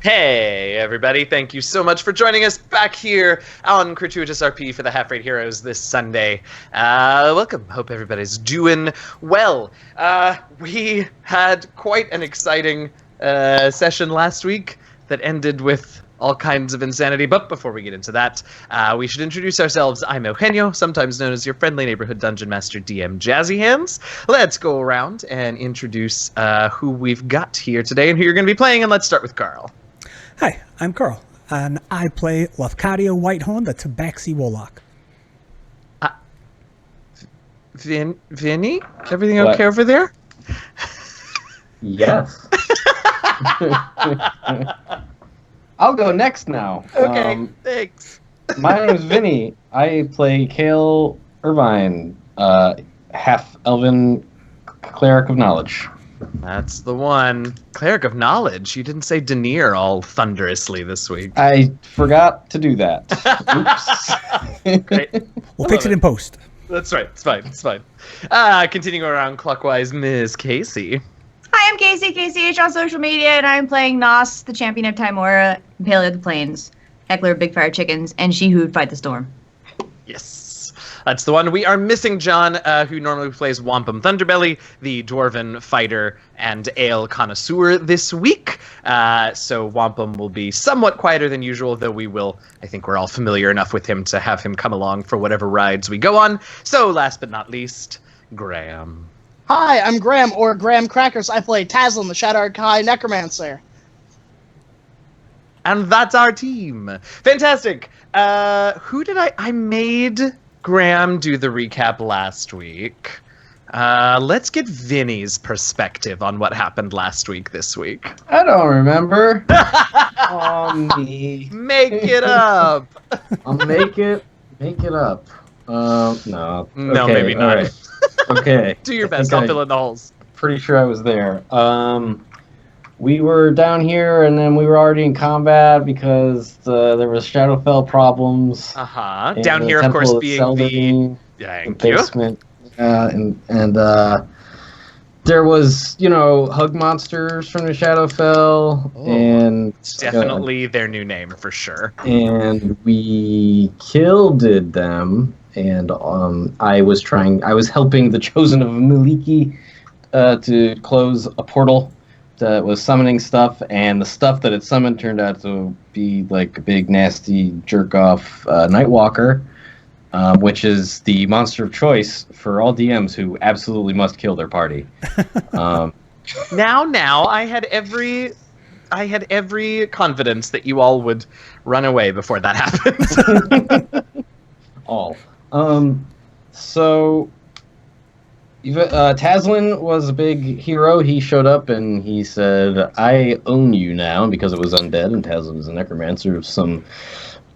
Hey, everybody. Thank you so much for joining us back here on Crituitous RP for the Half-Rate Heroes this Sunday. Welcome. Hope everybody's doing well. We had quite an exciting session last week that ended with all kinds of insanity. But before we get into that, we should introduce ourselves. I'm Eugenio, sometimes known as your friendly neighborhood Dungeon Master DM Jazzy Hands. Let's go around and introduce who we've got here today and who you're going to be playing. And let's start with Carl. Hi, I'm Carl, and I play Lafcadio Whitehorn, the Tabaxi Warlock. Vinny? Everything okay over there? Yes. I'll go next now. Okay, thanks. My name is Vinny. I play Kale Irvine, half-elven cleric of knowledge. That's the one. Cleric of Knowledge. You didn't say Denier all thunderously this week. I forgot to do that. Oops. Great. We'll fix it in post. That's right. It's fine. It's fine. Continuing around clockwise, Ms. Casey. Hi, I'm Casey, KCH on social media, and I'm playing Nos, the champion of Timora, Paleo of the Plains, heckler of Big Fire Chickens, and she who would fight the storm. Yes. That's the one. We are missing John, who normally plays Wampum Thunderbelly, the dwarven fighter and ale connoisseur this week. So Wampum will be somewhat quieter than usual, though I think we're all familiar enough with him to have him come along for whatever rides we go on. So last but not least, Graham. Hi, I'm Graham, or Graham Crackers. I play Tazlin, the Shadow Arcai Necromancer. And that's our team. Fantastic. Who did I made Graham do the recap last week. Let's get Vinny's perspective on what happened last week this week. I don't remember. Me. Make it up. I'll make it up. No. No, Okay, maybe not. Right. Okay. Do your best. I'll fill in the holes. Pretty sure I was there. We were down here, and then we were already in combat because there was Shadowfell problems. Down here, of course, being the basement. And there was, hug monsters from the Shadowfell, and definitely their new name for sure. And we killed them. And I was helping the Chosen of Miliki to close a portal that was summoning stuff, and the stuff that it summoned turned out to be like a big, nasty, jerk-off Nightwalker, which is the monster of choice for all DMs who absolutely must kill their party. Now, I had every confidence that you all would run away before that happened. All. So Tazlin was a big hero. He showed up and he said, "I own you now," because it was undead, and Tazlin was a necromancer of some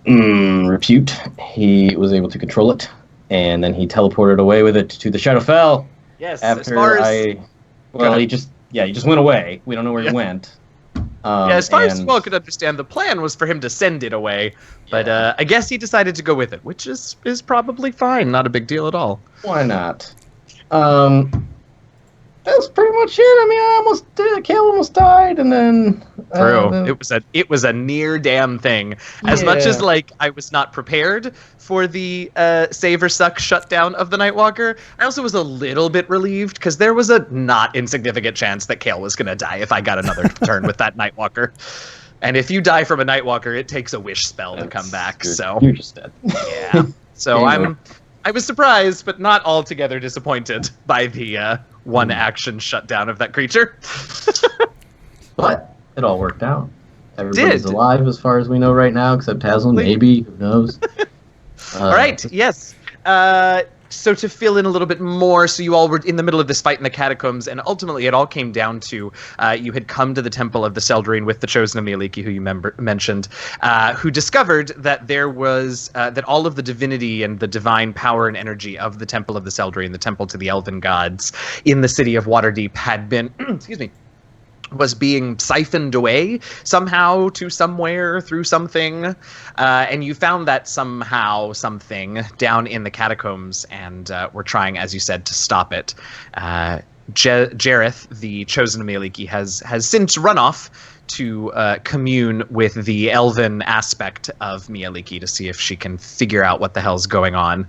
repute. He was able to control it, and then he teleported away with it to the Shadowfell. Yes. He just went away. We don't know where he went. As far as Small could understand, the plan was for him to send it away, but I guess he decided to go with it, which is probably fine. Not a big deal at all. Why not? That's pretty much it. I mean, Kale almost died, and then true. It was a near damn thing. As much as I was not prepared for the save or suck shutdown of the Nightwalker, I also was a little bit relieved because there was a not insignificant chance that Kale was gonna die if I got another turn with that Nightwalker. And if you die from a Nightwalker, it takes a wish spell to come back. Good. So you're just dead. Yeah. So I was surprised, but not altogether disappointed by the one action shutdown of that creature. But it all worked out. Everybody's alive as far as we know right now, except Tazlin, maybe. Who knows? All right, yes. So to fill in a little bit more, so you all were in the middle of this fight in the catacombs, and ultimately it all came down to you had come to the Temple of the Seldrine with the Chosen of Miliki, who you mentioned, who discovered that there was that all of the divinity and the divine power and energy of the Temple of the Seldrine, the temple to the elven gods in the city of Waterdeep, had been was being siphoned away somehow to somewhere through something, and you found that somehow something down in the catacombs, and we're trying, as you said, to stop it. Jareth, the Chosen of Miliki, has since run off to commune with the elven aspect of Mieliki to see if she can figure out what the hell's going on.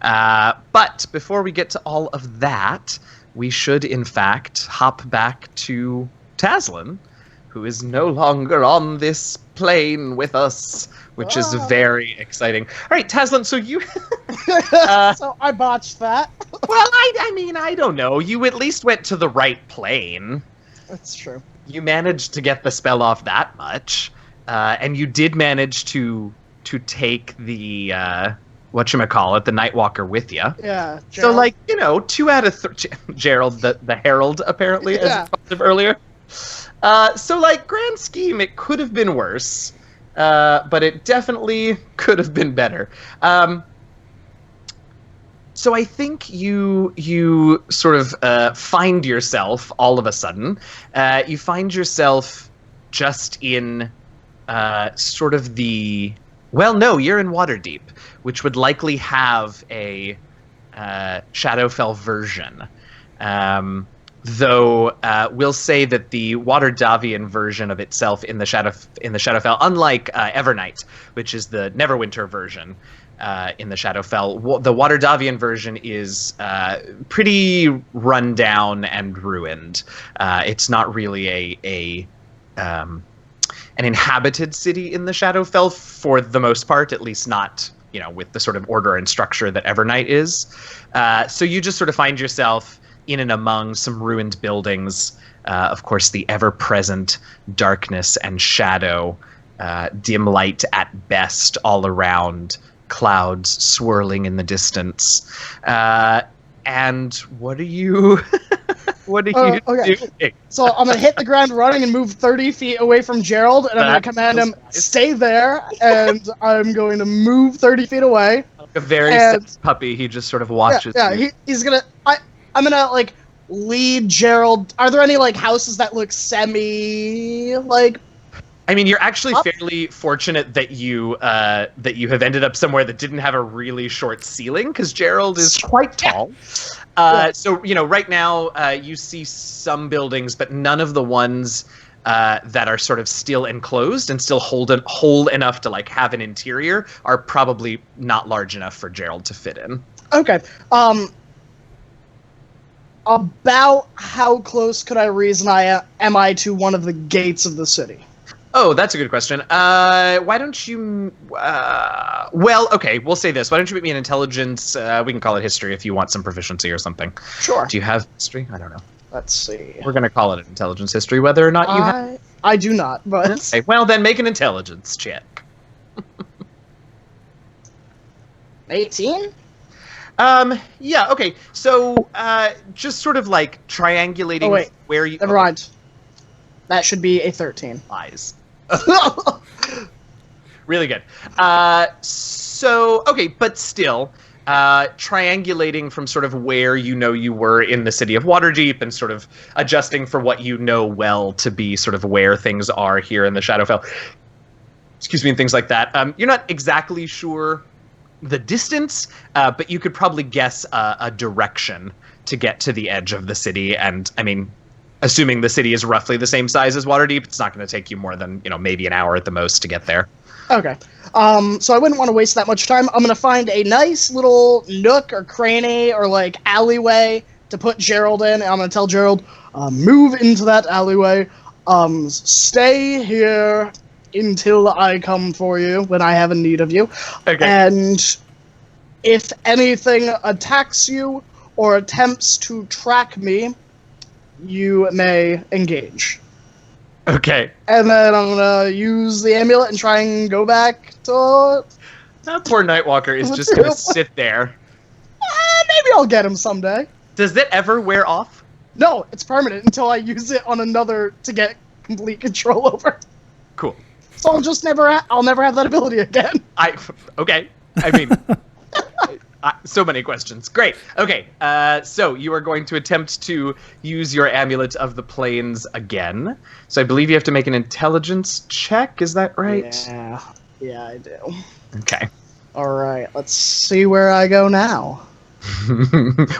But before we get to all of that, we should, in fact, hop back to Taslan, who is no longer on this plane with us, which is very exciting. All right, Taslan, so you... So I botched that. Well, I mean, I don't know. You at least went to the right plane. That's true. You managed to get the spell off that much. And you did manage to take the... whatchamacallit, the Nightwalker with you. Yeah. So, Gerald. like, 2 out of 3... Gerald, the Herald, apparently, as you called him earlier. So, like, grand scheme, it could have been worse. But it definitely could have been better. So I think you sort of find yourself, all of a sudden, you find yourself just in sort of the... Well, no, you're in Waterdeep, which would likely have a Shadowfell version. Though we'll say that the Waterdavian version of itself in the Shadowfell, unlike Evernight, which is the Neverwinter version in the Shadowfell, the Waterdavian version is pretty run down and ruined. It's not really an inhabited city in the Shadowfell for the most part, at least not with the sort of order and structure that Evernight is. So you just sort of find yourself in and among some ruined buildings, of course, the ever-present darkness and shadow, dim light at best all around, clouds swirling in the distance. And what are you okay. doing? So I'm going to hit the ground running and move 30 feet away from Gerald, and I'm going to command him, stay there, and I'm going to move 30 feet away. Like a very sense puppy, he just sort of watches you. He's going to... I'm going to, like, lead Gerald. Are there any, like, houses that look semi, like... I mean, you're actually fairly fortunate that you have ended up somewhere that didn't have a really short ceiling, because Gerald is quite tall. So, right now, you see some buildings, but none of the ones that are sort of still enclosed and still whole enough to, like, have an interior are probably not large enough for Gerald to fit in. Okay. About how close could I reason am I to one of the gates of the city? Oh, that's a good question. Why don't you... well, okay, we'll say this. Why don't you make me an intelligence... we can call it history if you want some proficiency or something. Sure. Do you have history? I don't know. Let's see. We're going to call it an intelligence history, whether or not you have... I do not, but... Okay, well, then make an intelligence check. 18? Yeah, okay. So, just sort of like triangulating where you... Never mind. That should be a 13. Lies. Really good. So, okay, but still, triangulating from sort of where you were in the city of Waterdeep and sort of adjusting for what you know well to be sort of where things are here in the Shadowfell. Excuse me, and things like that. You're not exactly sure the distance, but you could probably guess a direction to get to the edge of the city. And, I mean, assuming the city is roughly the same size as Waterdeep, it's not going to take you more than, maybe an hour at the most to get there. Okay. So I wouldn't want to waste that much time. I'm going to find a nice little nook or cranny or, like, alleyway to put Gerald in. I'm going to tell Gerald, move into that alleyway. Stay here until I come for you when I have a need of you. Okay. And if anything attacks you or attempts to track me, you may engage. Okay. And then I'm gonna use the amulet and try and go back to... That poor Nightwalker is just gonna sit there. Maybe I'll get him someday. Does that ever wear off? No, it's permanent until I use it on another to get complete control over. Cool. So I'll never have that ability again. Okay. I mean... so many questions. Great. Okay, so you are going to attempt to use your Amulet of the Plains again. So I believe you have to make an intelligence check. Is that right? Yeah, I do. Okay. All right, let's see where I go now.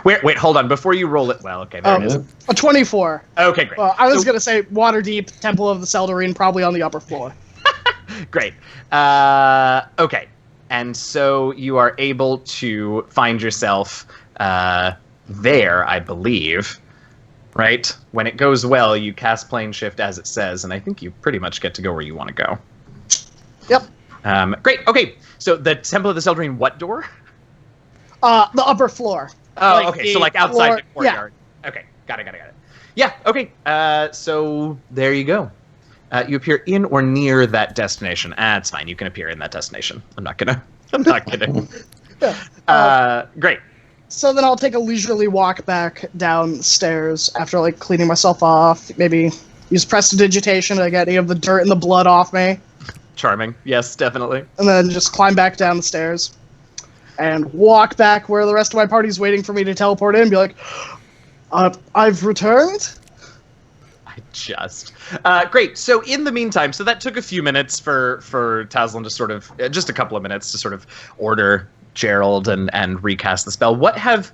Wait, hold on. Before you roll it, well, okay, there it is. A 24. Okay, great. Well, I was going to say Waterdeep, Temple of the Seldarine, probably on the upper floor. Great. Okay. And so you are able to find yourself there, I believe. Right? When it goes well, you cast plane shift as it says, and I think you pretty much get to go where you want to go. Yep. Great. Okay. So the Temple of the Seldarine, what door? The upper floor. Oh, okay. So like outside the courtyard. Yeah. Okay. Got it. Yeah. Okay. So there you go. You appear in or near that destination. It's fine. You can appear in that destination. I'm not kidding. Yeah. Great. So then I'll take a leisurely walk back downstairs after like cleaning myself off. Maybe use prestidigitation to get any of the dirt and the blood off me. Charming. Yes, definitely. And then just climb back down the stairs and walk back where the rest of my party's waiting for me to teleport in and be like, I've returned? Great. So in the meantime, so that took a few minutes for Taslim to sort of, just a couple of minutes to sort of order Gerald and recast the spell. What have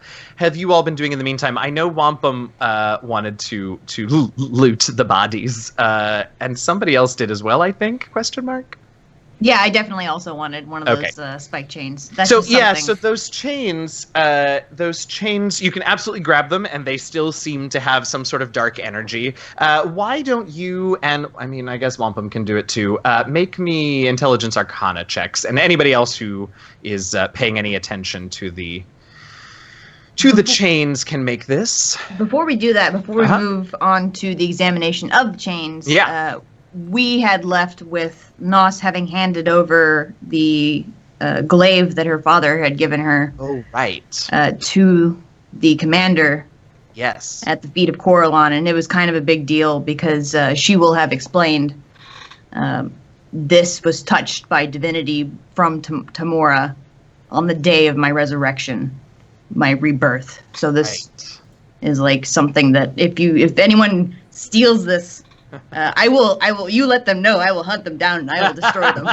you all been doing in the meantime? I know Wampum wanted to loot the bodies, and somebody else did as well, I think, ? Yeah, I definitely also wanted one of those spike chains. That's so just something. yeah, so those chains, you can absolutely grab them, and they still seem to have some sort of dark energy. Why don't you, and I mean, I guess Wampum can do it too, make me intelligence arcana checks, and anybody else who is paying any attention to the chains can make this. Before we do that, before we move on to the examination of the chains, we had left with Nos having handed over the glaive that her father had given her. Oh, right. To the commander. Yes. At the feet of Coralon, and it was kind of a big deal because she will have explained this was touched by divinity from Tamora on the day of my resurrection, my rebirth. So this is like something that if anyone steals this, I will. You let them know. I will hunt them down and I will destroy them.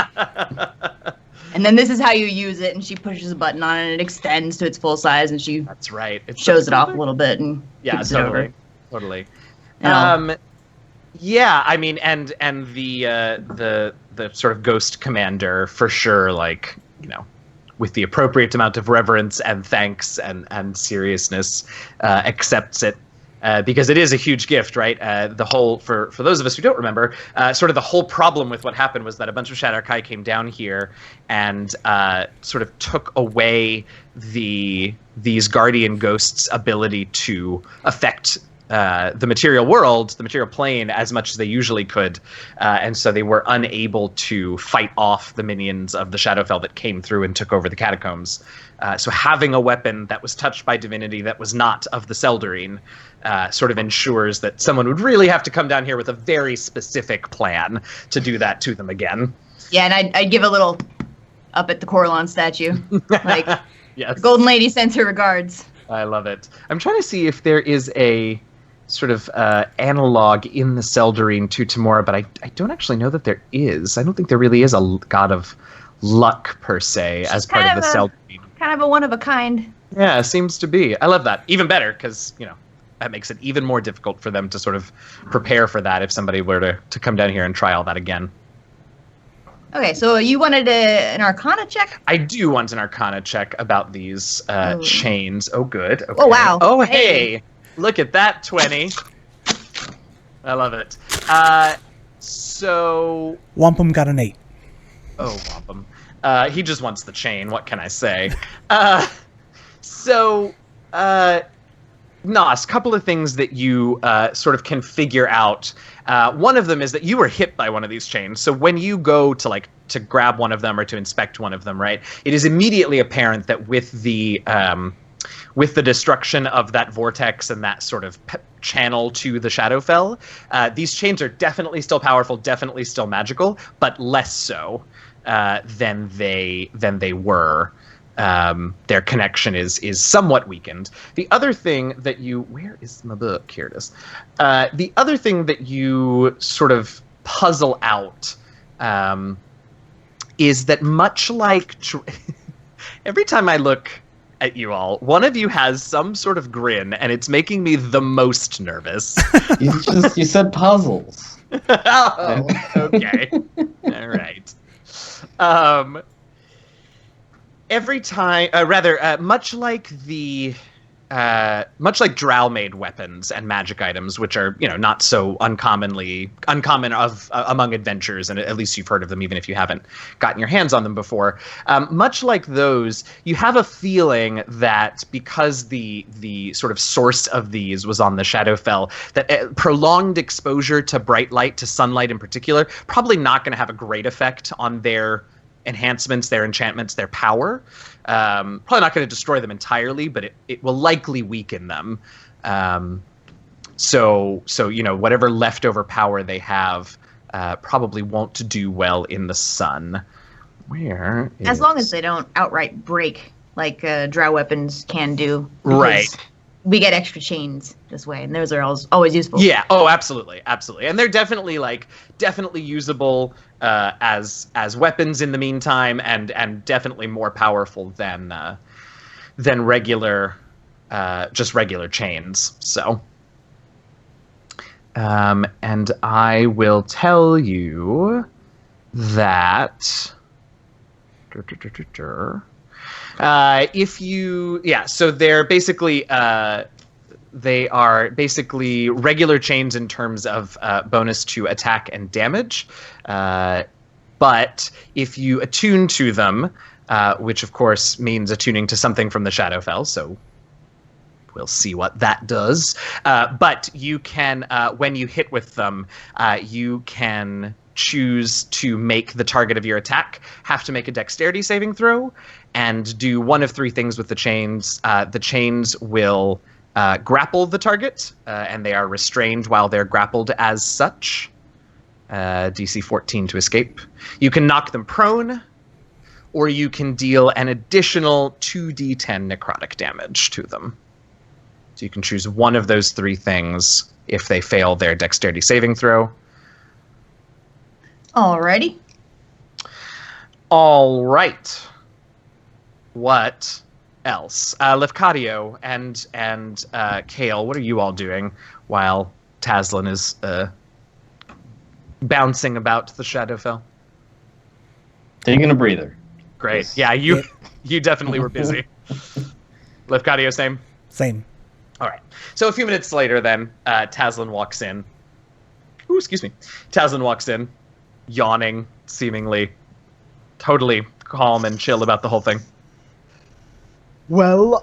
And then this is how you use it. And she pushes a button on it, and it extends to its full size. And she that's right. It shows it off a little bit and keeps it over. Totally. Yeah, I mean, and the sort of ghost commander for sure, like, you know, with the appropriate amount of reverence and thanks and seriousness, accepts it. Because it is a huge gift, right? The whole, for those of us who don't remember, sort of the whole problem with what happened was that a bunch of Shadar-kai came down here and sort of took away these guardian ghosts' ability to affect the material world, the material plane, as much as they usually could. And so they were unable to fight off the minions of the Shadowfell that came through and took over the catacombs. So having a weapon that was touched by divinity that was not of the Seldarine sort of ensures that someone would really have to come down here with a very specific plan to do that to them again. Yeah, and I'd give a little up at the Coralon statue. Like, yes. The Golden Lady sends her regards. I love it. I'm trying to see if there is a sort of analog in the Seldarine to Tamora, but I don't actually know that there is. I don't think there really is a god of luck, per se, as part of the Seldarine. Kind of a one-of-a-kind. Yeah, seems to be. I love that. Even better, because, you know, that makes it even more difficult for them to sort of prepare for that if somebody were to come down here and try all that again. Okay, so you wanted an Arcana check? I do want an Arcana check about these chains. Oh, good. Okay. Oh, wow. Oh, hey. Look at that, 20. I love it. So... Wampum got an 8. Oh, Wampum. He just wants the chain. What can I say? Nos, couple of things that you sort of can figure out. One of them is that you were hit by one of these chains. So when you go to grab one of them or to inspect one of them, right, it is immediately apparent that with the destruction of that vortex and that sort of channel to the Shadowfell, these chains are definitely still powerful, definitely still magical, but less so than they were. Their connection is somewhat weakened. The other thing that where is my book? Here it is. The other thing that you sort of puzzle out is that much like every time I look at you all. One of you has some sort of grin, and it's making me the most nervous. You said puzzles. Oh, okay. All right. Every time, much like drow-made weapons and magic items, which are, not so uncommon among adventurers, and at least you've heard of them, even if you haven't gotten your hands on them before. Much like those, you have a feeling that because the sort of source of these was on the Shadowfell, that prolonged exposure to bright light, to sunlight in particular, probably not going to have a great effect on their enhancements, their enchantments, their power. Probably not going to destroy them entirely, but it will likely weaken them. So whatever leftover power they have probably won't do well in the sun. As long as they don't outright break like drow weapons can do. Right. We get extra chains this way, and those are always useful. Yeah. Oh, absolutely, and they're definitely usable as weapons in the meantime, and definitely more powerful than regular chains. So, and I will tell you that. So they're basically they are basically regular chains in terms of bonus to attack and damage, but if you attune to them, which of course means attuning to something from the Shadowfell, so we'll see what that does. But you can, when you hit with them, you can choose to make the target of your attack have to make a dexterity saving throw and do one of three things with the chains. The chains will grapple the target, and they are restrained while they're grappled as such. DC 14 to escape. You can knock them prone, or you can deal an additional 2d10 necrotic damage to them. So you can choose one of those three things if they fail their dexterity saving throw. Alrighty. All right. What else? Lefcadio and Kale, what are you all doing while Tazlin is bouncing about the Shadowfell? Taking a breather. Great. Yeah, you definitely were busy. Lefcadio, same? Same. All right. So a few minutes later then, Tazlin walks in. Ooh, excuse me. Tazlin walks in, yawning, seemingly totally calm and chill about the whole thing. Well,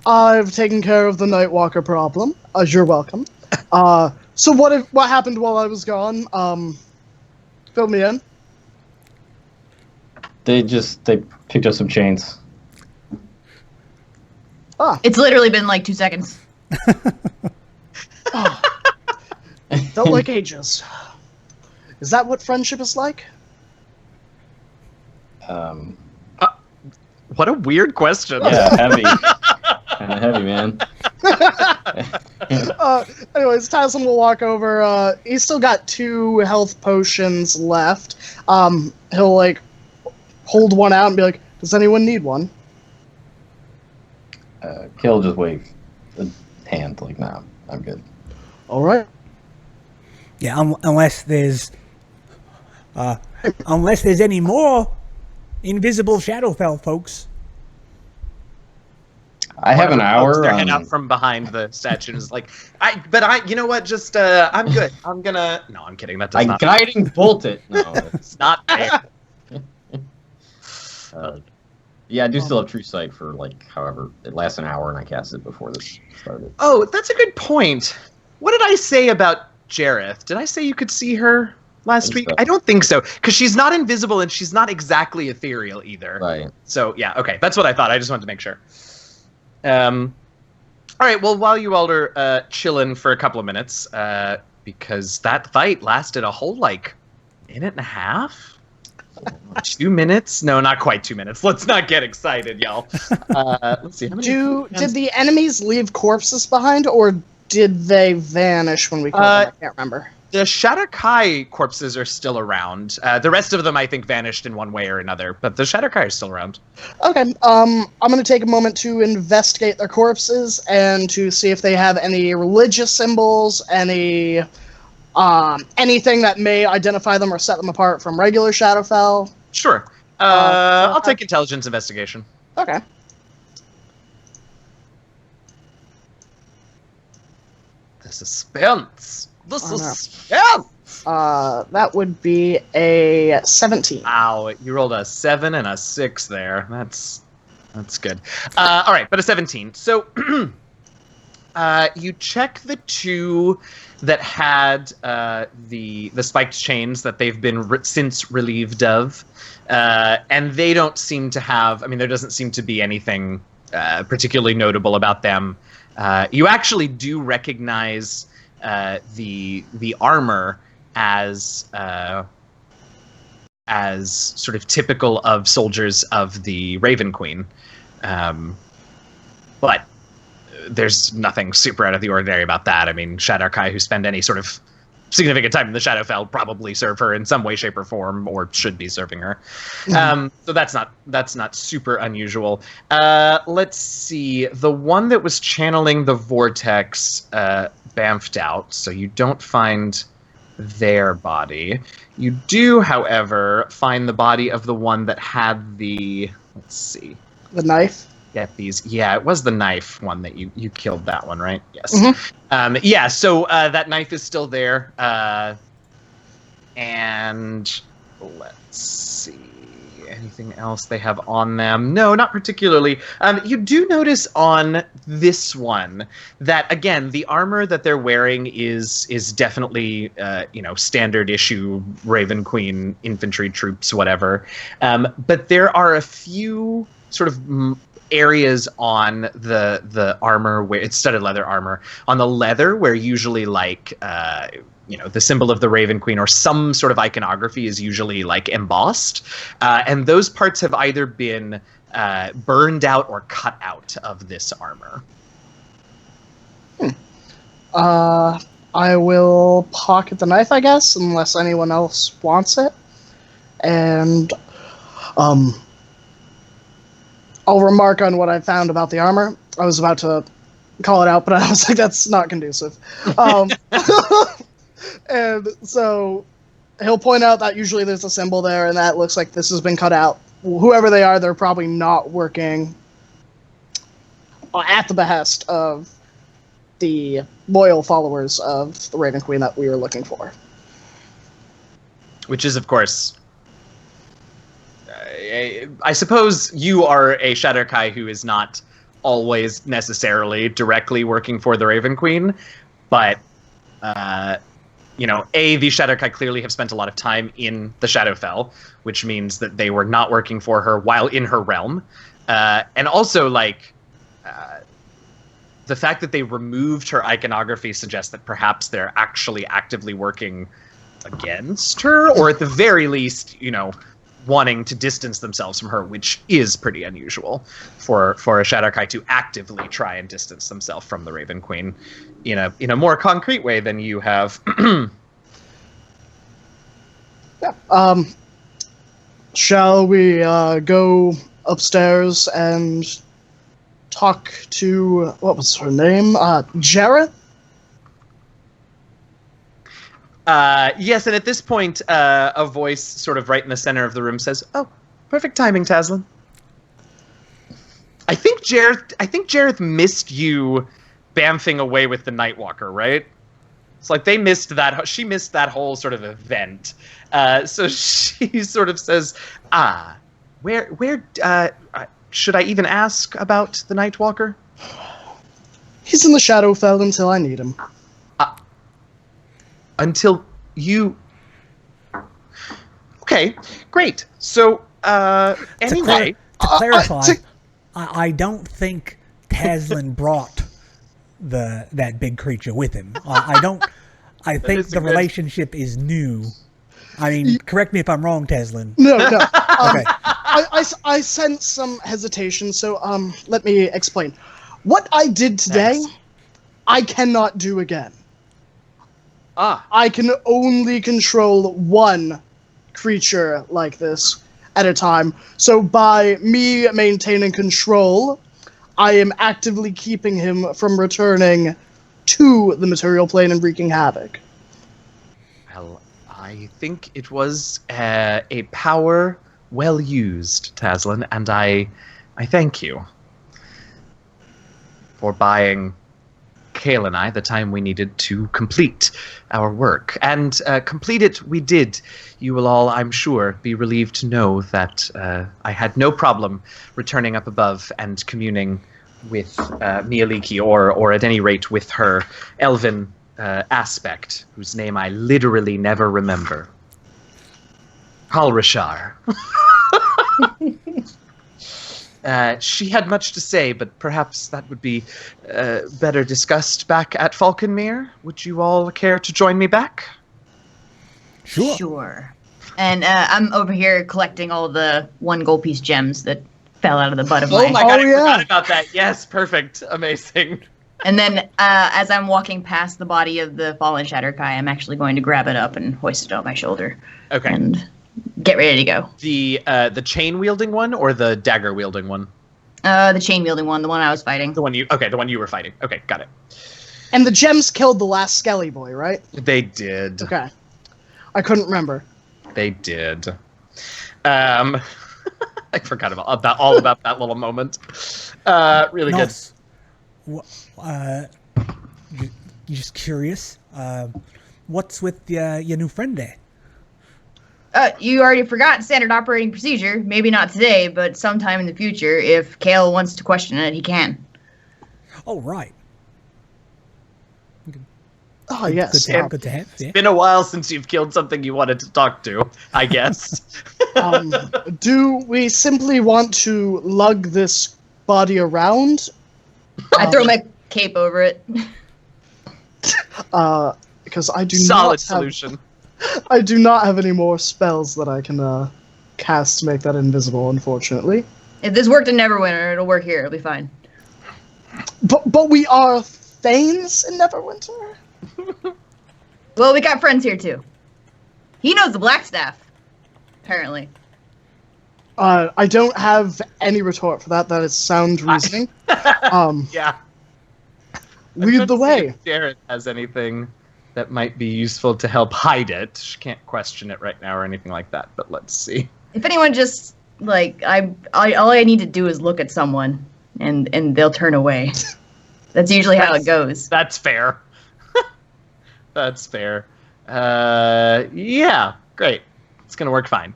I've taken care of the Nightwalker problem. You're welcome. So what happened while I was gone? Fill me in. They picked up some chains. It's literally been like 2 seconds. Felt like ages. Is that what friendship is like? What a weird question. Yeah, heavy. Kind of heavy, man. Anyways, Tyson will walk over. He's still got 2 health potions left. He'll hold one out and be like, "Does anyone need one?" Kill just wave a hand like, "Nah, I'm good." All right. Yeah, unless there's any more invisible Shadowfell folks. I have an hour. Their head out from behind the statue and is like, you know what? Just, I'm good. I'm gonna. No, I'm kidding. That does not. Guiding bolt it. No, it's not there. Yeah, I do still have True Sight for however it lasts an hour, and I cast it before this started. Oh, that's a good point. What did I say about Jareth? Did I say you could see her last week? So. I don't think so, because she's not invisible and she's not exactly ethereal either. Right. So yeah, okay, that's what I thought. I just wanted to make sure. All right. Well, while you all are chilling for a couple of minutes, because that fight lasted a whole minute and a half. 2 minutes? No, not quite 2 minutes. Let's not get excited, y'all. Let's see. How many Did the enemies leave corpses behind, or did they vanish when we killed them? I can't remember. The Shatterkai corpses are still around. The rest of them, I think, vanished in one way or another, but the Shatterkai are still around. Okay. I'm going to take a moment to investigate their corpses and to see if they have any religious symbols, anything that may identify them or set them apart from regular Shadowfell. Sure. I'll take intelligence investigation. Okay. The suspense. The suspense. That would be a 17. Wow, you rolled a 7 and a 6 there. That's good. All right, but a 17. So you check the two that had the spiked chains that they've been since relieved of, and they don't seem to have. I mean, there doesn't seem to be anything particularly notable about them. You actually do recognize the armor as sort of typical of soldiers of the Raven Queen, but there's nothing super out of the ordinary about that. I mean, Shadowkai who spend any sort of significant time in the Shadowfell probably serve her in some way, shape, or form, or should be serving her. So that's not super unusual. Let's see. The one that was channeling the vortex bamfed out, so you don't find their body. You do, however, find the body of the one that had the... Let's see. The knife? Get these. Yeah, it was the knife one that you killed that one, right? Yes. Yeah, so that knife is still there. And let's see. Anything else they have on them? No, not particularly. You do notice on this one that, again, the armor that they're wearing is definitely, standard issue Raven Queen infantry troops, whatever. But there are a few sort of areas on the armor where it's studded leather armor on the leather where usually like the symbol of the Raven Queen or some sort of iconography is usually like embossed, and those parts have either been burned out or cut out of this armor. I will pocket the knife, I guess, unless anyone else wants it, and I'll remark on what I found about the armor. I was about to call it out, but I was like, that's not conducive. And so he'll point out that usually there's a symbol there, and that looks like this has been cut out. Whoever they are, they're probably not working at the behest of the loyal followers of the Raven Queen that we were looking for. Which is, of course... I suppose you are a Shadowkai who is not always necessarily directly working for the Raven Queen, but, the Shadowkai clearly have spent a lot of time in the Shadowfell, which means that they were not working for her while in her realm. And also, the fact that they removed her iconography suggests that perhaps they're actually actively working against her, or at the very least, wanting to distance themselves from her, which is pretty unusual for a Shadowkai to actively try and distance themselves from the Raven Queen in a more concrete way than you have. Yeah. Shall we go upstairs and talk to, what was her name? Jareth? Yes, and at this point, a voice sort of right in the center of the room says, "Oh, perfect timing, Taslin. I think Jareth missed you bamfing away with the Nightwalker, right? It's like they missed that. She missed that whole sort of event. So she sort of says, where should I even ask about the Nightwalker? He's in the Shadowfell until I need him. Until you... Okay, great. So, anyway... To clarify, I don't think Taslin brought that big creature with him. I think the relationship is new. I mean, correct me if I'm wrong, Taslin. No. Okay. I sense some hesitation, so let me explain. What I did today, Thanks. I cannot do again. I can only control one creature like this at a time. So by me maintaining control, I am actively keeping him from returning to the material plane and wreaking havoc. Well, I think it was a power well used, Taslin, and I thank you for buying Kale and I the time we needed to complete our work. And complete it we did. You will all, I'm sure, be relieved to know that I had no problem returning up above and communing with Mialiki, or at any rate with her elven aspect, whose name I literally never remember. Halrashar. She had much to say, but perhaps that would be better discussed back at Falconmere. Would you all care to join me back? Sure. And I'm over here collecting all the 1 gold piece gems that fell out of the butt of my... Oh my god, I yeah. forgot about that. Yes, perfect. Amazing. And then as I'm walking past the body of the fallen Shatterkai, I'm actually going to grab it up and hoist it on my shoulder. Okay. And get ready to go. The chain-wielding one or the dagger-wielding one? The chain-wielding one, the one I was fighting. The one you were fighting. Okay, got it. And the gems killed the last Skelly boy, right? They did. Okay. I couldn't remember. They did. I forgot all about that little moment. Really good. Just curious. What's with your new friend there? You already forgot standard operating procedure. Maybe not today, but sometime in the future. If Kale wants to question it, he can. Oh, right. Oh, yes. Good to have. Yeah. It's been a while since you've killed something you wanted to talk to, I guess. Do we simply want to lug this body around? I throw my cape over it. Because I do Solid solution. I do not have any more spells that I can cast to make that invisible, unfortunately. If this worked in Neverwinter, it'll work here. It'll be fine. But we are Thanes in Neverwinter? Well, we got friends here, too. He knows the Blackstaff, apparently. I don't have any retort for that. That is sound reasoning. Yeah. Lead the way. If Jared has anything that might be useful to help hide it. She can't question it right now or anything like that, but let's see. If anyone just, like, all I need to do is look at someone, and they'll turn away. That's usually how it goes. That's fair. That's fair. Yeah, great. It's going to work fine.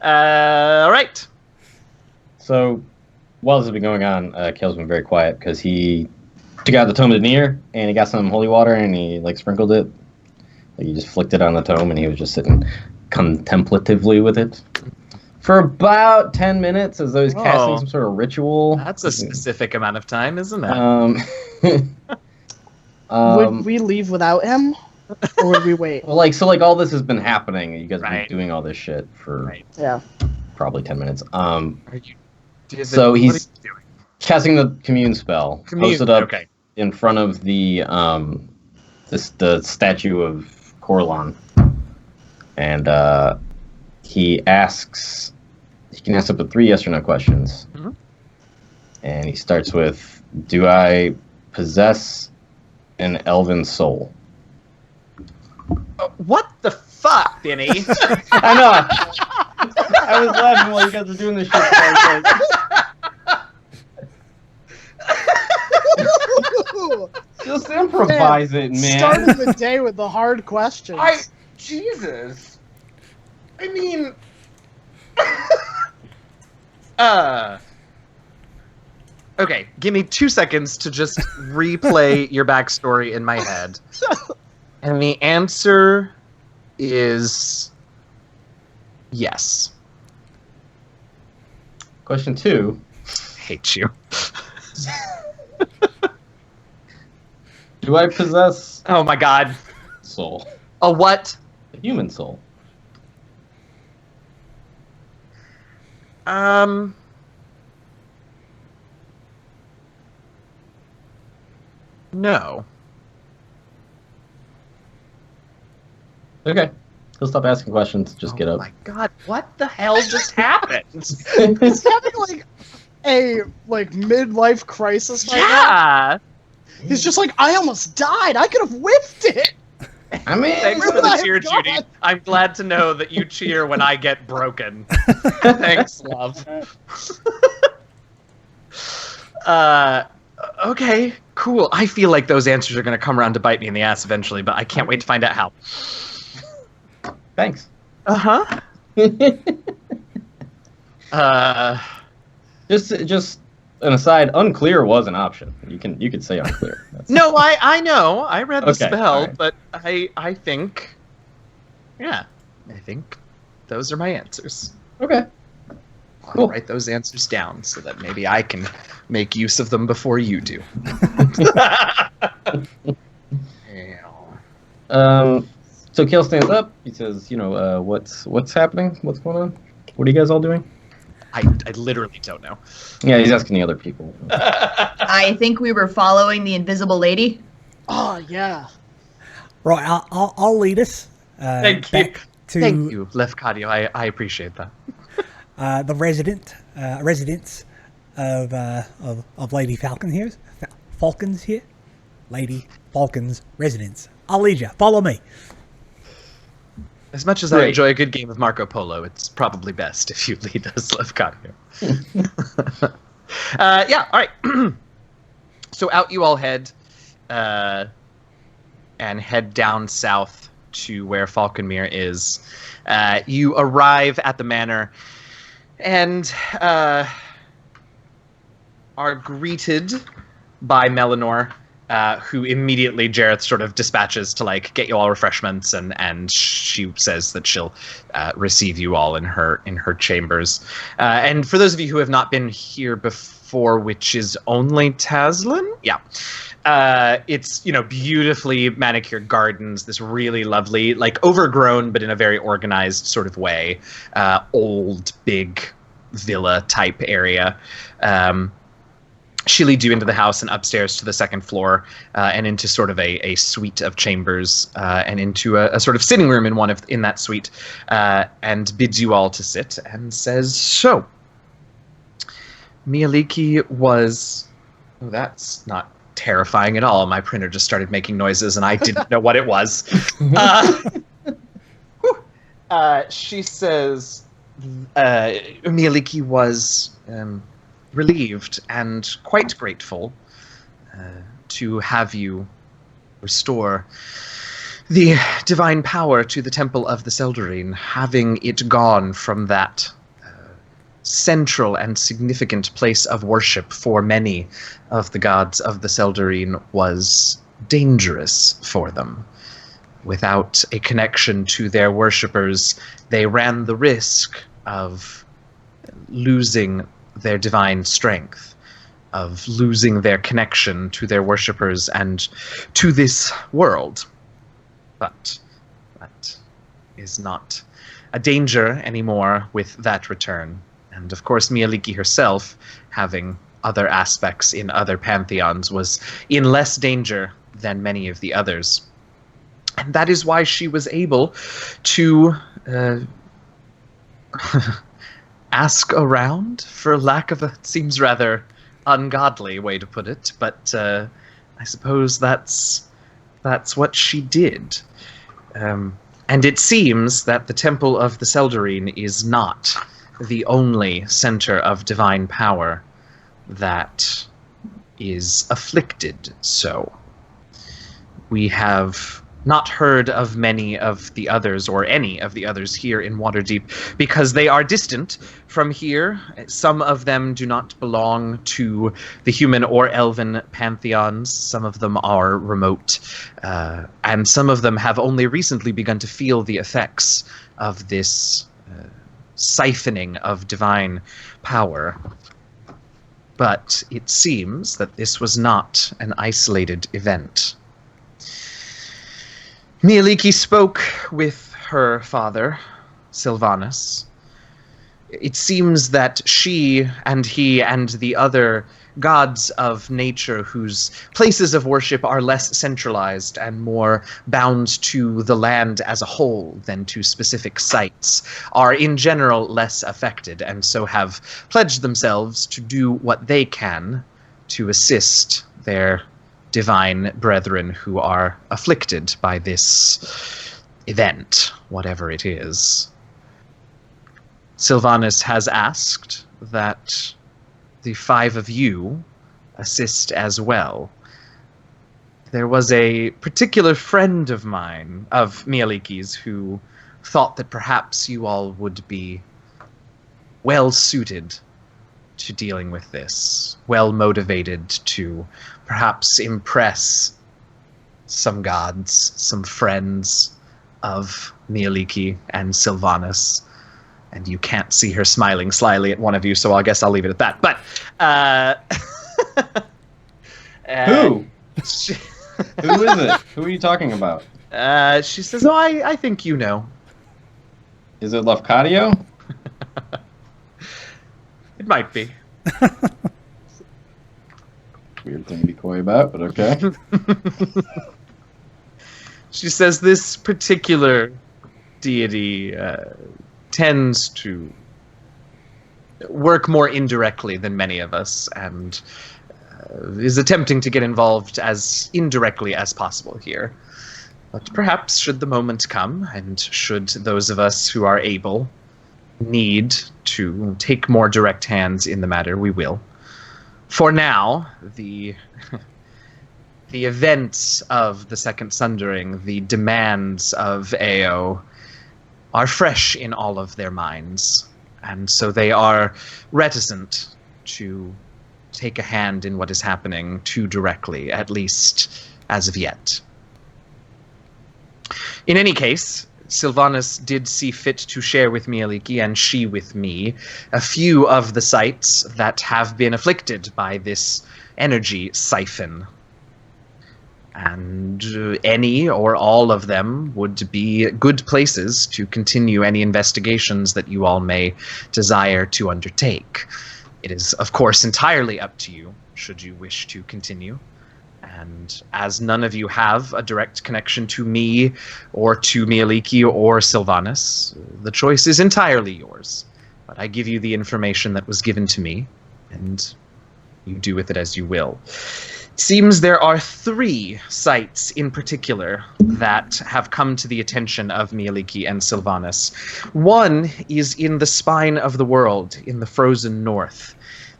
All right. So, while this has been going on, Kale's been very quiet because he took out the tome of Nier and he got some holy water and he sprinkled it. Like he just flicked it on the tome and he was just sitting contemplatively with it for about 10 minutes as though he's casting some sort of ritual. That's a specific amount of time, isn't it? Would we leave without him? Or would we wait? Well, all this has been happening. You guys have been doing all this shit for probably 10 minutes. So he's casting the commune spell. Posted up in front of the the statue of Corlon, and he can ask up to 3 yes or no questions. Mm-hmm. And he starts with, "Do I possess an elven soul?" What the fuck, Benny? I know. I was laughing while you guys were doing this shit. Just improvise it, man. Starting the day with the hard questions. Jesus. I mean... Okay, give me 2 seconds to just replay your backstory in my head. And the answer is yes. Question 2. Hate you. Do I possess... Oh my god. Soul. A what? A human soul. No. Okay. He'll stop asking questions. Just get Oh up. my god, what the hell just happened? He's having like a midlife crisis right now. Yeah! He's just like, I almost died. I could have whiffed it. I mean, Thanks Where for would I the cheer, have gone? Judy. I'm glad to know that you cheer when I get broken. Thanks, love. Okay, cool. I feel like those answers are going to come around to bite me in the ass eventually, but I can't wait to find out how. thanks. Uh-huh. Just an aside. Unclear was an option. You could say unclear. No, I know. I read the Okay, spell, alright. but I think, yeah, I think those are my answers. Okay. I'll Cool. write those answers down so that maybe I can make use of them before you do. So Kale stands up. He says, what's happening? What's going on? What are you guys all doing? I literally don't know. Yeah, he's asking the other people. I think we were following the invisible lady. Oh yeah. Right, I'll lead us. Thank you. Back to Thank you, Lefcadio. I appreciate that. the residence of Lady Falcon here. Falcon's here. Lady Falcon's residence. I'll lead you. Follow me. As much as I Great. enjoy a good game of Marco Polo, it's probably best if you lead us, Lefcadio. Yeah, all right. So out you all head, and head down south to where Falconmere is. You arrive at the manor, and are greeted by Melanor, who immediately Jareth sort of dispatches to get you all refreshments, and she says that she'll receive you all in her chambers. And for those of you who have not been here before, which is only Taslin, yeah. It's beautifully manicured gardens, this really lovely, overgrown but in a very organized sort of way, old big villa type area. She'll lead you into the house and upstairs to the second floor, and into sort of a suite of chambers, and into a sort of sitting room in that suite, and bids you all to sit and says, "So, Mialiki was..." Oh, that's not terrifying at all. My printer just started making noises, and I didn't know what it was. She says, Mialiki was relieved and quite grateful to have you restore the divine power to the Temple of the Seldarine, having it gone from that central and significant place of worship for many of the gods of the Seldarine was dangerous for them. Without a connection to their worshippers, they ran the risk of losing their divine strength, of losing their connection to their worshippers and to this world. But that is not a danger anymore with that return. And of course, Mialiki herself, having other aspects in other pantheons, was in less danger than many of the others. And that is why she was able to ask around, for lack of it seems rather ungodly way to put it, but I suppose that's what she did. And it seems that the Temple of the Seldarine is not the only center of divine power that is afflicted so. We have not heard of many of the others, or any of the others here in Waterdeep, because they are distant from here. Some of them do not belong to the human or elven pantheons. Some of them are remote, and some of them have only recently begun to feel the effects of this siphoning of divine power. But it seems that this was not an isolated event. Mialiki spoke with her father, Sylvanus. It seems that she and he and the other gods of nature whose places of worship are less centralized and more bound to the land as a whole than to specific sites, are in general less affected, and so have pledged themselves to do what they can to assist their divine brethren who are afflicted by this event, whatever it is. Sylvanus has asked that the 5 of you assist as well. There was a particular friend of mine, of Mialiki's, who thought that perhaps you all would be well suited to dealing with this, well motivated to perhaps impress some gods, some friends of Mialiki and Sylvanus. And you can't see her smiling slyly at one of you, so I guess I'll leave it at that. But, Who? Who is it? Who are you talking about? She says, "Oh, I think you know." Is it Lafcadio? It might be. Weird thing to be coy about, but okay. She says this particular deity tends to work more indirectly than many of us, and is attempting to get involved as indirectly as possible here. But perhaps should the moment come, and should those of us who are able need to take more direct hands in the matter, we will. For now, the events of the Second Sundering, the demands of Ao, are fresh in all of their minds, and so they are reticent to take a hand in what is happening too directly, at least as of yet. In any case, Sylvanus did see fit to share with Mialiki, and she with me, a few of the sites that have been afflicted by this energy siphon. And any or all of them would be good places to continue any investigations that you all may desire to undertake. It is, of course, entirely up to you, should you wish to continue. And as none of you have a direct connection to me, or to Mialiki, or Sylvanus, the choice is entirely yours. But I give you the information that was given to me, and you do with it as you will. It seems there are 3 sites in particular that have come to the attention of Mialiki and Sylvanus. One is in the spine of the world, in the frozen north.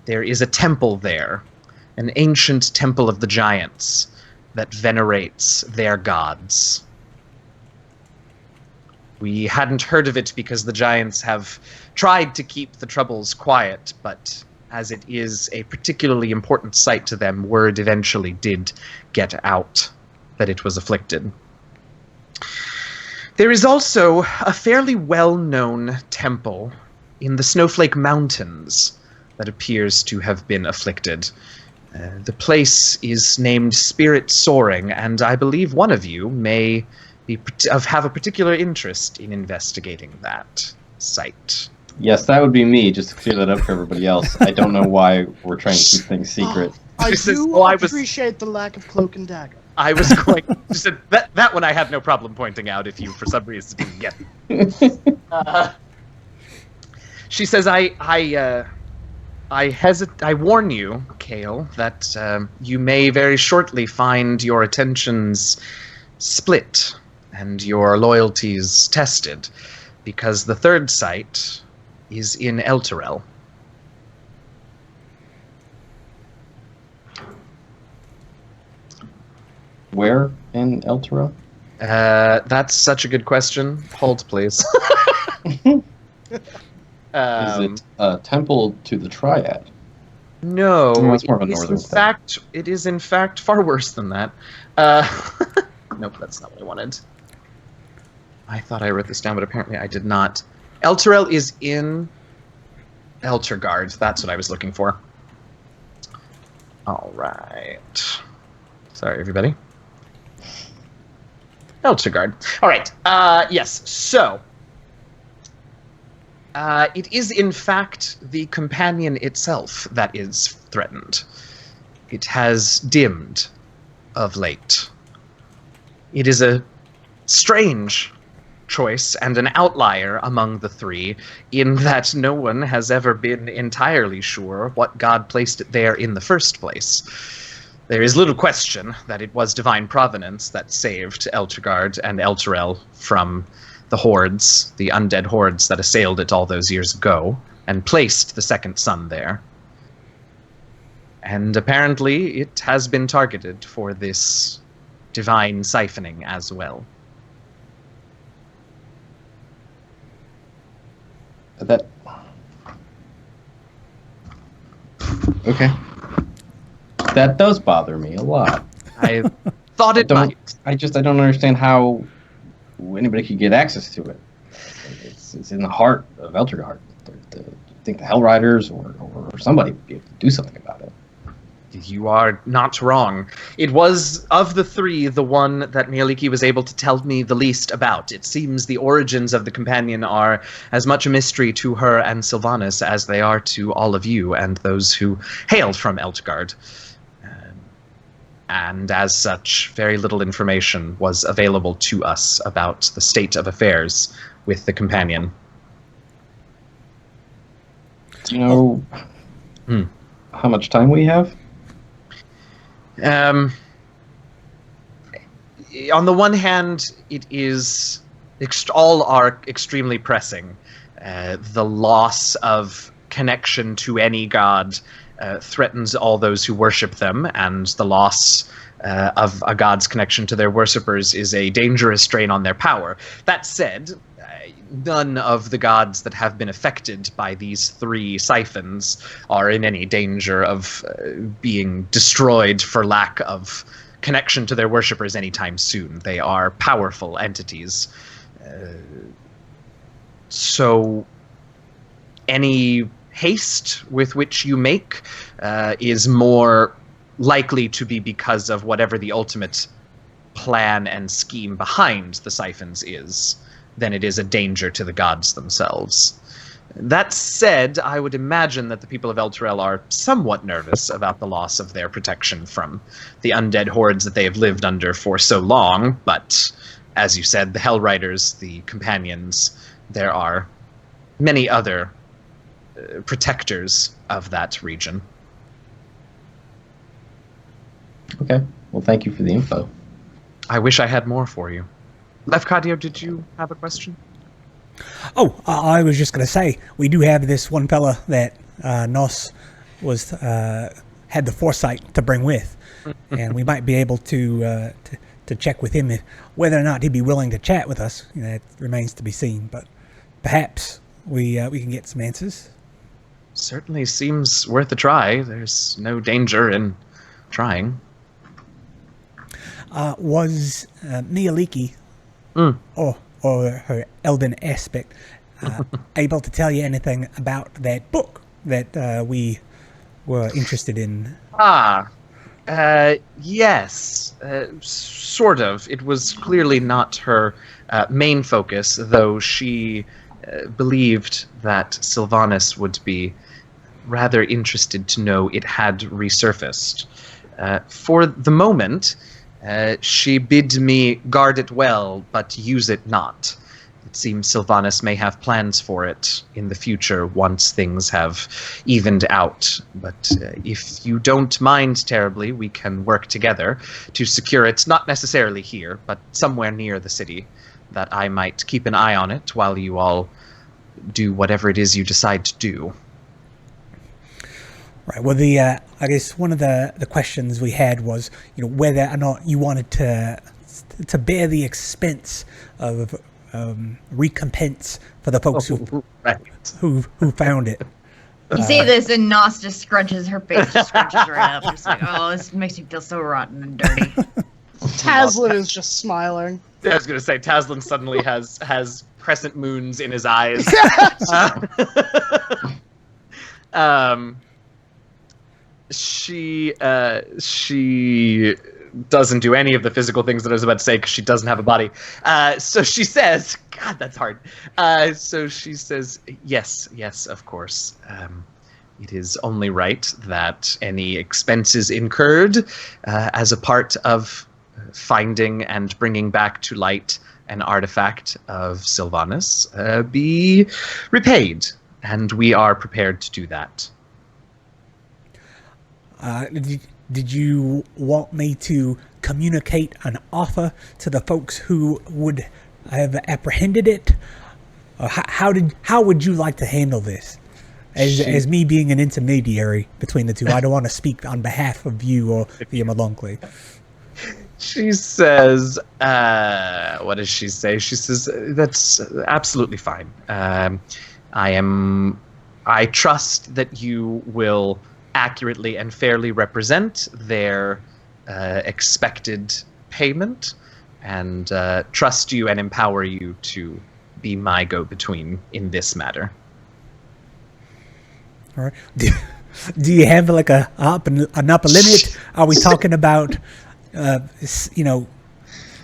There is a temple there, an ancient temple of the giants that venerates their gods. We hadn't heard of it because the giants have tried to keep the troubles quiet, but as it is a particularly important site to them, word eventually did get out that it was afflicted. There is also a fairly well-known temple in the Snowflake Mountains that appears to have been afflicted. The place is named Spirit Soaring, and I believe one of you may have a particular interest in investigating that site. Yes, that would be me, just to clear that up for everybody else. I don't know why we're trying to keep things secret. I appreciate the lack of cloak and dagger. I was going to that one I had no problem pointing out if you for some reason didn't get it. She says, I warn you, Kale, that you may very shortly find your attentions split and your loyalties tested, because the 3rd site is in Elturel. Where in Elturel? That's such a good question. Hold, please. Is it a temple to the Triad? No, it's more of a northern thing. It is in fact far worse than that. Nope, that's not what I wanted. I thought I wrote this down, but apparently I did not. Elturel is in Elturgard. That's what I was looking for. All right. Sorry, everybody. Elturgard. All right. Yes. So It is, in fact, the companion itself that is threatened. It has dimmed of late. It is a strange choice and an outlier among the three, in that no one has ever been entirely sure what God placed it there in the first place. There is little question that it was divine providence that saved Elturgard and Elturel from the hordes, the undead hordes that assailed it all those years ago, and placed the second son there. And apparently it has been targeted for this divine siphoning as well. Okay. That does bother me a lot. I thought it might. I don't understand how anybody could get access to it. It's in the heart of Elturgard. I think the Hell Riders or somebody be able to do something about it. You are not wrong. It was, of the three, the one that Mieliki was able to tell me the least about. It seems the origins of the companion are as much a mystery to her and Sylvanas as they are to all of you and those who hailed from Elturgard. And as such, very little information was available to us about the state of affairs with the companion. Do you know how much time we have? On the one hand, it is all are extremely pressing. The loss of connection to any god threatens all those who worship them, and the loss of a god's connection to their worshippers is a dangerous strain on their power. That said, none of the gods that have been affected by these three siphons are in any danger of being destroyed for lack of connection to their worshippers anytime soon. They are powerful entities. So any haste with which you make is more likely to be because of whatever the ultimate plan and scheme behind the siphons is, than it is a danger to the gods themselves. That said, I would imagine that the people of Elturel are somewhat nervous about the loss of their protection from the undead hordes that they have lived under for so long, but, as you said, the Hell Riders, the companions, there are many other protectors of that region. Okay. Well, thank you for the info. I wish I had more for you. Lefkadio, did you have a question? Oh, I was just going to say, we do have this one fella that Nos was had the foresight to bring with, and we might be able to check with him whether or not he'd be willing to chat with us. You know, it remains to be seen, but perhaps we can get some answers. Certainly seems worth a try. There's no danger in trying. Was Mieliki, or her Elden aspect, able to tell you anything about that book that we were interested in? Yes, sort of. It was clearly not her main focus, though she believed that Sylvanas would be rather interested to know it had resurfaced. For the moment, she bid me guard it well, but use it not. It seems Sylvanas may have plans for it in the future once things have evened out. But if you don't mind terribly, we can work together to secure it, not necessarily here, but somewhere near the city, that I might keep an eye on it while you all do whatever it is you decide to do. Right. Well, I guess one of the questions we had was, whether or not you wanted to bear the expense of recompense for the folks who found it. You say this, and Nos just scrunches her face, just scrunches right up. Just like, oh, this makes me feel so rotten and dirty. Taslin is just smiling. I was going to say, Taslin suddenly has crescent moons in his eyes. She doesn't do any of the physical things that I was about to say because she doesn't have a body. So she says, God, that's hard. So she says, yes, of course. It is only right that any expenses incurred as a part of finding and bringing back to light an artifact of Sylvanus be repaid, and we are prepared to do that. Did you want me to communicate an offer to the folks who would have apprehended it? How would you like to handle this? As me being an intermediary between the two, I don't want to speak on behalf of you or via Malonkley. She says, what does she say? She says, that's absolutely fine. I trust that you will accurately and fairly represent their expected payment, and trust you and empower you to be my go-between in this matter. All right. Do you have like an upper limit? Are we talking about,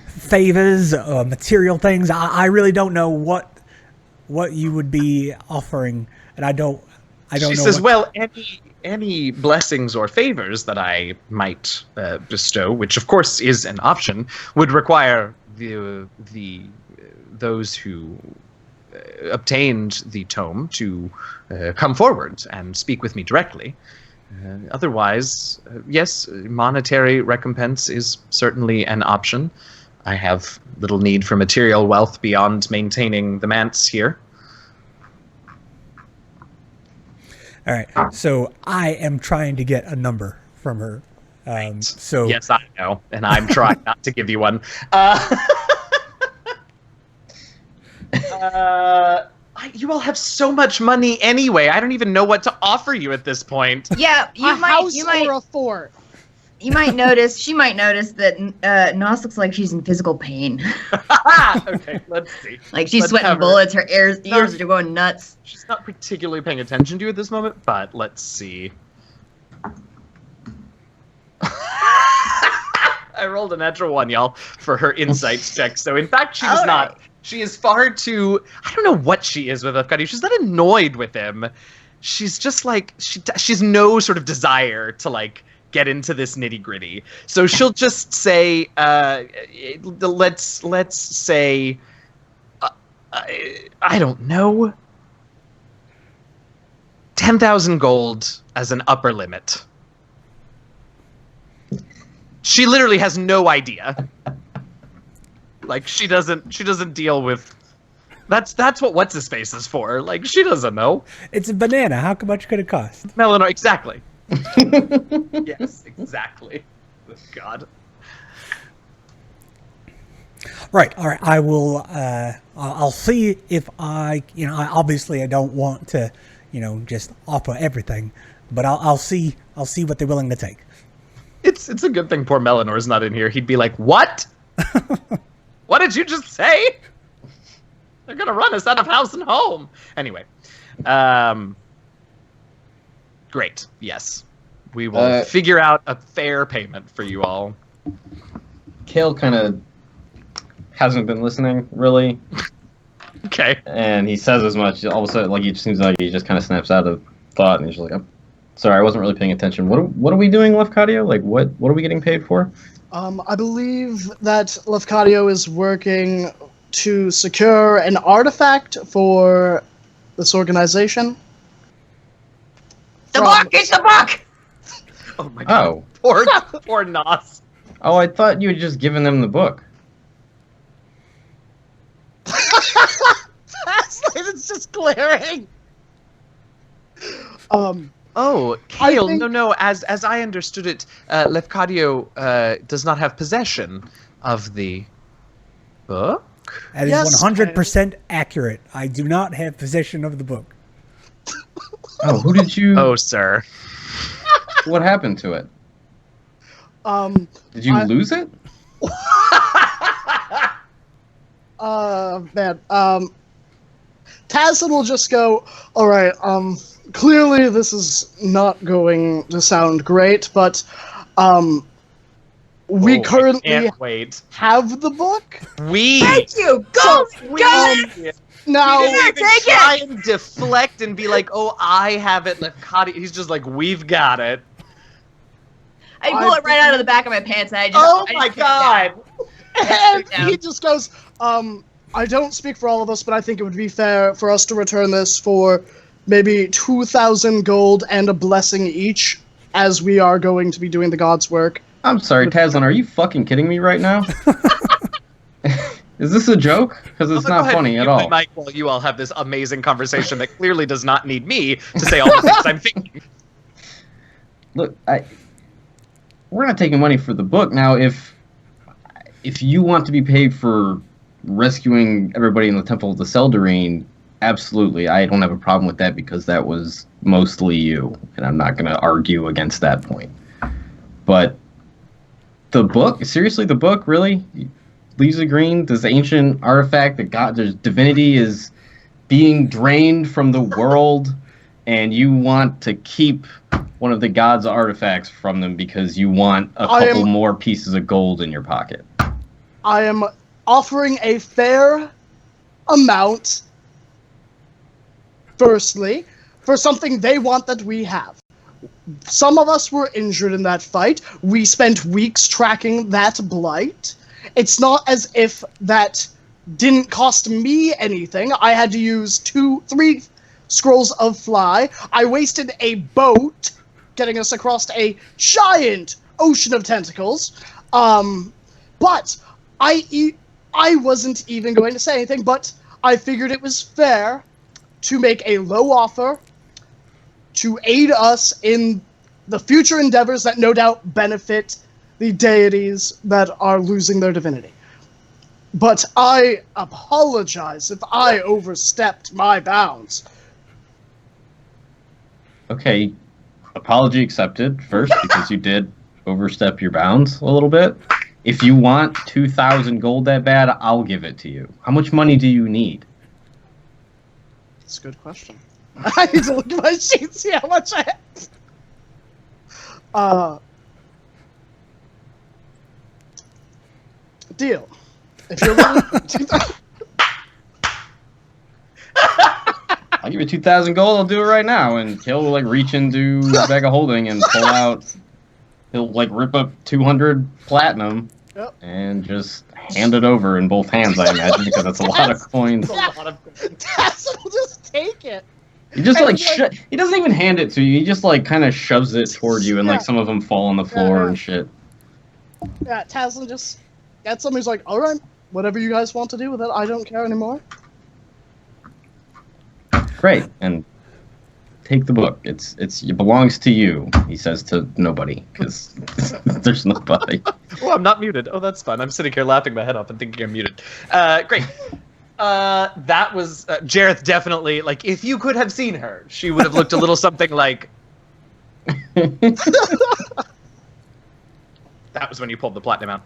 favors or material things? I really don't know what you would be offering, and I don't know. She says, well, any blessings or favors that I might bestow, which of course is an option, would require those who obtained the tome to come forward and speak with me directly. Otherwise, yes, monetary recompense is certainly an option. I have little need for material wealth beyond maintaining the manse here. All right, so I am trying to get a number from her. So yes, I know, and I'm trying not to give you one. You all have so much money anyway. I don't even know what to offer you at this point. Yeah, you might or a fort. You might notice. She might notice that Nos looks like she's in physical pain. Okay, let's see. Like she's Let's sweating have her. bullets. Her ears are going nuts. She's not particularly paying attention to you at this moment, but let's see. I rolled a natural 1, y'all, for her insights check. So in fact, she is not. She is far too. I don't know what she is with Lefkadi. She's not annoyed with him. She's just like she's no sort of desire to like get into this nitty gritty. So she'll just say, let's say, I don't know, 10,000 gold as an upper limit. She literally has no idea. Like she doesn't deal with. That's what what's his face is for. Like she doesn't know. it's a banana. How much could it cost? Melanoir, exactly. Yes, exactly. God. Right. All right. I will. I'll see if I. Obviously, I don't want to. Just offer everything, but I'll see. I'll see what they're willing to take. It's a good thing poor Melanoir's not in here. He'd be like, "What? What did you just say? They're gonna run us out of house and home." Anyway, great. Yes, we will figure out a fair payment for you all. Kale kind of hasn't been listening, really. Okay. And he says as much. All of a sudden, like he just seems like he just kind of snaps out of thought, and he's just like, "I'm sorry, I wasn't really paying attention. What are we doing, Lefkadio? Like, what are we getting paid for?" I believe that Lefkadio is working to secure an artifact for this organization. The book! It's the book! Oh my god. Oh. Poor Nos. Oh, I thought you had just given them the book. It's just glaring. Oh, Kale, think- no. As I understood it, Lefkadio does not have possession of the book. That is Yes, 100% accurate. I do not have possession of the book. Oh, who did you? Oh, sir. What happened to it? Did you lose it? Man. Tazlin will just go, all right, clearly this is not going to sound great, but We I currently can't wait. have the book. Thank you. Go. Now, He didn't even Take try and deflect and be like, "Oh, I have it." He's just like, "We've got it." I pull it right out of the back of my pants, and I just. Oh I just my put it down. god! and he just goes, I don't speak for all of us, but I think it would be fair for us to return this for maybe 2,000 gold and a blessing each, as we are going to be doing the God's work. I'm sorry, Tazlin, are you fucking kidding me right now? Is this a joke? Because it's not funny at all. Mike, while you all have this amazing conversation that clearly does not need me to say all the things I'm thinking. Look, we're not taking money for the book. Now, if you want to be paid for rescuing everybody in the Temple of the Seldarine, absolutely. I don't have a problem with that because that was mostly you, and I'm not going to argue against that point. But the book? Seriously, the book? Really? Leaves of Green, this ancient artifact that there's divinity is being drained from the world, and you want to keep one of the gods' artifacts from them because you want a couple more pieces of gold in your pocket. I am offering a fair amount, firstly, for something they want that we have. Some of us were injured in that fight. We spent weeks tracking that blight. It's not as if that didn't cost me anything. I had to use 3 scrolls of fly. I wasted a boat getting us across a giant ocean of tentacles. But I wasn't even going to say anything, but I figured it was fair to make a low offer to aid us in the future endeavors that no doubt benefit the deities that are losing their divinity. But I apologize if I overstepped my bounds. Okay, apology accepted first because you did overstep your bounds a little bit. If you want 2,000 gold that bad, I'll give it to you. How much money do you need? That's a good question. I need to look at my sheet and see how much I have. Deal. If you're willing, I'll give you 2,000 gold. I'll do it right now. And he'll like reach into the bag of holding and pull out. He'll like rip up 200 platinum and just hand it over in both hands. I imagine because that's a lot of coins. Tassel will just take it. He just like he doesn't even hand it to you. He just like kind of shoves it toward you, and like some of them fall on the floor and shit. Yeah, Tassel just gets something. He's like, all right, whatever you guys want to do with it, I don't care anymore. Great, and take the book. It belongs to you. He says to nobody because there's nobody. Oh, I'm not muted. Oh, that's fun. I'm sitting here laughing my head off and thinking I'm muted. Great. That was Jareth definitely, like, if you could have seen her, she would have looked a little something like that was when you pulled the platinum out.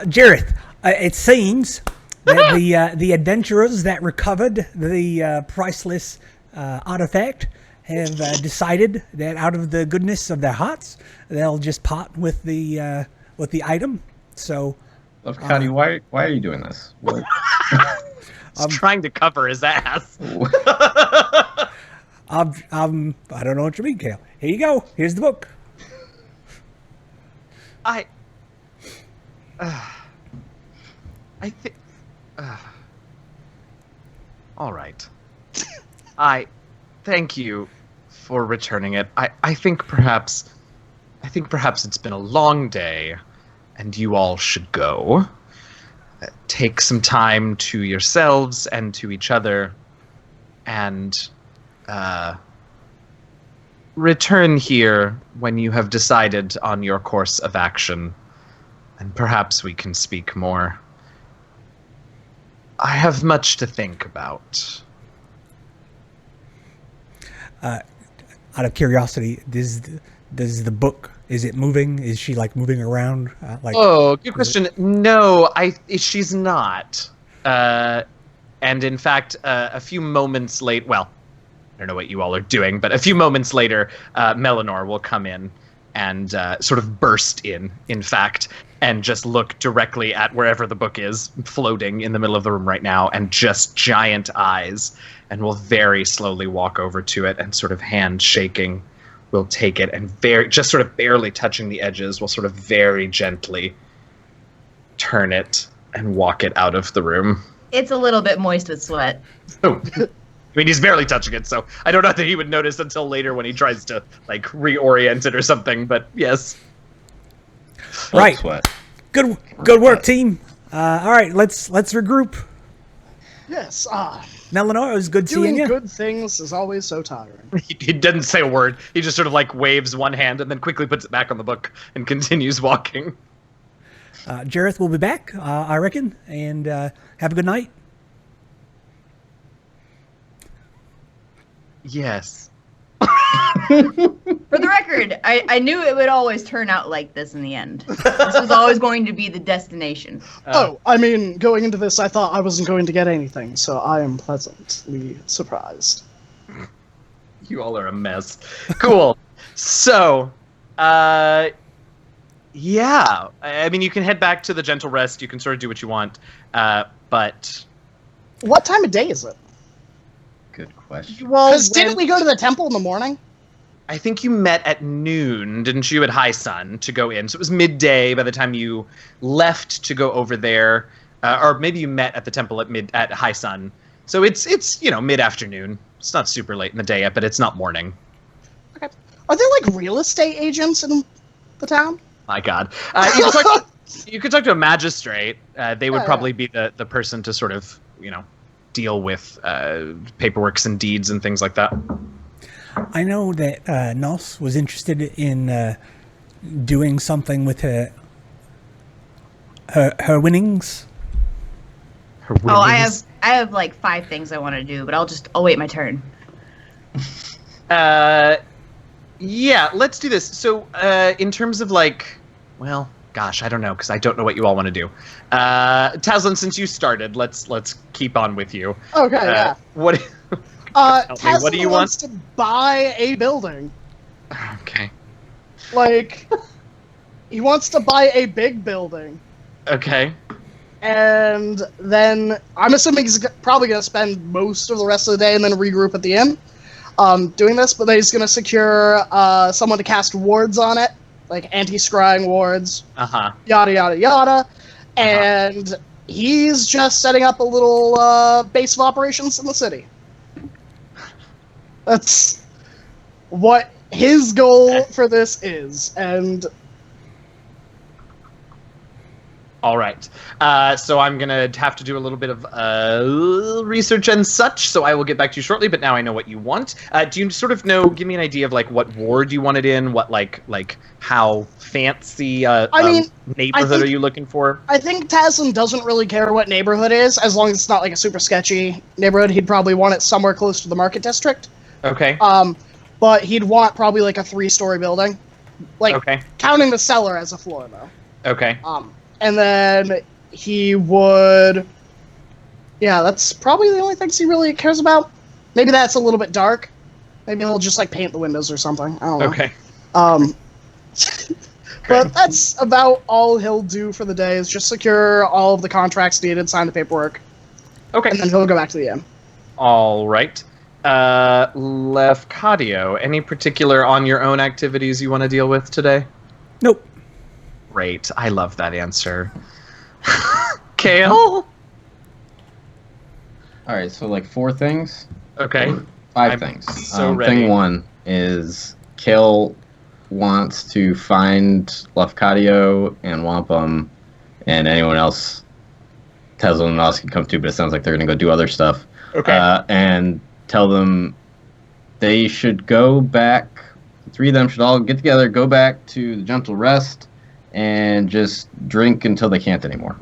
Jareth, it seems that the adventurers that recovered the priceless artifact have decided that out of the goodness of their hearts, they'll just part with the item. So, Cuddy, why are you doing this? What? I'm trying to cover his ass. I don't know what you mean, Kale. Here you go. Here's the book. I think. All right. I thank you for returning it. I think perhaps it's been a long day, and you all should go. Take some time to yourselves and to each other, and return here when you have decided on your course of action, and perhaps we can speak more. I have much to think about. Out of curiosity, does the book, is it moving? Is she like moving around? Good question. No, she's not. And in fact, a few moments late, well, don't know what you all are doing, but a few moments later, Melanor will come in and sort of burst in fact, and just look directly at wherever the book is, floating in the middle of the room right now, and just giant eyes, and will very slowly walk over to it and sort of hand shaking, will take it and just sort of barely touching the edges, will sort of very gently turn it and walk it out of the room. It's a little bit moist with sweat. Oh. I mean, he's barely touching it, so I don't know that he would notice until later when he tries to, like, reorient it or something, but yes. Right. Sweat. Good work, team. All right, let's regroup. Yes. Melanor, it was good seeing Doing you. good things is always so tiring. He doesn't say a word. He just sort of, like, waves one hand and then quickly puts it back on the book and continues walking. Jareth will be back, I reckon, and have a good night. Yes. For the record, I knew it would always turn out like this in the end. This was always going to be the destination. I mean, going into this, I thought I wasn't going to get anything, so I am pleasantly surprised. You all are a mess. Cool. So, yeah. I mean, you can head back to the Gentle Rest. You can sort of do what you want. But... What time of day is it? Good question. Well, Because didn't we go to the temple in the morning? I think you met at noon, didn't you, at High Sun to go in. So it was midday by the time you left to go over there. Or maybe you met at the temple at High Sun. So it's mid-afternoon. It's not super late in the day yet, but it's not morning. Okay. Are there, like, real estate agents in the town? My God. You could talk to a magistrate. They would probably be the person to sort of, deal with paperworks and deeds and things like that. I know that Nos was interested in doing something with her winnings. Her Oh, winnings. I have like 5 things I want to do, but I'll wait my turn. Yeah, let's do this. So, in terms of gosh, I don't know, because I don't know what you all want to do. Tazlin, since you started, let's keep on with you. Okay, yeah. What? Tesla what do you wants to buy a building. Okay. Like, he wants to buy a big building. Okay. And then, I'm assuming he's probably going to spend most of the rest of the day and then regroup at the inn doing this, but then he's going to secure someone to cast wards on it, like anti-scrying wards, yada, yada, yada. And he's just setting up a little base of operations in the city. That's what his goal for this is, and... All right. So I'm going to have to do a little bit of research and such, so I will get back to you shortly, but now I know what you want. Do you sort of know, give me an idea of, what ward you want it in, what, how fancy neighborhood are you looking for? I think Taslim doesn't really care what neighborhood is, as long as it's not, a super sketchy neighborhood. He'd probably want it somewhere close to the market district. Okay. But he'd want probably, a 3-story building. Counting the cellar as a floor, though. Okay. And then he would... Yeah, that's probably the only things he really cares about. Maybe that's a little bit dark. Maybe he'll just, paint the windows or something. I don't know. Okay. But that's about all he'll do for the day, is just secure all of the contracts needed, sign the paperwork. Okay. And then he'll go back to the inn. All right. Lefcadio, any particular on-your-own activities you want to deal with today? Nope. Great. I love that answer. Kale? Alright, so 4 things? Okay. 5 things. So ready. Thing 1 is Kale wants to find Lefcadio and Wampum and anyone else Tesla and Nos can come to, but it sounds like they're going to go do other stuff. Okay. And tell them they should go back, the 3 of them should all get together, go back to the Gentle Rest, and just drink until they can't anymore.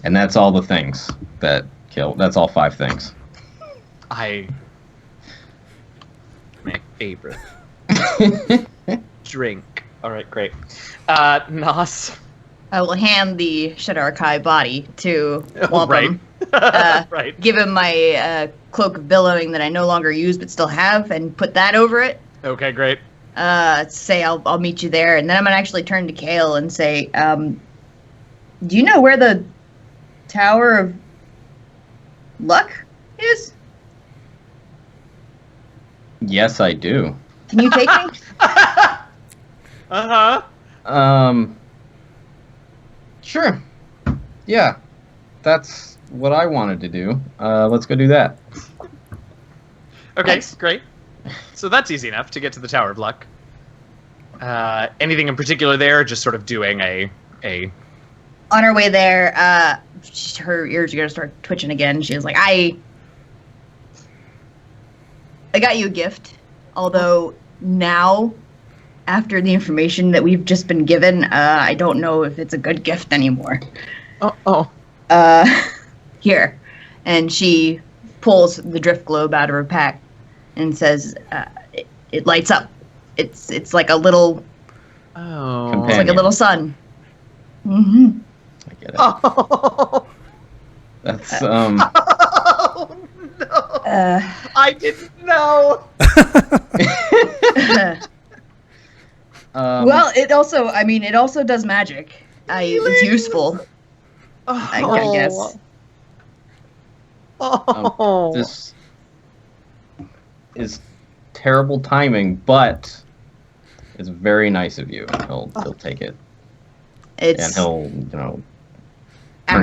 And that's all the things that kill. That's all 5 things. My favorite. Drink. All right, great. Nos? I will hand the Shadar-kai body to Wampum. Right. Give him my cloak of billowing that I no longer use but still have, and put that over it. Okay, great. Say I'll meet you there, and then I'm gonna actually turn to Kale and say, do you know where the Tower of Luck is? Yes, I do. Can you take me? Sure. Yeah, that's what I wanted to do. Let's go do that. Okay, Thanks. great. So that's easy enough to get to the Tower of Luck. Anything in particular there? Just sort of doing a. On our way there, her ears are gonna start twitching again. She was like, I got you a gift. Although now, after the information that we've just been given, I don't know if it's a good gift anymore. Here. And she pulls the drift globe out of her pack and says, it lights up. It's like a little... Oh. It's like a little sun. Mm-hmm. I get it. Oh. That's Oh, no. I didn't know. Well, it also does magic. It's useful, I guess. Oh. This is terrible timing, but it's very nice of you. He'll take it, and It's he'll turn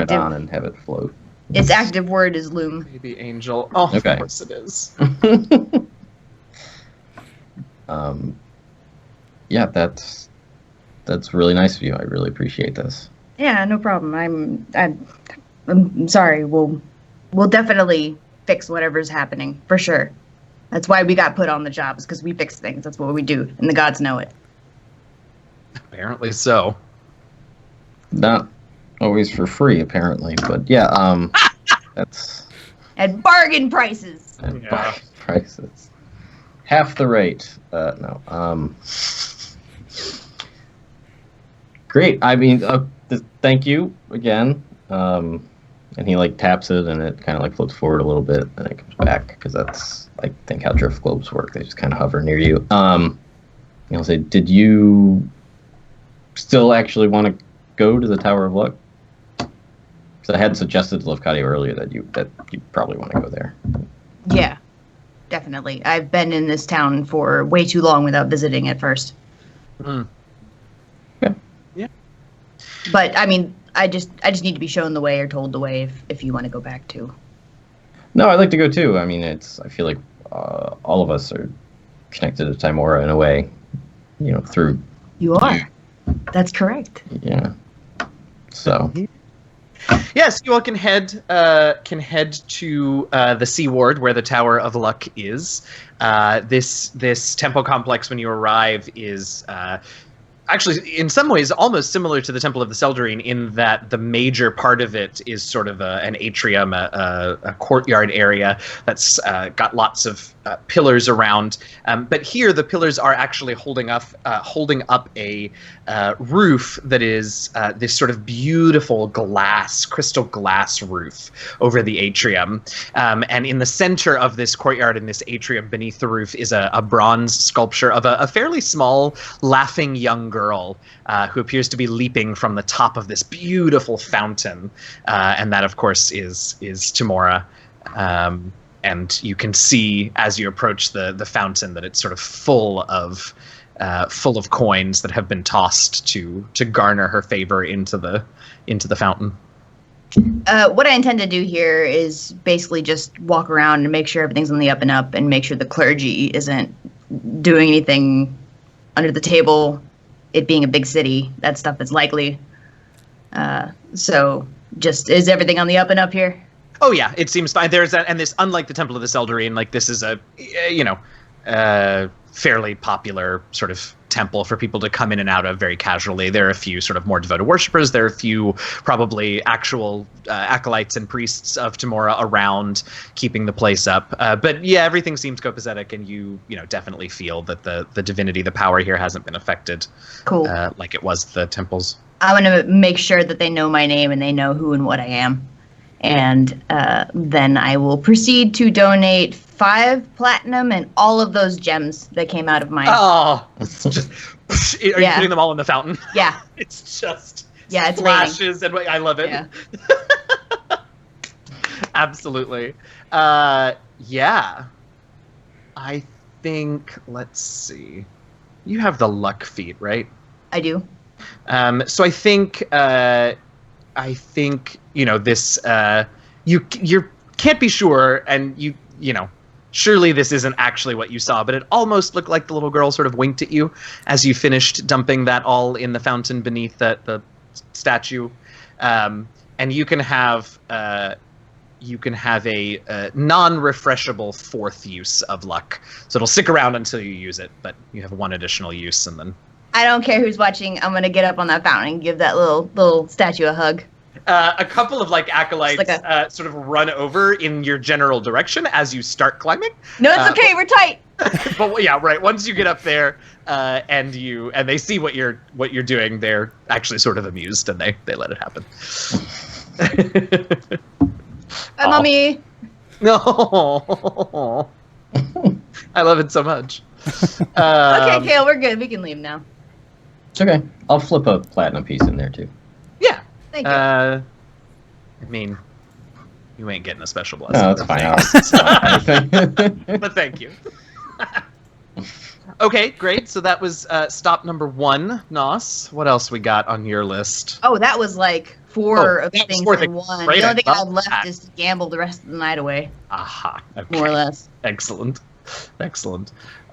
it active. on and have it float. Its active word is loom. Baby angel. Oh, Okay. of course it is. Yeah, that's really nice of you. I really appreciate this. Yeah, no problem. I'm sorry. We'll definitely fix whatever's happening for sure. That's why we got put on the job, is because we fix things. That's what we do, and the gods know it. Apparently so. Not always for free, apparently, but yeah, that's At bargain prices. at Yeah. buy prices. Half the rate. No. Great. I mean, thank you again. And he taps it, and it kind of floats forward a little bit, and it comes back, because that's I think how drift globes work. They just kind of hover near you. He'll say, "Did you still actually want to go to the Tower of Luck?" Because I had suggested to Lefkadio earlier that you probably want to go there. Yeah, definitely. I've been in this town for way too long without visiting it first. Mm. Yeah. Yeah. But I mean, I just need to be shown the way or told the way if you want to go back too. No, I'd like to go too. I mean, I feel like all of us are connected to Timora in a way, through. You are. That's correct. Yeah. So. Yes, you all can head to the Sea Ward, where the Tower of Luck is. This temple complex, when you arrive, is actually in some ways almost similar to the Temple of the Seldarine, in that the major part of it is sort of an atrium, a courtyard area that's got lots of pillars around. But here, the pillars are actually holding up a roof that is this sort of beautiful crystal glass roof over the atrium. And in the center of this courtyard, in this atrium beneath the roof, is a bronze sculpture of a fairly small, laughing young girl who appears to be leaping from the top of this beautiful fountain. And that, of course, is Timora. And you can see as you approach the fountain that it's sort of full of coins that have been tossed to garner her favor into the fountain. What I intend to do here is basically just walk around and make sure everything's on the up and up, and make sure the clergy isn't doing anything under the table. It being a big city, that stuff is likely. So, just is everything on the up and up here? Oh yeah, it seems fine. There's and this, unlike the Temple of the Seldarine, this is a fairly popular sort of temple for people to come in and out of very casually. There are a few sort of more devoted worshippers. There are a few probably actual acolytes and priests of Timora around keeping the place up. But yeah, everything seems copacetic, and you definitely feel that the divinity, the power here hasn't been affected. Cool. Like it was the temples. I'm going to make sure that they know my name and they know who and what I am. And then I will proceed to donate 5 platinum and all of those gems that came out of my... Oh, it's just... Are you putting them all in the fountain? Yeah. It's just... Yeah, it's flashes and I love it. Yeah. Absolutely. Yeah. I think, let's see. You have the luck feat, right? I do. So I think this you can't be sure, and you know surely this isn't actually what you saw, but it almost looked like the little girl sort of winked at you as you finished dumping that all in the fountain beneath the statue, and you can have a non-refreshable 4th use of luck, so it'll stick around until you use it, but you have 1 additional use, and then I don't care who's watching. I'm gonna get up on that fountain and give that little statue a hug. A couple of acolytes sort of run over in your general direction as you start climbing. No, it's okay. We're tight. But yeah, right. Once you get up there, and they see what you're doing, they're actually sort of amused and they let it happen. Bye, Mommy. No, I love it so much. Okay, Kale, we're good. We can leave now. It's okay. I'll flip a platinum piece in there too. Yeah. Thank you. I mean, you ain't getting a special blessing. No, that's fine. But thank you. Okay, great. So that was stop number 1, Nos. What else we got on your list? Oh, that was 4 of things in one. Great, the only thing I have love left is to gamble the rest of the night away. Aha. Okay. More or less. Excellent.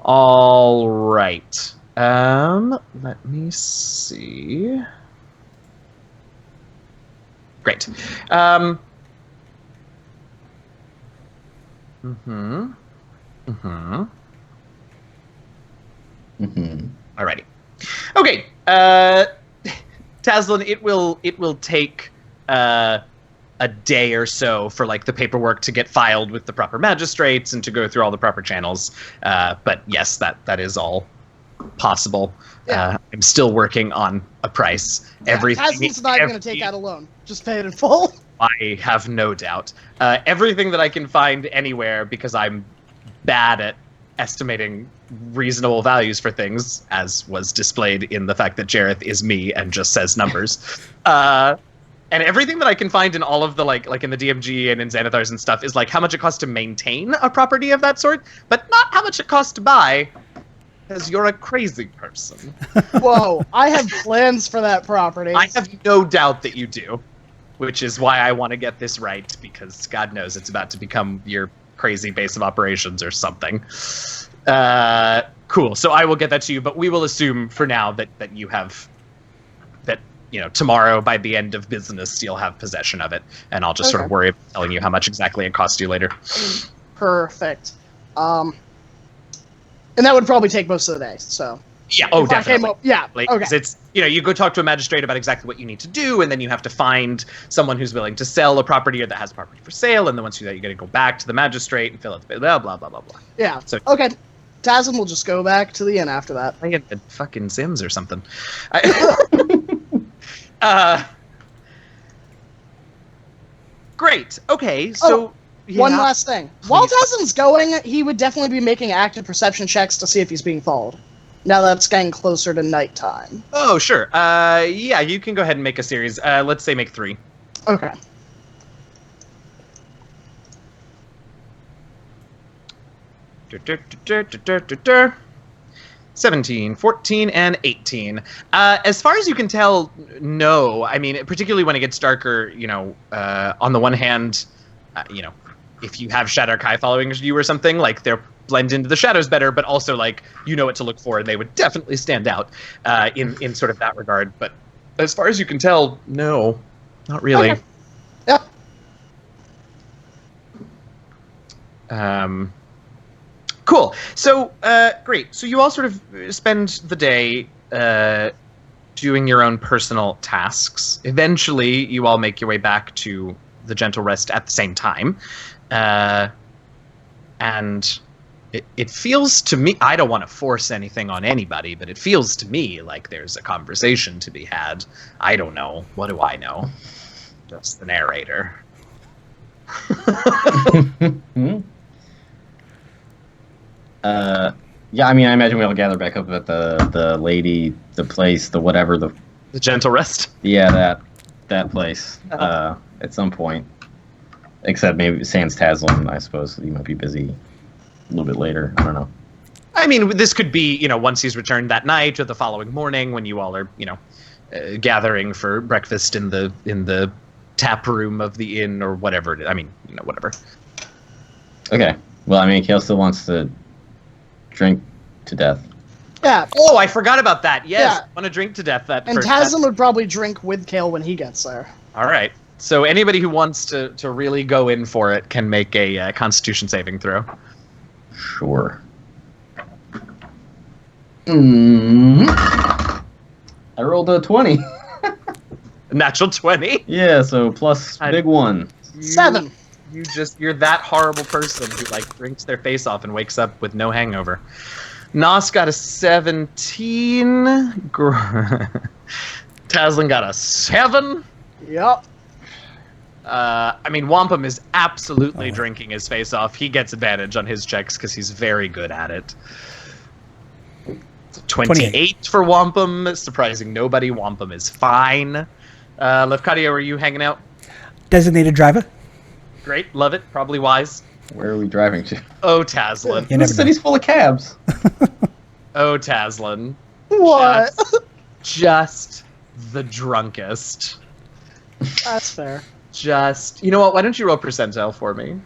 All right. Let me see. Great. Alrighty. Okay. Tazlin, it will take a day or so for the paperwork to get filed with the proper magistrates and to go through all the proper channels. But yes, that is all possible. Yeah. I'm still working on a price. Tazlin's not going to take out a loan. Just pay it in full. I have no doubt. Everything that I can find anywhere, because I'm bad at estimating reasonable values for things, as was displayed in the fact that Jareth is me and just says numbers. And everything that I can find in all of the like in the DMG and in Xanathars and stuff is how much it costs to maintain a property of that sort, but not how much it costs to buy, because you're a crazy person. Whoa, I have plans for that property. I have no doubt that you do, which is why I want to get this right, because God knows it's about to become your crazy base of operations or something. Cool, so I will get that to you, but we will assume for now that you have... that tomorrow by the end of business you'll have possession of it, and I'll just sort of worry about telling you how much exactly it costs you later. Perfect. And that would probably take most of the day, so... Yeah, definitely. Okay. It's, you go talk to a magistrate about exactly what you need to do, and then you have to find someone who's willing to sell a property or that has a property for sale, and then once you do that, you got to go back to the magistrate and fill out the blah, blah, blah, blah, blah. Yeah, so, okay. Tazin will just go back to the inn after that. I get the fucking Sims or something. Great. Okay, so... One last thing. While Tazin's going, he would definitely be making active perception checks to see if he's being followed. Now that it's getting closer to nighttime. Oh, sure. Yeah, you can go ahead and make a series. Let's say make 3. Okay. Dur, dur, dur, dur, dur, dur, dur. 17, 14, and 18. As far as you can tell, no. I mean, particularly when it gets darker, on the one hand, if you have Shadow Kai following you or something, they'll blend into the shadows better, but also, you know what to look for, and they would definitely stand out in sort of that regard. But as far as you can tell, no, not really. Okay. Yep. Cool. So, great. So you all sort of spend the day doing your own personal tasks. Eventually, you all make your way back to the Gentle Rest at the same time. And It feels to me, I don't want to force anything on anybody, but it feels to me like there's a conversation to be had. I don't know. What do I know? Just the narrator. Yeah, I mean, I imagine we all gather back up at the lady, the place, the whatever, the Gentle Rest. yeah, that place at some point. Except maybe Sans Taslim, I suppose he might be busy a little bit later. I don't know. I mean, this could be, once he's returned that night or the following morning when you all are, gathering for breakfast in the tap room of the inn or whatever. I mean, whatever. Okay. Well, I mean, Kale still wants to drink to death. Yeah. Oh, I forgot about that. Yes, Yeah. I want to drink to death that And first. Taslim would probably drink with Kale when he gets there. All right. So anybody who wants to really go in for it can make a Constitution saving throw. Sure. I rolled a 20. Natural 20. Yeah, so plus big one. 7. You're that horrible person who drinks their face off and wakes up with no hangover. Nos got a 17. Taslim got a 7. Yep. I mean, Wampum is absolutely drinking his face off. He gets advantage on his checks because he's very good at it. 28 for Wampum. Surprising nobody. Wampum is fine. Lefkadio, are you hanging out? Designated driver. Great. Love it. Probably wise. Where are we driving to? Oh, Taslim. This city's full of cabs. Oh, Taslim. What? Just the drunkest. That's fair. You know what? Why don't you roll percentile for me?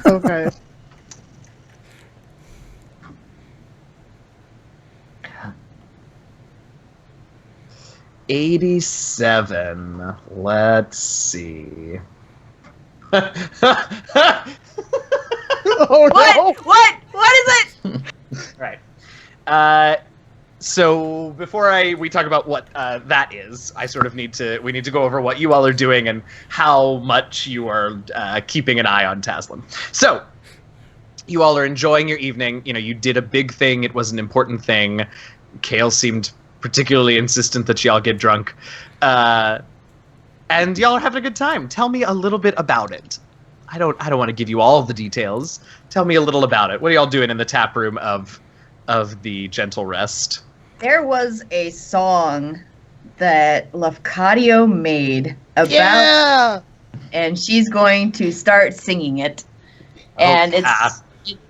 Okay. $87. Let's see. Oh What? no! What is it? Right. So before we talk about what that is, we need to go over what you all are doing and how much you are keeping an eye on Taslim. So you all are enjoying your evening. You did a big thing. It was an important thing. Kale seemed particularly insistent that y'all get drunk. And y'all are having a good time. Tell me a little bit about it. I don't want to give you all of the details. Tell me a little about it. What are y'all doing in the tap room of the Gentle Rest? There was a song that Lefkadio made about, Yeah! and she's going to start singing it. And Okay.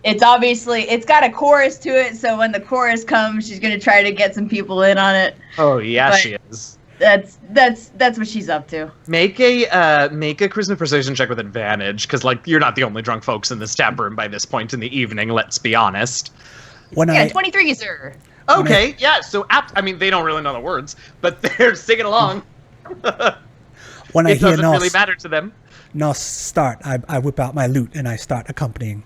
it's obviously, it's got a chorus to it, so when the chorus comes, she's going to try to get some people in on it. Oh yeah, But- she is. That's what she's up to. Make a charisma persuasion check with advantage, because you're not the only drunk folks in this tap room by this point in the evening. Let's be honest. Yeah, 23, sir. Okay, yeah. So they don't really know the words, but they're singing along. When I It hear doesn't Nos, really matter to them. Nos start, I whip out my lute and I start accompanying.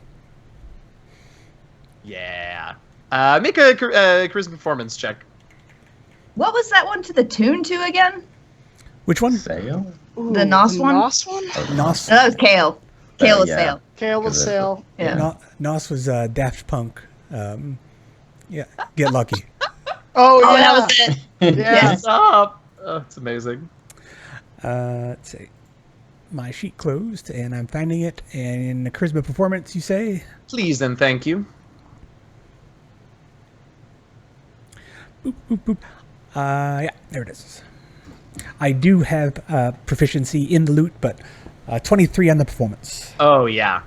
Yeah. Make a charisma performance check. What was that one to the tune to again? Which one? Sail? Ooh, The Nos one? Nos one? Nos. No, that was Kale. Kale was yeah. Sale. Kale with Sail. Yeah. Nos was Daft Punk. Yeah, Get Lucky. Oh, Oh, yeah. that was it. Yeah. Stop. Oh, it's amazing. Let's see. My sheet closed, and I'm finding it. And in the charisma performance, you say? Please and thank you. Boop, boop, boop. Yeah, there it is. I do have proficiency in the lute, but 23 on the performance. Oh yeah.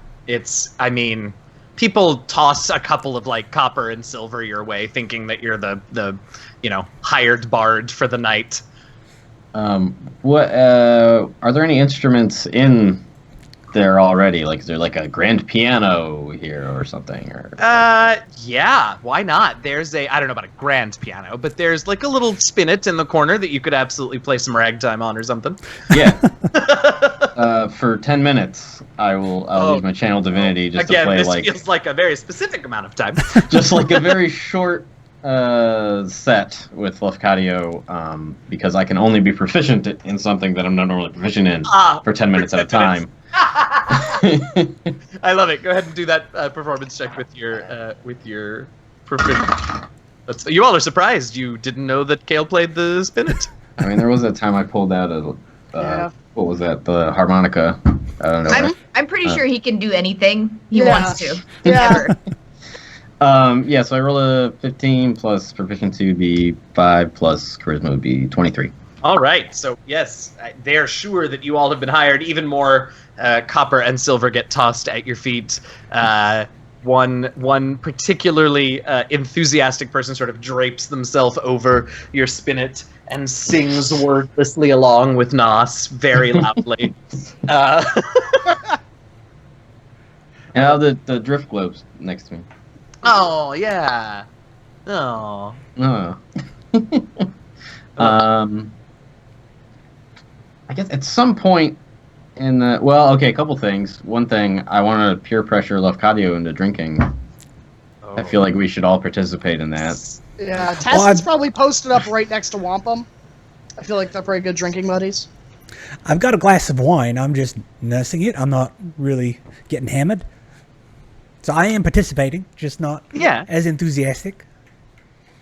People toss a couple of copper and silver your way, thinking that you're the hired bard for the night. What are there any instruments in there already? Is there a grand piano here or something? Or Yeah, why not? There's I don't know about a grand piano, but there's a little spinet in the corner that you could absolutely play some ragtime on or something. Yeah. For 10 minutes, I'll use my channel divinity just Again, to play this feels like a very specific amount of time. just a very short set with Lefkadio, because I can only be proficient in something that I'm not normally proficient in for 10 minutes at a time. I love it. Go ahead and do that performance check with your proficiency. You all are surprised. You didn't know that Kale played the spinet. I mean, there was a time I pulled out what was that? The harmonica. I don't know. I'm pretty sure he can do anything he Yeah. wants to. Yeah. Ever. So I roll a 15 plus proficiency would be 5 plus charisma would be 23. All right. So yes, they're sure that you all have been hired. Even more copper and silver get tossed at your feet. One particularly enthusiastic person sort of drapes themselves over your spinet and sings wordlessly along with Nos very loudly. Now the drift globe's next to me. Oh yeah. Oh. Oh. I guess at some point in the a couple things. One thing, I want to peer pressure Lefkadio into drinking. I feel like we should all participate in that. Yeah, Tassin's probably posted up right next to Wampum. I feel like they're pretty good drinking buddies. I've got a glass of wine. I'm just nursing it. I'm not really getting hammered. So I am participating, just not as enthusiastic.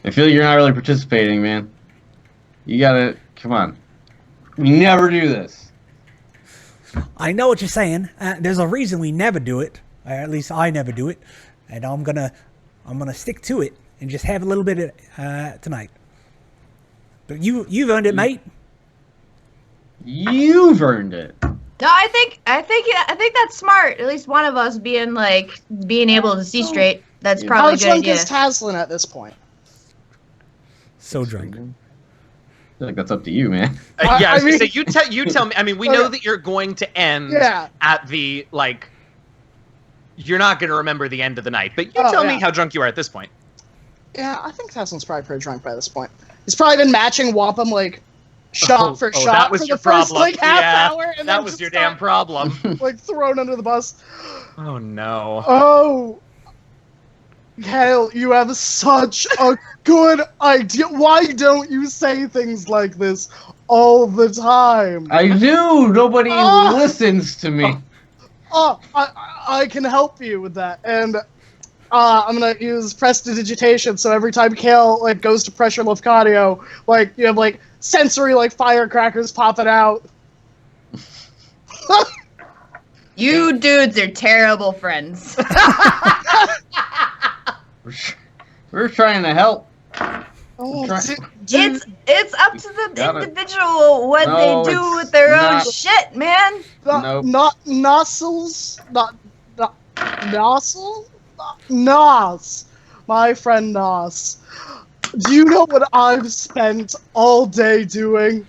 I feel like you're not really participating, man. You gotta, come on. We never do this. I know what you're saying. There's a reason we never do it. At least I never do it. And I'm gonna stick to it and just have a little bit tonight. But you've earned it, mate. You've earned it. No, I think that's smart. At least one of us being able to see straight. That's probably How a good drunk idea. is Taslin at this point? So drunk. I feel like that's up to you, man. Yeah, I mean- so you tell me. I mean, we know that you're going to end at the You're not going to remember the end of the night, but you tell me how drunk you are at this point. Yeah, I think Taslin's probably pretty drunk by this point. He's probably been matching Wampum shot for shot that was for your the first problem. half hour, and that then was just your damn problem. thrown under the bus. Oh no. Oh, Hale, you have such a good idea. Why don't you say things like this all the time? I do. Nobody listens to me. I can help you with that, and I'm gonna use prestidigitation. So every time Kale goes to pressure Lefkadio, you have sensory firecrackers popping out. You dudes are terrible friends. We're trying to help. Oh, It's up to the Got it. individual what No, they do it's with their own not. shit, man. Nope. Not nostrils, not nostril, Nos, my friend Nos. Do you know what I've spent all day doing?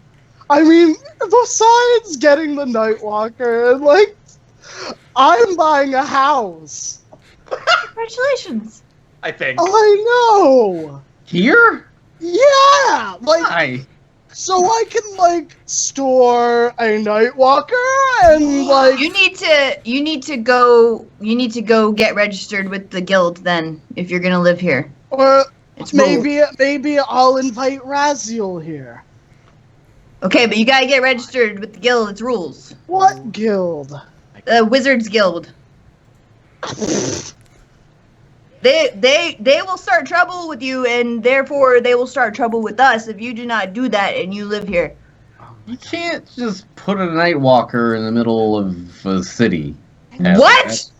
I mean, besides getting the Nightwalker, I'm buying a house. Congratulations. I think. I know. Here? Yeah, Hi. so I can store a Nightwalker and You need to go get registered with the guild then if you're gonna live here. or It's rules. maybe I'll invite Raziel here. Okay, but you gotta get registered with the guild. It's rules. What guild? Wizards Guild. They will start trouble with you, and therefore they will start trouble with us if you do not do that and you live here. You can't just put a Nightwalker in the middle of a city. What?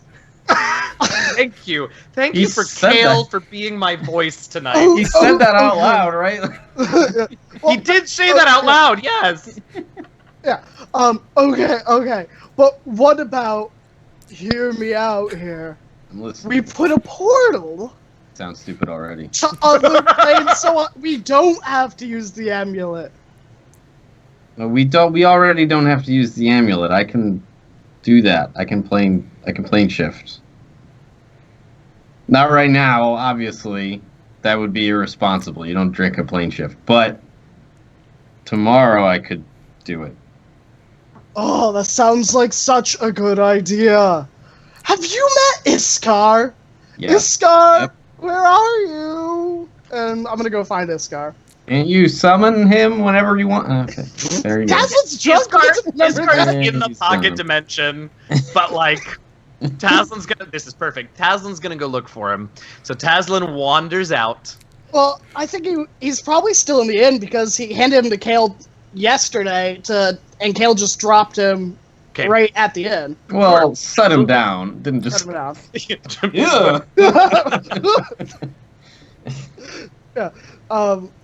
Thank you. Thank He you for said Kale that. for being my voice tonight. He said that out loud, right? He did say that out loud, yes. Yeah. Okay. But what about, hear me out here, I'm listening. we put a portal Sounds stupid already. to other planes so we don't have to use the amulet. No, we don't. We already don't have to use the amulet. I can do that. I can plane shift. Not right now, obviously. That would be irresponsible. You don't drink a plane shift. But tomorrow I could do it. Oh, that sounds like such a good idea. Have you met Iskar? Yeah. Iskar, Yep. where are you? And I'm gonna go find Iskar. Can't you summon him whenever you want? Okay, there you go. Taslin's drunk. His card's in the He's pocket done. dimension, but like Taslin's gonna. This is perfect. Taslin's gonna go look for him. So Taslin wanders out. Well, I think he's probably still in the inn because he handed him to Kale yesterday and Kale just dropped him right at the inn. Well, set him down. Didn't Cut just. him down. Yeah. Yeah.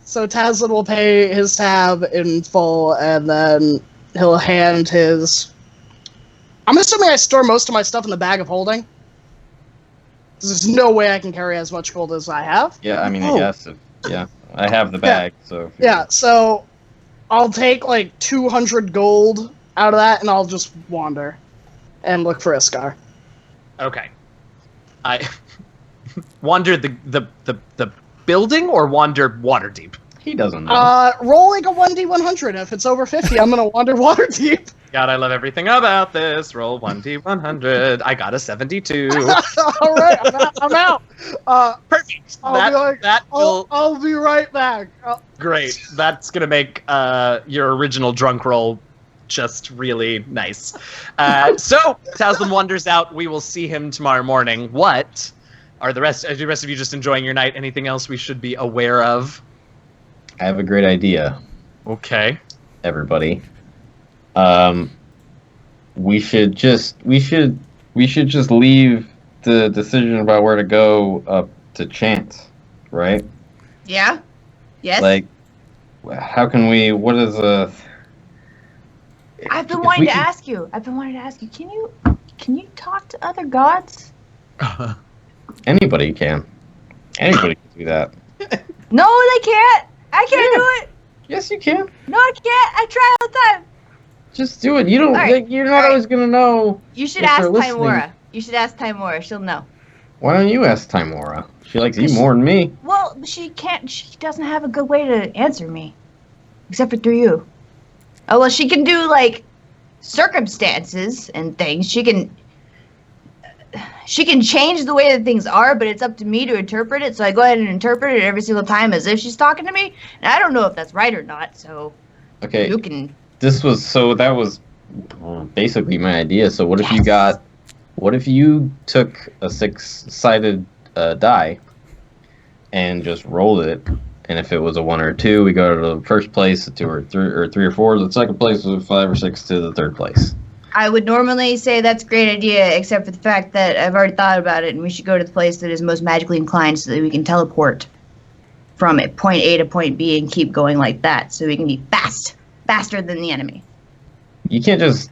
So Taslin will pay his tab in full, and then he'll hand his. I'm assuming I store most of my stuff in the bag of holding. There's no way I can carry as much gold as I have. Yeah, I mean, I guess. Yeah, I have the bag, so. Yeah, so I'll take like 200 gold out of that, and I'll just wander and look for Iskar. Okay. I wander the building or wander water deep. He doesn't know. Rolling a 1d100. If it's over 50, I'm gonna wander water deep. God, I love everything about this. Roll 1d100. I got a 72. All right, I'm out. Perfect. I'll be right back. Great. That's gonna make your original drunk roll just really nice. So Taslin wanders out. We will see him tomorrow morning. What are the rest of you just enjoying your night? Anything else we should be aware of? I have a great idea, Okay. everybody. We should just leave the decision about where to go up to chance, right? Yeah? Yes? Like, how can we? What is a? I've been if wanting we to can- ask you. Can you talk to other gods? Anybody can. Anybody can do that. No, they can't. I can't do it. Yes, you can. No, I can't. I try all the time. Just do it. You don't. All right. You're not All right. always gonna know. You should If ask they're listening. Timora. You should ask Timora. She'll know. Why don't you ask Timora? She likes you more than me. Well, she can't. She doesn't have a good way to answer me, except for through you. Oh well, she can do like circumstances and things. She can change the way that things are, but it's up to me to interpret it. So I go ahead and interpret it every single time as if she's talking to me. And I don't know if that's right or not. So Okay. you can. That was basically my idea. So what if you got? What if you took a 6-sided die and just rolled it? And if it was a 1 or a 2, we go to the first place. A 2 or 3, or 3 or 4 to the second place. A 5 or 6 to the third place. I would normally say that's a great idea, except for the fact that I've already thought about it, and we should go to the place that is most magically inclined so that we can teleport from point A to point B and keep going like that, so we can be faster than the enemy. You can't just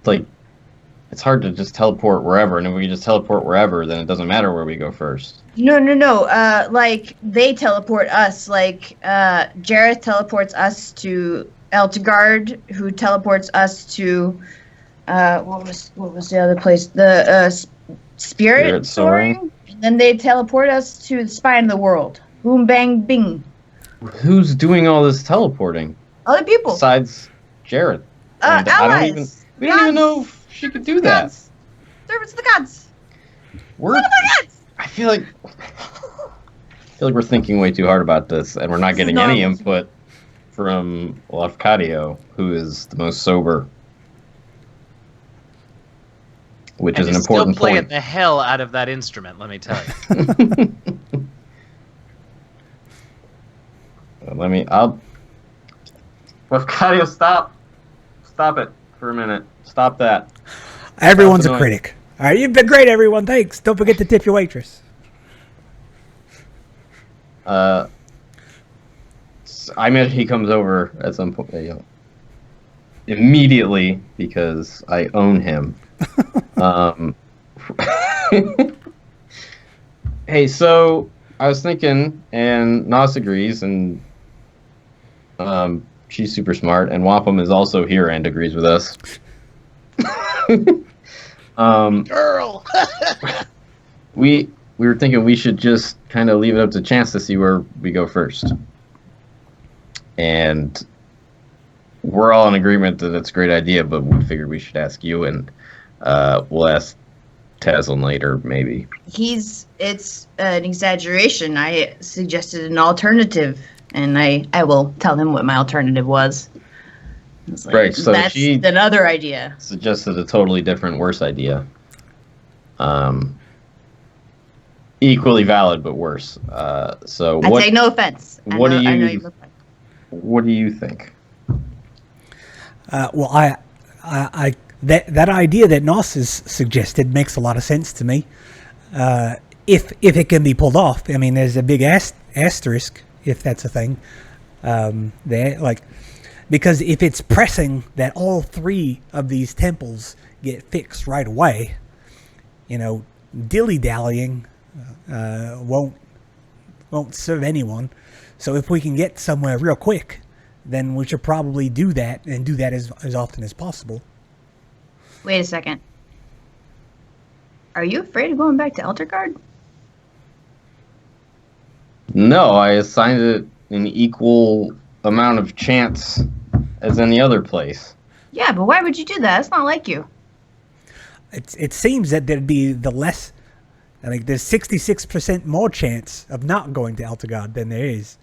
it's hard to just teleport wherever, and if we just teleport wherever, then it doesn't matter where we go first. No. Like they teleport us. Like Jareth teleports us to Eltegard, who teleports us to what was the other place? The Spirit Soaring. And then they teleport us to the spine of the world. Boom, bang, bing. Who's doing all this teleporting Other people. besides Jared? And Allies. we don't even know if she could do that. Gods. Servants of the gods. We're, Servants of the gods. I feel like we're thinking way too hard about this, and we're not getting any input from Lafcadio, who is the most sober, which is an important still playing point. the hell out of that instrument, let me tell you. Lafcadio, stop it for a minute. Stop that. Everyone's Stop a the noise. critic. All right, you've been great, everyone. Thanks. Don't forget to tip your waitress. I imagine he comes over at some point, immediately because I own him. Hey, so I was thinking, and Nos agrees, and she's super smart, and Wampum is also here and agrees with us. Girl. We were thinking we should just kind of leave it up to chance to see where we go first. And we're all in agreement that it's a great idea, but we figured we should ask you, and we'll ask Taslin later, maybe. It's an exaggeration. I suggested an alternative And I will tell him what my alternative was. It's like, Right, so that's she- another idea. Suggested a totally different, worse idea. Equally valid, but worse. So I what? take no offense. what do I know you- you're What do you think? Well, that idea that Nos has suggested makes a lot of sense to me. If it can be pulled off, I mean, there's a big asterisk if that's a thing. There, like, because if it's pressing that all 3 of these temples get fixed right away, dilly dallying won't serve anyone. So if we can get somewhere real quick, then we should probably do that, and do that as often as possible. Wait a second. Are you afraid of going back to Eldergard? No, I assigned it an equal amount of chance as any other place. Yeah, but why would you do that? It's not like you. It seems that there'd be there's 66% more chance of not going to Eltegard than there is.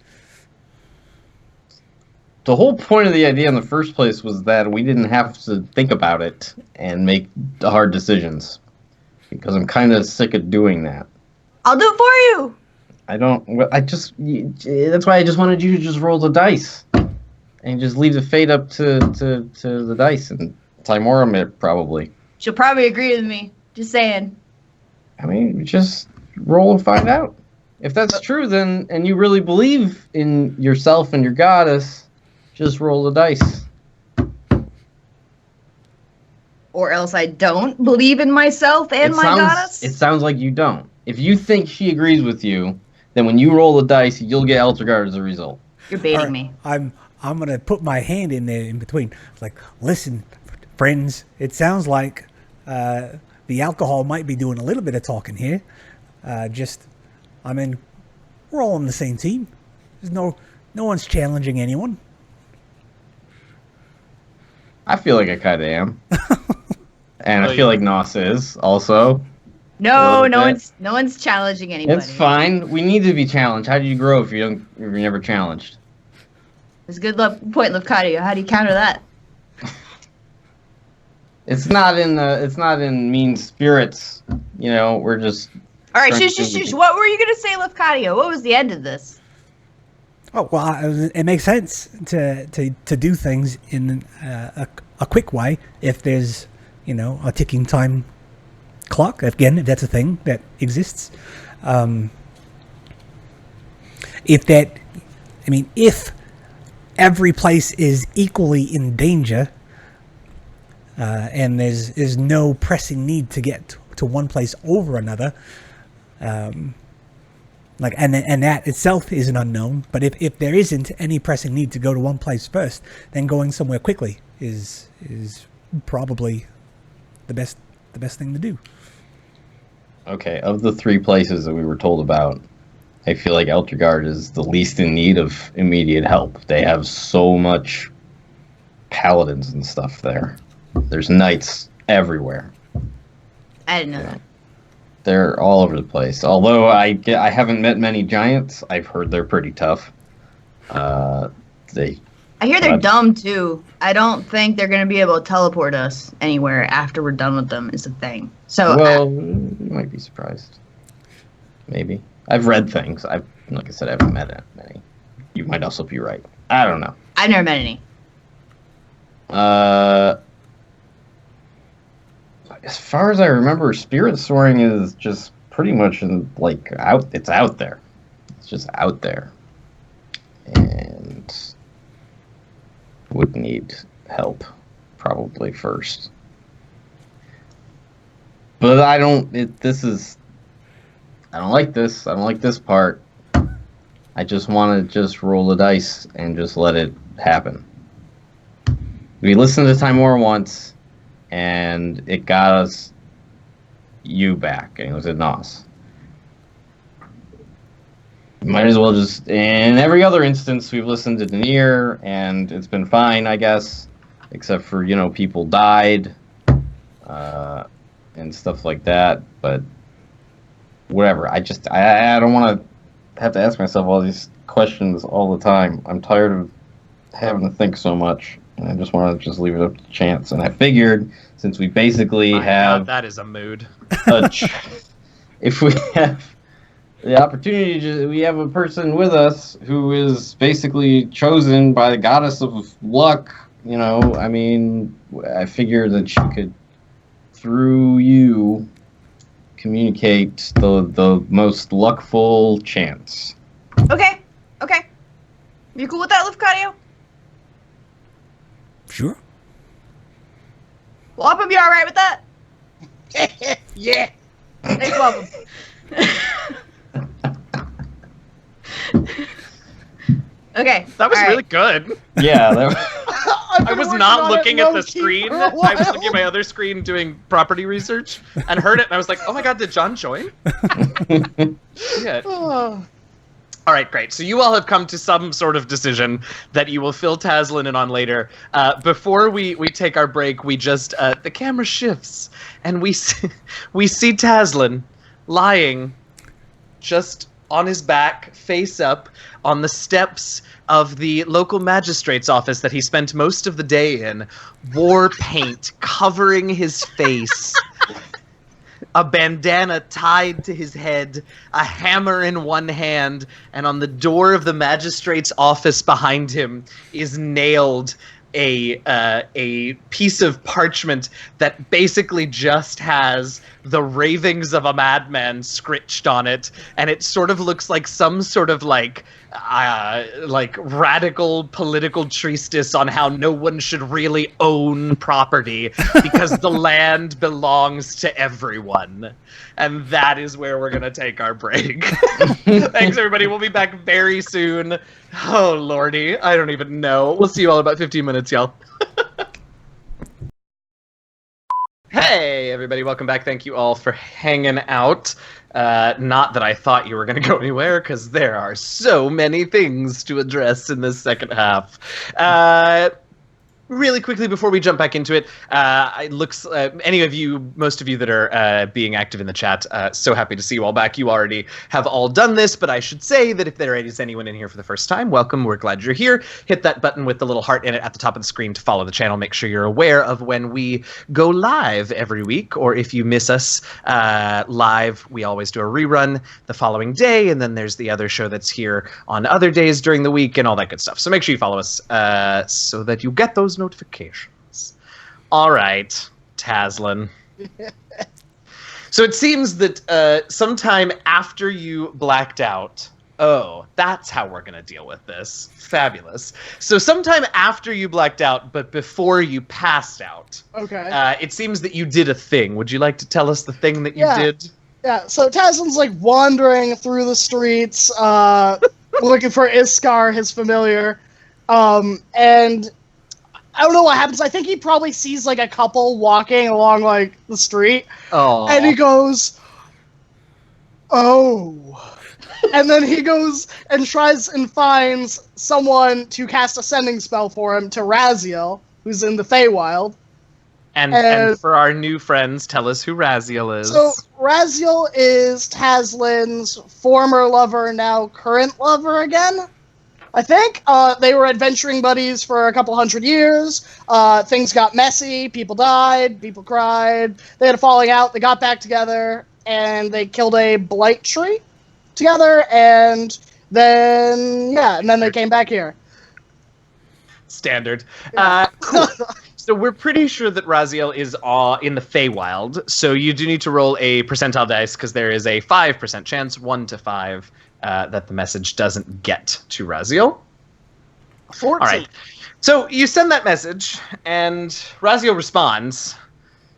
The whole point of the idea in the first place was that we didn't have to think about it and make hard decisions. Because I'm kind of sick of doing that. I'll do it for you. That's why I just wanted you to just roll the dice. And just leave the fate up to the dice. And Timora probably. She'll probably agree with me. Just saying. I mean, just roll and find out. If that's true, then, and you really believe in yourself and your goddess, just roll the dice. Or else I don't believe in myself and my goddess. It sounds like you don't. If you think she agrees with you, then when you roll the dice, you'll get Eltergard as a result. You're baiting Right, me. I'm gonna put my hand in there in between. It's like, listen, friends, it sounds like the alcohol might be doing a little bit of talking here. We're all on the same team. There's no one's challenging anyone. I feel like I kind of am. And I feel like Nos is also. No bit. one's challenging anybody. It's fine. We need to be challenged. How do you grow if you're never challenged? It's a good point, Lefcadio. How do you counter that? It's not in mean spirits. We're just. All right, shush. What were you gonna say, Lefcadio? What was the end of this? Oh well, it makes sense to do things in a quick way if there's a ticking time clock. Again, if that's a thing that exists. If every place is equally in danger, and there's no pressing need to get to one place over another, and that itself is an unknown. But if there isn't any pressing need to go to one place first, then going somewhere quickly is probably the best thing to do. Okay, of the 3 places that we were told about, I feel like Eltergard is the least in need of immediate help. They have so much paladins and stuff there. There's knights everywhere. I didn't know that. They're all over the place. Although I haven't met many giants, I've heard they're pretty tough. I hear they're dumb too. I don't think they're going to be able to teleport us anywhere after we're done with them is the thing. So you might be surprised. Maybe. I've read things. Like I said, I haven't met many. You might also be right. I don't know. I've never met any. As far as I remember, spirit soaring is just pretty much it's out there. It's just out there. And would need help probably first. But I don't like this. I don't like this part. I just want to roll the dice and just let it happen. We listened to Timora once, and it got us you back, and it was a Nos. Might as well just... In every other instance, we've listened to Denier, and it's been fine, I guess. Except for, people died, and stuff like that. But, whatever. I don't want to have to ask myself all these questions all the time. I'm tired of having to think so much, and I just want to just leave it up to chance. And I figured, since we basically My have God, that is a mood. if we have the opportunity, we have a person with us who is basically chosen by the goddess of luck. You know, I mean, I figure that she could, through you, communicate the most luckful chance. Okay. You cool with that, Lufcadio? Sure. Well, I'll be all right with that. Yeah. Thanks, welcome. Okay. That was all right. really good. Yeah, I was not looking at the screen. I was looking at my other screen doing property research and heard it, and I was like, oh my God, did John join? Yeah. Oh. All right, great. So you all have come to some sort of decision that you will fill Taslin in on later. Before we take our break, we just the camera shifts and we see Taslin lying just on his back, face up, on the steps of the local magistrate's office that he spent most of the day in, war paint covering his face. A bandana tied to his head, a hammer in one hand, and on the door of the magistrate's office behind him is nailed a piece of parchment that basically just has the ravings of a madman scritched on it, and it sort of looks like some sort of like radical political treatise on how no one should really own property because the land belongs to everyone. And that is where we're going to take our break. Thanks, everybody. We'll be back very soon. Oh, lordy. I don't even know. We'll see you all in about 15 minutes, y'all. Hey, everybody. Welcome back. Thank you all for hanging out. Not that I thought you were going to go anywhere, because there are so many things to address in this second half. Really quickly before we jump back into it, it looks any of you, most of you that are being active in the chat, so happy to see you all back. You already have all done this, but I should say that if there is anyone in here for the first time, welcome. We're glad you're here. Hit that button with the little heart in it at the top of the screen to follow the channel. Make sure you're aware of when we go live every week, or if you miss us live, we always do a rerun the following day, and then there's the other show that's here on other days during the week and all that good stuff. So make sure you follow us so that you get those notifications. All right, Taslin. So it seems that sometime after you blacked out, oh, that's how we're going to deal with this. Fabulous. So sometime after you blacked out, but before you passed out, Okay. it seems that you did a thing. Would you like to tell us the thing that you did? Yeah, so Taslin's like wandering through the streets, looking for Iskar, his familiar, and I don't know what happens. I think he probably sees like a couple walking along like the street, and he goes, "Oh," and then he goes and tries and finds someone to cast a sending spell for him to Raziel, who's in the Feywild. And for our new friends, tell us who Raziel is. So Raziel is Taslin's former lover, now current lover again. I think they were adventuring buddies for a couple hundred years. Things got messy. People died. People cried. They had a falling out. They got back together, and they killed a blight tree together. And then they came back here. Standard. Cool. So we're pretty sure that Raziel is in the Feywild. So you do need to roll a percentile dice because there is a 5% chance, 1 to 5. That the message doesn't get to Raziel. 14. All right. So you send that message, and Raziel responds,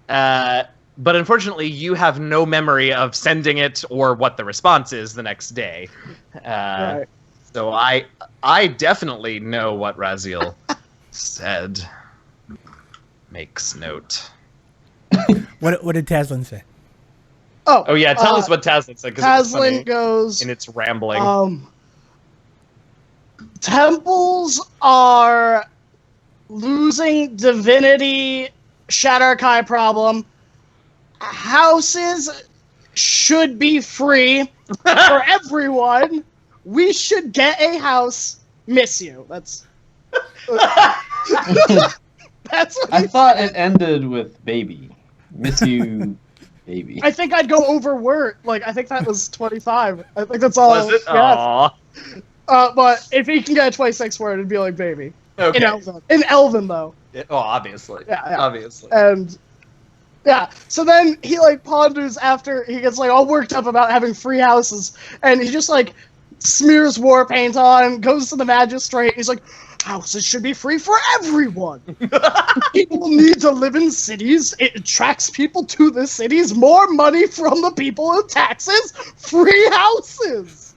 but unfortunately you have no memory of sending it or what the response is the next day. Right. So I definitely know what Raziel said. Makes note. What did Taslin say? Oh yeah, tell us what Taslin said. Taslin goes, and it's rambling. Temples are losing divinity, Shatterkai problem. Houses should be free for everyone. we should get a house. Miss you. That's what I thought it ended with baby. Miss you, baby. I think I'd go over word. Like, I think that was 25. I think that's all. Was it? Yes. Aww. But if he can get a 26 word, it'd be like baby. Okay. In Elven, though. Oh, obviously. Yeah. Obviously. And yeah, so then he like ponders after he gets like all worked up about having free houses, and he just like smears war paint on, goes to the magistrate, and he's like, houses should be free for everyone. People need to live in cities. It attracts people to the cities. More money from the people in taxes. Free houses.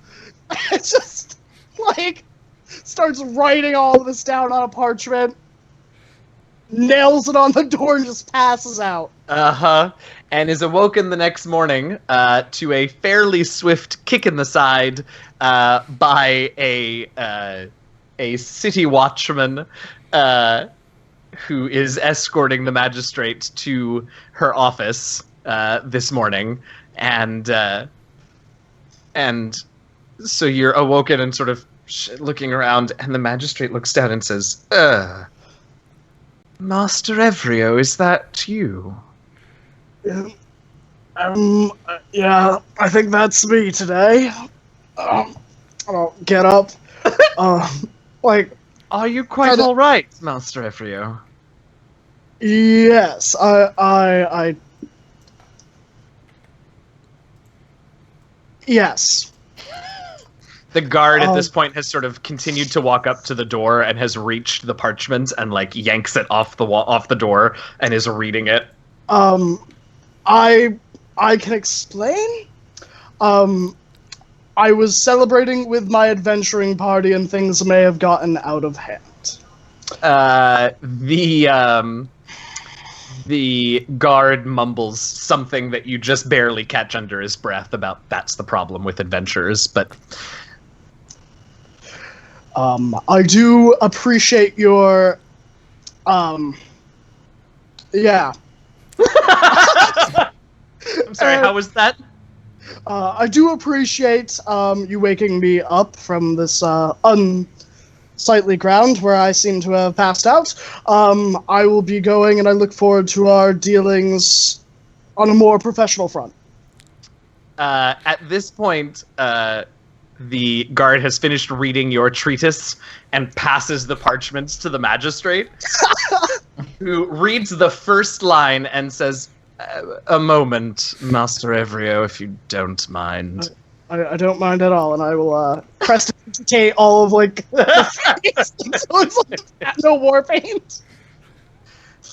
It just like starts writing all of this down on a parchment, nails it on the door, and just passes out. And is awoken the next morning to a fairly swift kick in the side by a city watchman who is escorting the magistrate to her office this morning, and so you're awoken and sort of looking around, and the magistrate looks down and says, Master Evrio, is that you? Yeah, I think that's me today. I'll get up. Like, are you quite all right, Master Evrio? Yes, I. Yes. The guard at this point has sort of continued to walk up to the door and has reached the parchment and like yanks it off the door and is reading it. I can explain. I was celebrating with my adventuring party and things may have gotten out of hand. The guard mumbles something that you just barely catch under his breath about that's the problem with adventurers, but I do appreciate your yeah. I'm sorry, how was that? I do appreciate you waking me up from this unsightly ground where I seem to have passed out. I will be going, and I look forward to our dealings on a more professional front. At this point, the guard has finished reading your treatise and passes the parchments to the magistrate, who reads the first line and says, a moment, Master Evrio, if you don't mind. I don't mind at all, and I will prestidigitate all of like the face, so it's like no war paint.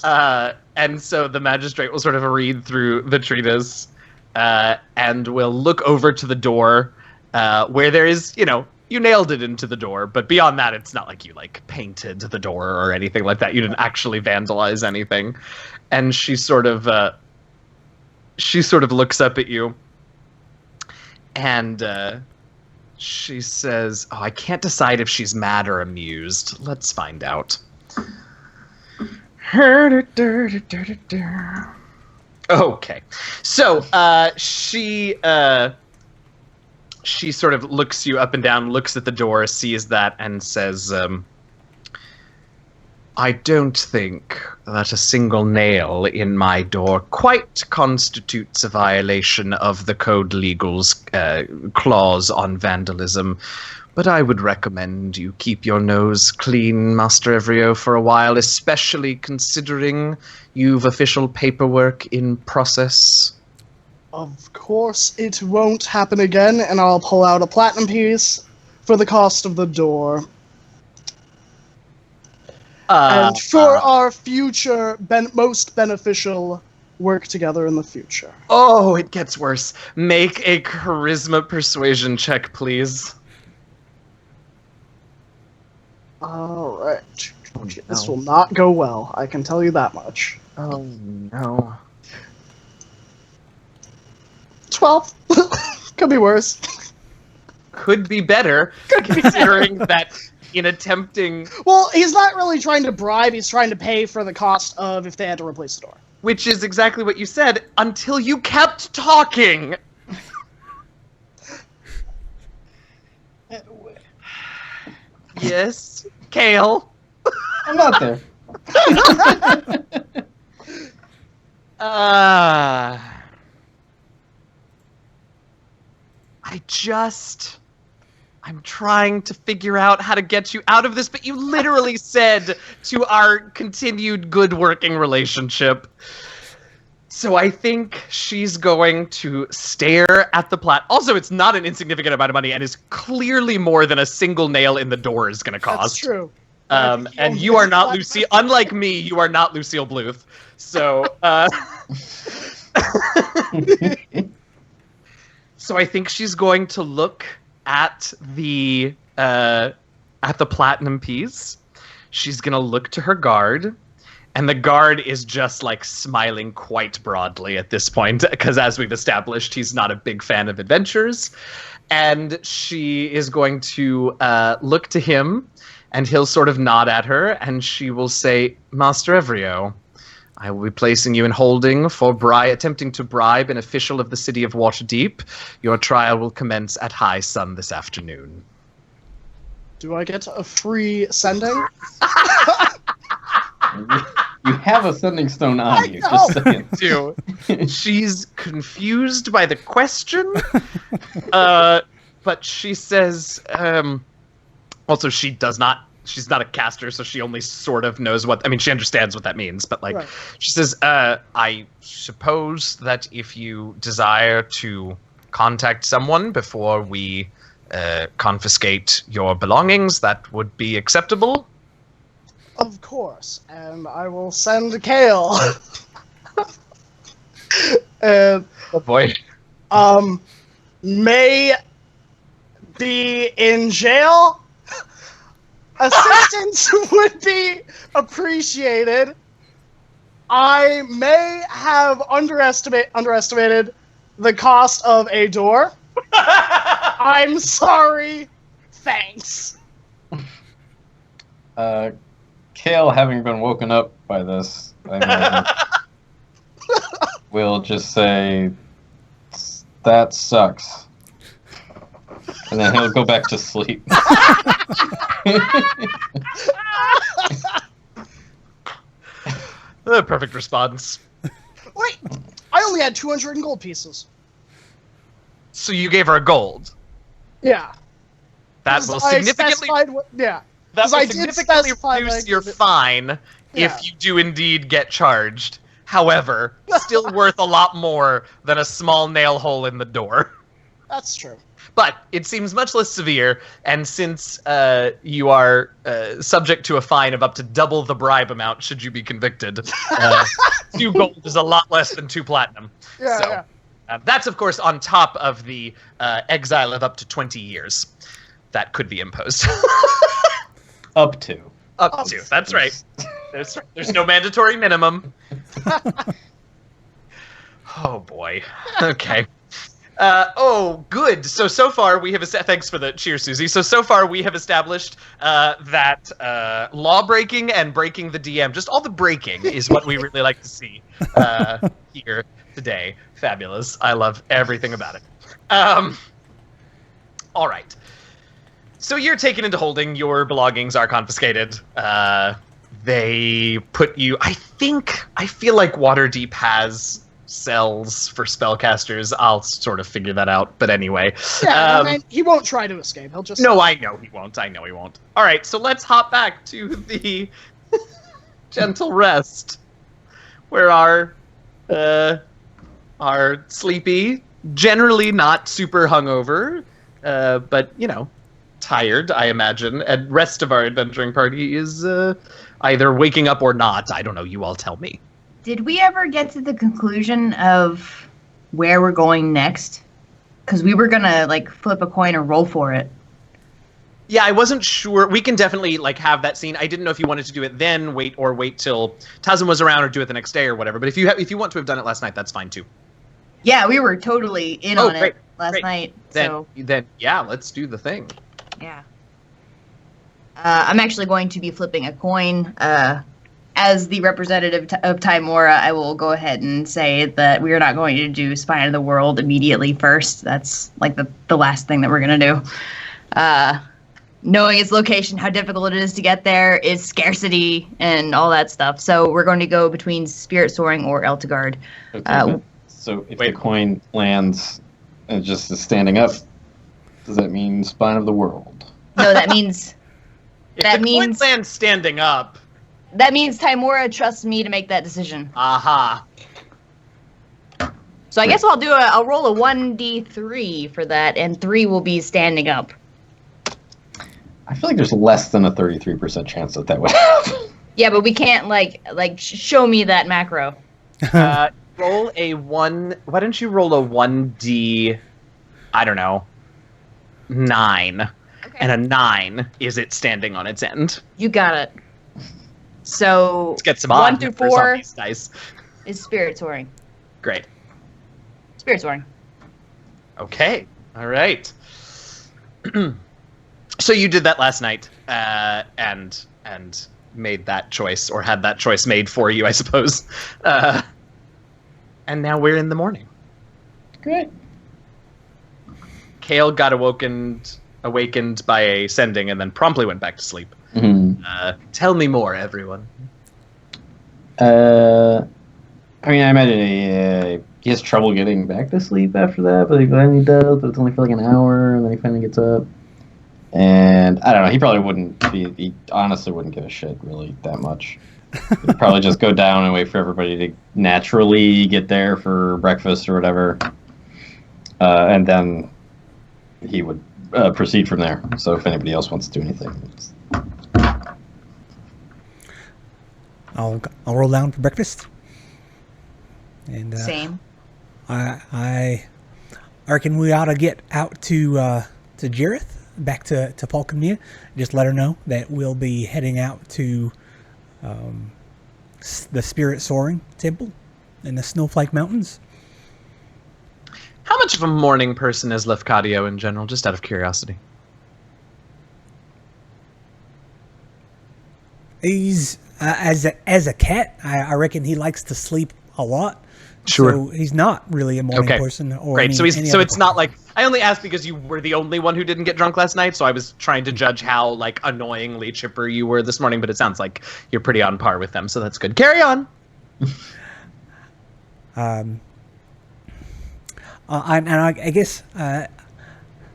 And so the magistrate will sort of read through the treatise and will look over to the door where there is, you nailed it into the door, but beyond that, it's not like you like painted the door or anything like that. You didn't actually vandalize anything. And she sort of looks up at you, and she says, I can't decide if she's mad or amused. Let's find out. Okay. So, she sort of looks you up and down, looks at the door, sees that, and says, I don't think that a single nail in my door quite constitutes a violation of the Code Legal's clause on vandalism, but I would recommend you keep your nose clean, Master Evrio, for a while, especially considering you've official paperwork in process. Of course, it won't happen again, and I'll pull out a platinum piece for the cost of the door. And for our future, most beneficial work together in the future. Oh, it gets worse. Make a charisma persuasion check, please. Alright. This will not go well, I can tell you that much. Oh, no. 12. Could be worse. Could be better, considering that in attempting... Well, he's not really trying to bribe, he's trying to pay for the cost of if they had to replace the door. Which is exactly what you said, until you kept talking! Yes, Kale. I'm not there. I'm trying to figure out how to get you out of this, but you literally said to our continued good working relationship. So I think she's going to stare at the plat. Also, it's not an insignificant amount of money and is clearly more than a single nail in the door is going to cost. That's true. And you are not Lucy. Unlike me, you are not Lucille Bluth. So, so I think she's going to look at the platinum piece. She's going to look to her guard. And the guard is just like smiling quite broadly at this point, because as we've established, he's not a big fan of adventures. And she is going to look to him, and he'll sort of nod at her, and she will say, Master Evrio, I will be placing you in holding for attempting to bribe an official of the city of Waterdeep. Your trial will commence at high sun this afternoon. Do I get a free sending? You have a sending stone on you, just saying. She's confused by the question, but she says, also she's not a caster, so she only sort of knows she understands what that means, but right. She says, I suppose that if you desire to contact someone before we confiscate your belongings, that would be acceptable. Of course, and I will send Kale. And oh boy. May be in jail. Assistance would be appreciated. I may have underestimated the cost of a door. I'm sorry. Thanks. Kale, having been woken up by this, I imagine, will just say, that sucks. And then he'll go back to sleep. Perfect response. Wait, I only had 200 in gold pieces. So you gave her a gold? Yeah. That will significantly... Yeah. That will significantly reduce your fine if you do indeed get charged. However, still worth a lot more than a small nail hole in the door. That's true. But it seems much less severe, and since you are subject to a fine of up to double the bribe amount should you be convicted, 2 gold is a lot less than 2 platinum. Yeah, that's, of course, on top of the exile of up to 20 years that could be imposed. Up to. That's right. There's no mandatory minimum. Oh boy. Okay. Good. So far we have thanks for the cheer, Susie. So far we have established that law breaking and breaking the DM, just all the breaking, is what we really like to see here today. Fabulous. I love everything about it. All right. So you're taken into holding. Your belongings are confiscated. They put you... I feel like Waterdeep has cells for spellcasters. I'll sort of figure that out. But anyway. Yeah, he won't try to escape. He'll just... No, I know he won't. All right, so let's hop back to the gentle rest. Where our sleepy, generally not super hungover, but, tired, I imagine, and rest of our adventuring party is either waking up or not. I don't know. You all tell me. Did we ever get to the conclusion of where we're going next? Because we were gonna flip a coin or roll for it. Yeah, I wasn't sure. We can definitely have that scene. I didn't know if you wanted to do it then, wait till Tazim was around, or do it the next day or whatever. But if you want to have done it last night, that's fine too. Yeah, we were totally in on it last night. Then yeah, let's do the thing. Yeah. I'm actually going to be flipping a coin. As the representative of Timora, I will go ahead and say that we are not going to do Spine of the World immediately first. That's the last thing that we're going to do. knowing its location, how difficult it is to get there, its scarcity, and all that stuff. So we're going to go between Spirit Soaring or Eltegard. Okay, so if the coin lands and just is standing up, does that mean Spine of the World? No, that means... If the coin lands standing up... That means Timora trusts me to make that decision. Aha. So I guess I'll roll a 1d3 for that, and 3 will be standing up. I feel like there's less than a 33% chance that would happen. Yeah, but we can't show me that macro. Roll a 1. Why don't you roll a 1d? I don't know. 9. Okay. And a 9 is it standing on its end. You got it. So let's get some 1 through 4 dice. Is Spirit Soaring. Great. Spirit Soaring. Okay. All right. So you did that last night, and made that choice, or had that choice made for you, I suppose. And now we're in the morning. Great. Kale got awakened by a sending, and then promptly went back to sleep. Mm-hmm. Tell me more, everyone. I imagine he has trouble getting back to sleep after that, but he finally does, but it's only for like an hour, and then he finally gets up. And I don't know, he honestly wouldn't give a shit really that much. He'd probably just go down and wait for everybody to naturally get there for breakfast or whatever. And then he would proceed from there. So if anybody else wants to do anything. I'll roll down for breakfast. And same. I reckon we ought to get out to Jareth, back to Falconmere. Just let her know that we'll be heading out to the Spirit Soaring Temple in the Snowflake Mountains. How much of a morning person is Lefcadio in general, just out of curiosity? He's as a cat, I reckon he likes to sleep a lot. Sure. So he's not really a morning person. Or great. So it's person. Not like, I only asked because you were the only one who didn't get drunk last night, so I was trying to judge how like annoyingly chipper you were this morning, but it sounds like you're pretty on par with them, so that's good. Carry on. I guess,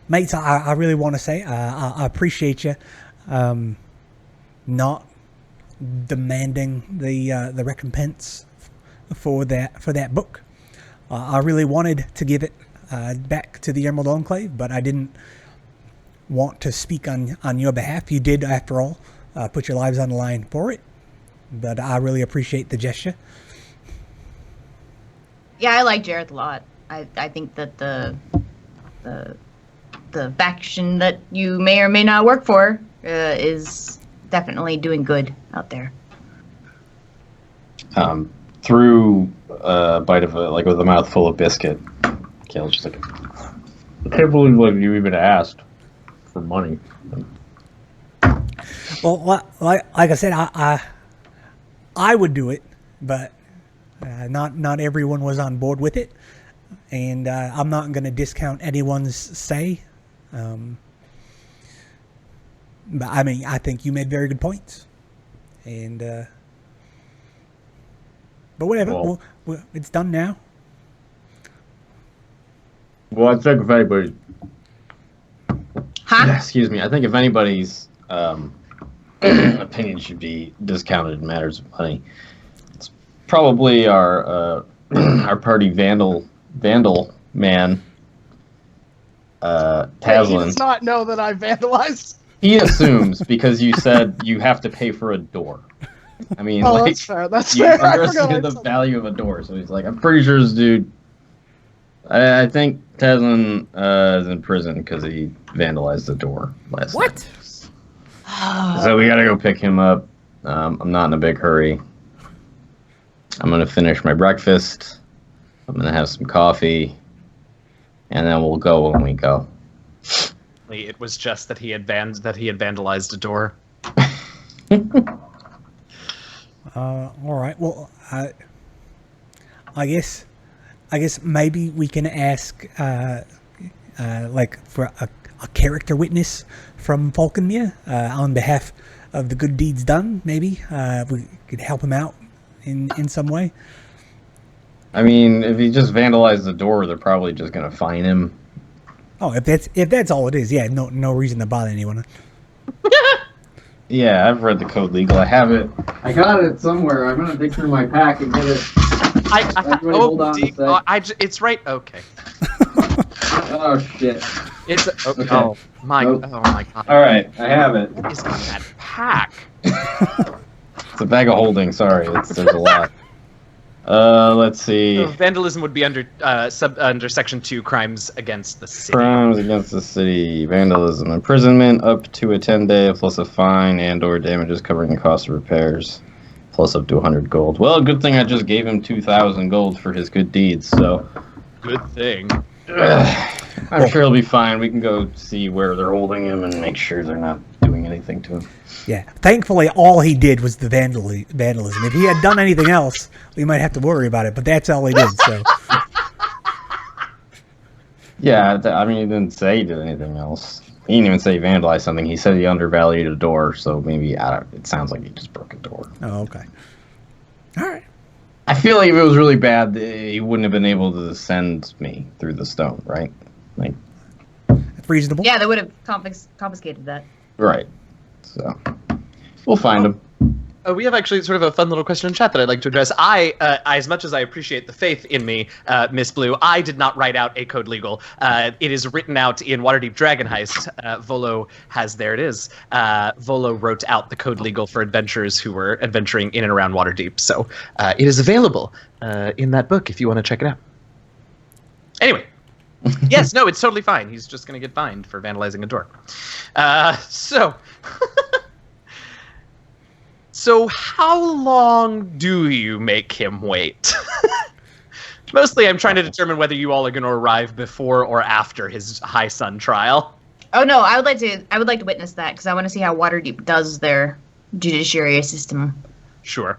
mates, I really want to say I appreciate you not demanding the recompense for that book. I really wanted to give it back to the Emerald Enclave, but I didn't want to speak on your behalf. You did, after all, put your lives on the line for it, but I really appreciate the gesture. Yeah, I like Jareth a lot. I think that the faction that you may or may not work for is definitely doing good out there. Through a bite of with a mouthful of biscuit, Kale's just like, I can't believe you even asked for money. Well, like I said, I would do it, but not everyone was on board with it, and I'm not going to discount anyone's say. But I mean, I think you made very good points, and but whatever, well, it's done now. Well, I think if anybody's, Huh? I think if anybody's opinion should be discounted in matters of money, it's probably our our party vandal man, Taslin. He does not know that I vandalized. He assumes because you said you have to pay for a door. I mean, that's fair. That's you fair. underestimated the value of a door, so he's like, I'm pretty sure this dude. I think Taslin is in prison because he vandalized the door last night. So we gotta go pick him up. I'm not in a big hurry. I'm gonna finish my breakfast. I'm gonna have some coffee, and then we'll go when we go. It was just that he had vandalized a door. All right. Well, I guess maybe we can ask like for a character witness from Falconmere on behalf of the good deeds done. Maybe we could help him out in some way. I mean, if he just vandalized the door, they're probably just gonna fine him. Oh, if that's all it is, yeah, no reason to bother anyone. Yeah, I've read the code legal. I have it. I got it somewhere. I'm gonna dig through my pack and get it. Hold on a sec. It's right. Okay. Oh shit. It's Okay. Oh my Nope. god. All right, I have it. What is in that pack? It's a bag of holding. Sorry, there's a lot. Let's see. Vandalism would be under under Section 2, crimes against the city. Crimes against the city, vandalism, imprisonment up to a 10-day plus a fine and/or damages covering the cost of repairs, plus up to 100 gold. Well, good thing I just gave him 2,000 gold for his good deeds. So, Good thing. I'm sure he'll be fine. We can go see where they're holding him and make sure they're not doing anything to him. Yeah, thankfully all he did was the vandalism. If he had done anything else, we might have to worry about it, but that's all he did, so. Yeah, I mean, he didn't say he did anything else. He didn't even say he vandalized something. He said he undervalued a door, so maybe, it sounds like he just broke a door. Oh, okay. All right. I feel like if it was really bad, he wouldn't have been able to send me through the stone, right? Like, That's reasonable. Yeah, they would have confiscated that. right. So, we'll find him. We have actually sort of a fun little question in chat that I'd like to address. I as much as I appreciate the faith in me, Miss Blue, I did not write out a code legal. It is written out in Waterdeep Dragon Heist. Volo there it is. Volo wrote out the code legal for adventurers who were adventuring in and around Waterdeep. So it is available in that book if you want to check it out. Anyway. Yes, no, it's totally fine. He's just going to get fined for vandalizing a door. So how long do you make him wait? Mostly I'm trying to determine whether you all are going to arrive before or after his high sun trial. Oh no, I would like to witness that because I want to see how Waterdeep does their judiciary system. Sure.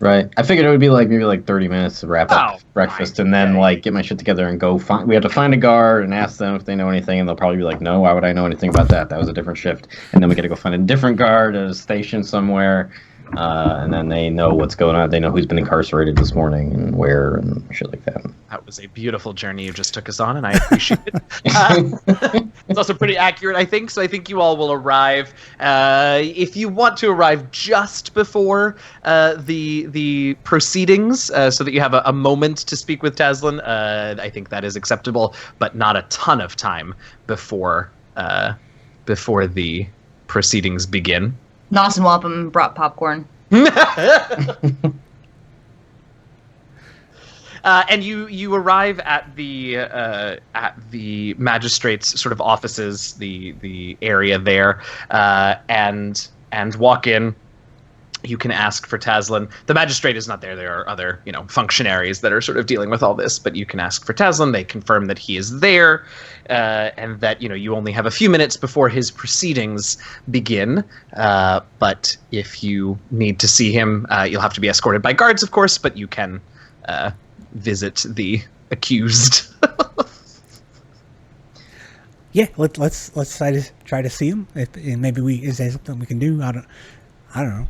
Right. I figured it would be maybe 30 minutes to wrap up breakfast fine. and then get my shit together and go find. We have to find a guard and ask them if they know anything, and they'll probably be like, "No, why would I know anything about that? That was a different shift." And then we got to go find a different guard at a station somewhere, and then they know what's going on. They know who's been incarcerated this morning and where and shit like that. That was a beautiful journey you just took us on, and I appreciate it. It's also pretty accurate, I think, so I think you all will arrive. If you want to arrive just before the proceedings, so that you have a moment to speak with Taslan, I think that is acceptable, but not a ton of time before the proceedings begin. Nos and Wapham brought popcorn. And you arrive at the magistrate's sort of offices, the area there, and walk in. You can ask for Taslan. The magistrate is not there. There are other, functionaries that are sort of dealing with all this. But you can ask for Taslan. They confirm that he is there, and that you only have a few minutes before his proceedings begin. But if you need to see him, you'll have to be escorted by guards, of course. But you can visit the accused. Yeah, let's try to see him. And maybe is there something we can do? I don't know.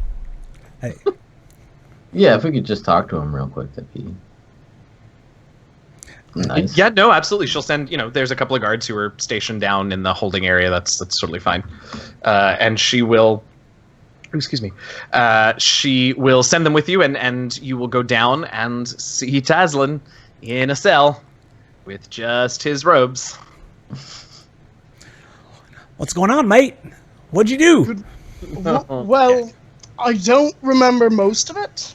Yeah, if we could just talk to him real quick, that'd be nice. Yeah, no, absolutely. She'll send, there's a couple of guards who are stationed down in the holding area. That's totally fine. And she will, she will send them with you, and you will go down and see Taslan in a cell with just his robes. What's going on, mate? What'd you do? Well, I don't remember most of it.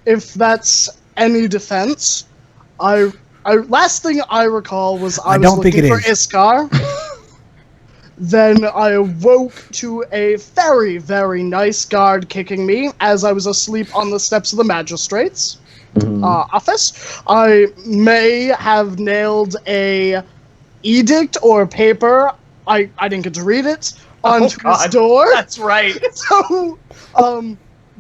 If that's any defense, I last thing I recall was I was looking for Iskar. Then I awoke to a very, very nice guard kicking me as I was asleep on the steps of the magistrate's office. I may have nailed a edict or paper. I didn't get to read it onto his door. That's right. So,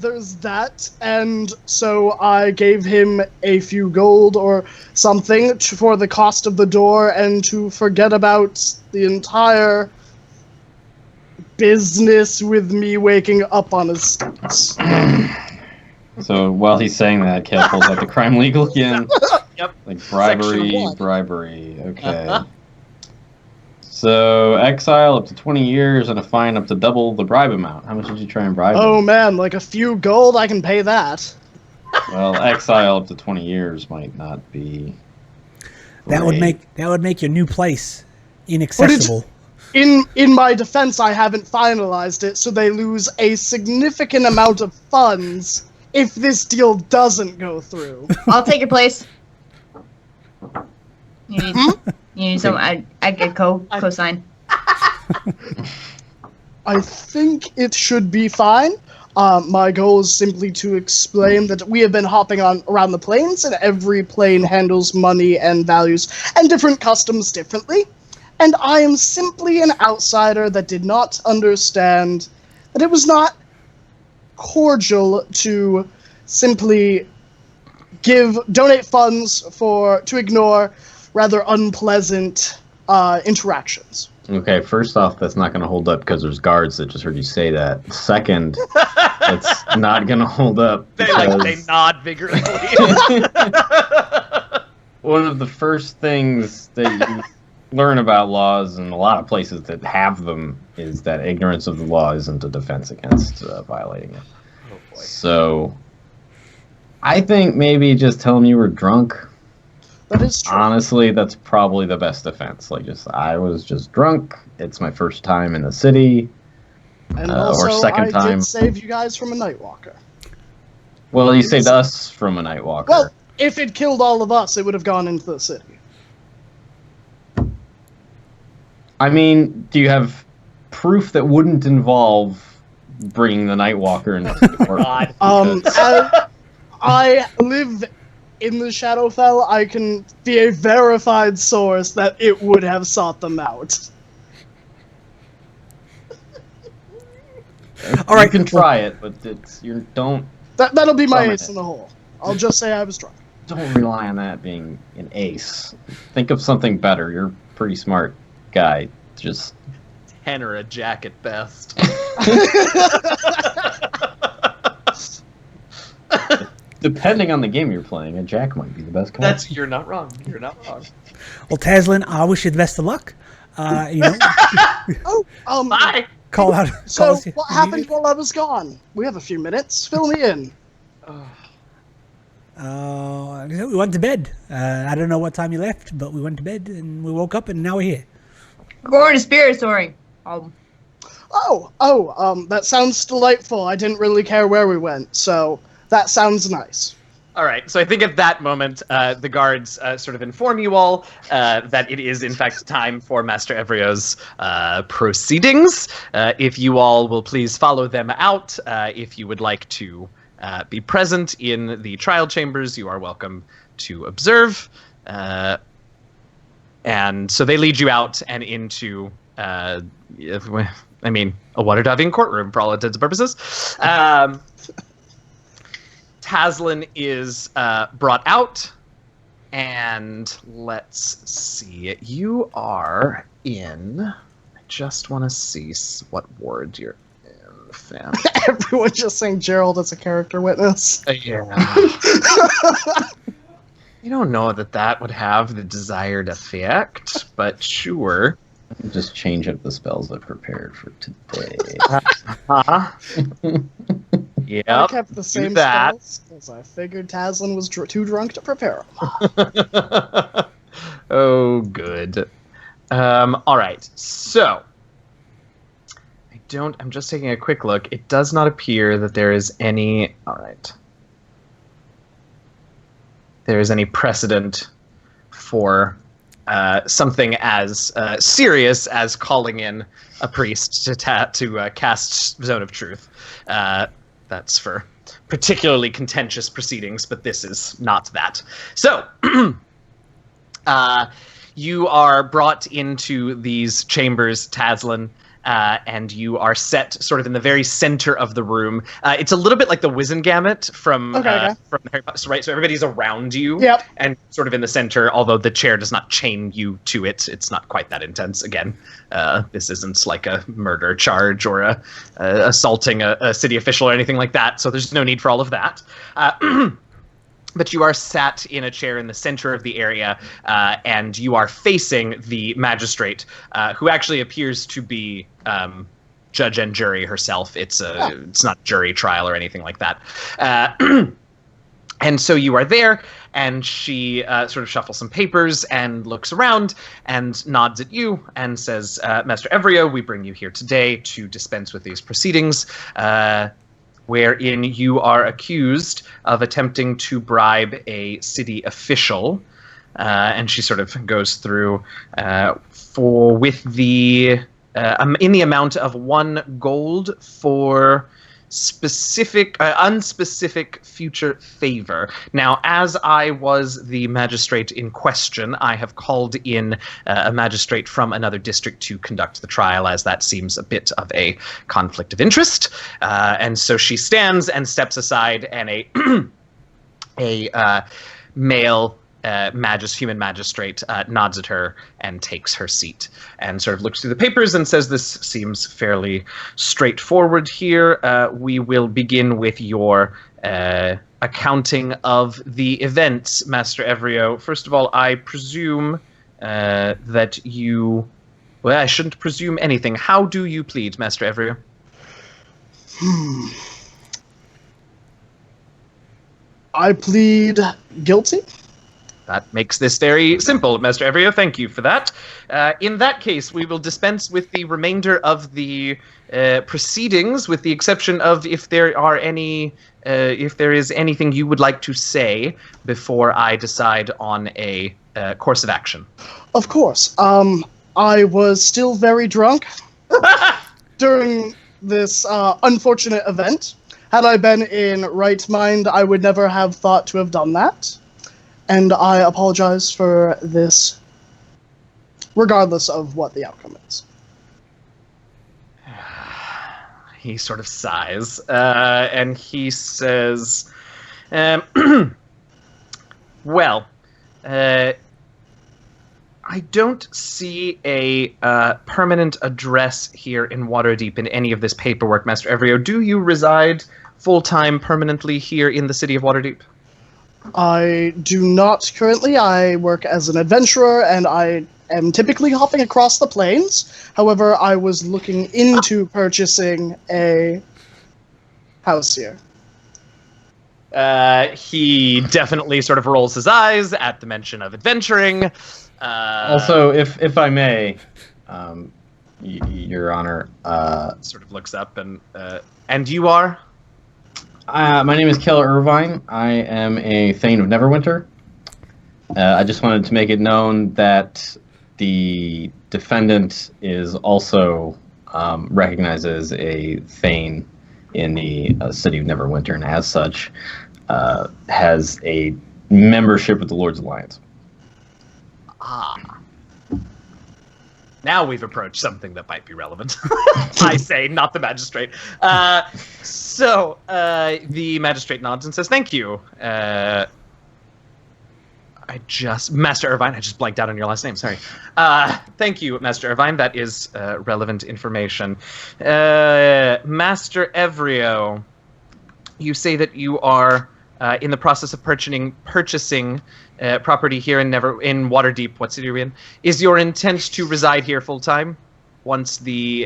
there's that, and so I gave him a few gold or something for the cost of the door and to forget about the entire business with me waking up on his steps. So while he's saying that, Kale pulls out the crime legal again. Yep. Like Section one. bribery. Okay. So exile up to 20 years and a fine up to double the bribe amount. How much did you try and bribe Oh him? man, like a few gold, I can pay that. Well, exile up to 20 years might not be. That would make your new place inaccessible. In my defense, I haven't finalized it, so they lose a significant amount of funds if this deal doesn't go through. I'll take your place. You need some. I get co-sign. I think it should be fine. My goal is simply to explain that we have been hopping around the plains, and every plane handles money and values and different customs differently. And I am simply an outsider that did not understand that it was not cordial to simply donate funds to ignore rather unpleasant interactions. Okay, first off, that's not going to hold up because there's guards that just heard you say that. Second, it's not going to hold up They nod vigorously. one of the first things that you learn about laws in a lot of places that have them is that ignorance of the law isn't a defense against violating it. Oh boy. So I think maybe just tell them you were drunk. That is true. Honestly, that's probably the best defense. Like, I was just drunk. It's my first time in the city. And also, or second I time. did save you guys from a Nightwalker. Well, you saved us from a Nightwalker. Well, if it killed all of us, it would have gone into the city. I mean, do you have proof that wouldn't involve bringing the Nightwalker into the court? God. I live in the Shadowfell. I can be a verified source that it would have sought them out. All right, you can try it, but don't That'll be my Summon ace it. in the hole. I'll just say I was drunk. don't rely on that being an ace. Think of something better. You're a pretty smart guy. Just 10 or a jack at best. depending on the game you're playing, a jack might be the best card. You're not wrong. You're not wrong. Well, Tazlin, I wish you the best of luck. Bye. Call out. So, call us if what you happened need it. while I was gone? We have a few minutes. Fill me in. We went to bed. I don't know what time you left, but we went to bed and we woke up and now we're here. We're going to Spirit Story. That sounds delightful. I didn't really care where we went, so that sounds nice. All right, so I think at that moment, the guards sort of inform you all that it is, in fact, time for Master Evrio's proceedings. If you all will please follow them out. If you would like to be present in the trial chambers, you are welcome to observe. And so they lead you out and into, a water-diving courtroom for all intents and purposes. Tazlin is brought out, and let's see. You are in. I just want to see what ward you're in, fam. Everyone just saying Gerald as a character witness. Yeah. You don't know that would have the desired effect, but sure. Just change up the spells I've prepared for today. Yep. I kept the same that. spells because I figured Tazlin was too drunk to prepare them. Oh, good. All right. So, I'm just taking a quick look. It does not appear that there is any. All right. There is any precedent for something as serious as calling in a priest to cast Zone of Truth. That's for particularly contentious proceedings, but this is not that. So, you are brought into these chambers, Tazlin, and you are set sort of in the very center of the room. It's a little bit like the Wizengamot from Harry Potter, right? So everybody's around you, and sort of in the center. Although the chair does not chain you to it, it's not quite that intense. Again, this isn't like a murder charge or assaulting a city official or anything like that. So there's no need for all of that. But you are sat in a chair in the center of the area, and you are facing the magistrate, who actually appears to be judge and jury herself. It's not a jury trial or anything like that. And so you are there, and she sort of shuffles some papers and looks around and nods at you and says, Master Evrio, we bring you here today to dispense with these proceedings. Wherein you are accused of attempting to bribe a city official, and she sort of goes through in the amount of 1 gold for unspecific future favor. Now, as I was the magistrate in question, I have called in a magistrate from another district to conduct the trial, as that seems a bit of a conflict of interest. And so she stands and steps aside, and a male human magistrate nods at her and takes her seat and sort of looks through the papers and says, this seems fairly straightforward here. We will begin with your accounting of the events, Master Evrio. First of all, I presume that you... Well, I shouldn't presume anything. How do you plead, Master Evrio? I plead guilty. That makes this very simple, Master Evrio. Thank you for that. In that case, we will dispense with the remainder of the proceedings, with the exception of if there is anything you would like to say before I decide on a course of action. Of course. I was still very drunk during this unfortunate event. Had I been in right mind, I would never have thought to have done that. And I apologize for this, regardless of what the outcome is. He sort of sighs, and he says, well, I don't see a permanent address here in Waterdeep in any of this paperwork, Master Evrio. Do you reside full-time permanently here in the city of Waterdeep? I do not currently. I work as an adventurer, and I am typically hopping across the plains. However, I was looking into purchasing a house here. He definitely sort of rolls his eyes at the mention of adventuring. Also, if I may, Your Honor, sort of looks up and you are? My name is Keller Irvine. I am a Thane of Neverwinter. I just wanted to make it known that the defendant is also recognized as a Thane in the city of Neverwinter, and as such, has a membership with the Lord's Alliance. Ah. Now we've approached something that might be relevant. I say, not the magistrate. So the magistrate nods and says, thank you. Master Irvine, I just blanked out on your last name, sorry. Thank you, Master Irvine. That is relevant information. Master Evrio, you say that you are in the process of purchasing property here in Waterdeep. What city are we in? Is your intent to reside here full time once the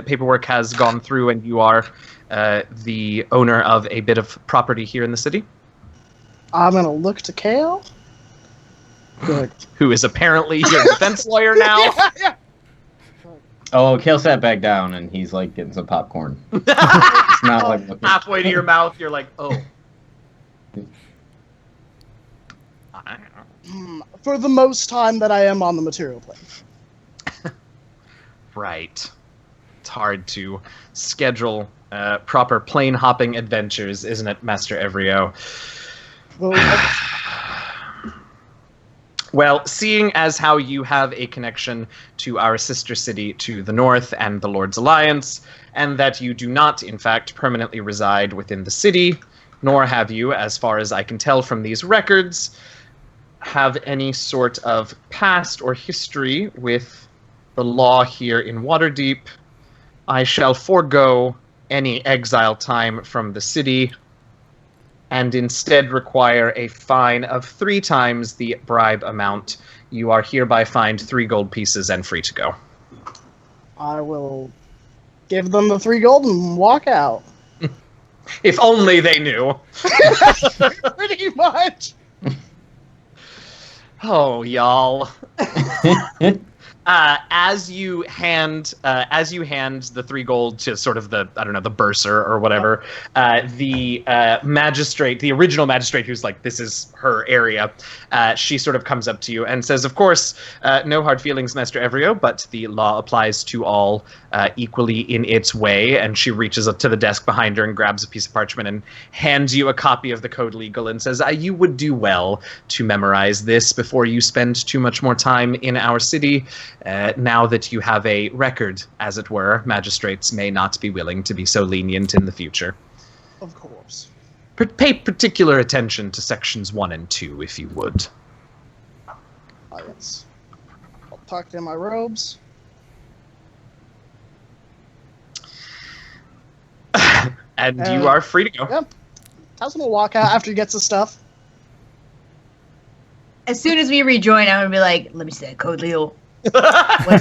paperwork has gone through and you are the owner of a bit of property here in the city? I'm gonna look to Kale. Good. Who is apparently your defense lawyer now? Yeah. Oh, Kale sat back down and he's like getting some popcorn. It's not like looking. Halfway to your mouth, you're like, oh. For the most time that I am on the material plane. Right. It's hard to schedule proper plane hopping adventures, isn't it, Master Evrio? Well, Well, seeing as how you have a connection to our sister city to the north and the Lord's Alliance, and that you do not, in fact, permanently reside within the city, nor have you, as far as I can tell from these records, have any sort of past or history with the law here in Waterdeep, I shall forego any exile time from the city and instead require a fine of 3 times the bribe amount. You are hereby fined 3 gold pieces and free to go. I will give them the 3 gold and walk out. If only they knew. Pretty much. Oh, y'all. As you hand the 3 gold to sort of the bursar or whatever, the magistrate, the original magistrate, who's like, this is her area, she sort of comes up to you and says, of course, no hard feelings, Master Evrio, but the law applies to all equally in its way. And she reaches up to the desk behind her and grabs a piece of parchment and hands you a copy of the Code Legal and says, you would do well to memorize this before you spend too much more time in our city. Now that you have a record, as it were, magistrates may not be willing to be so lenient in the future. Of course. Pay particular attention to sections 1 and 2, if you would. Yes. I'll tuck in my robes. And you are free to go. Yep. Tasman will walk out after he gets his stuff. As soon as we rejoin, I'm gonna be like, "Let me see that Code Legal." What is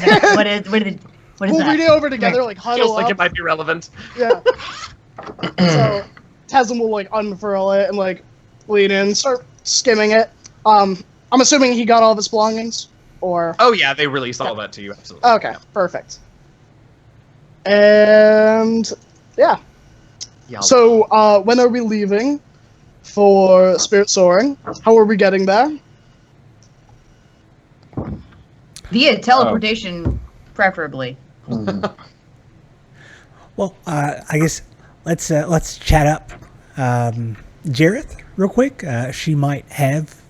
that? What is We'll that? read it over together, like huddle Feels up. like it might be relevant. Yeah. So Tasman will like unfurl it and like lean in, start skimming it. I'm assuming he got all of his belongings, or Oh yeah, they released all that to you, absolutely. okay, perfect. And yeah. Yeah. So when are we leaving for Spirit Soaring? How are we getting there? Via teleportation, preferably. Well, I guess let's chat up Jareth real quick. She might have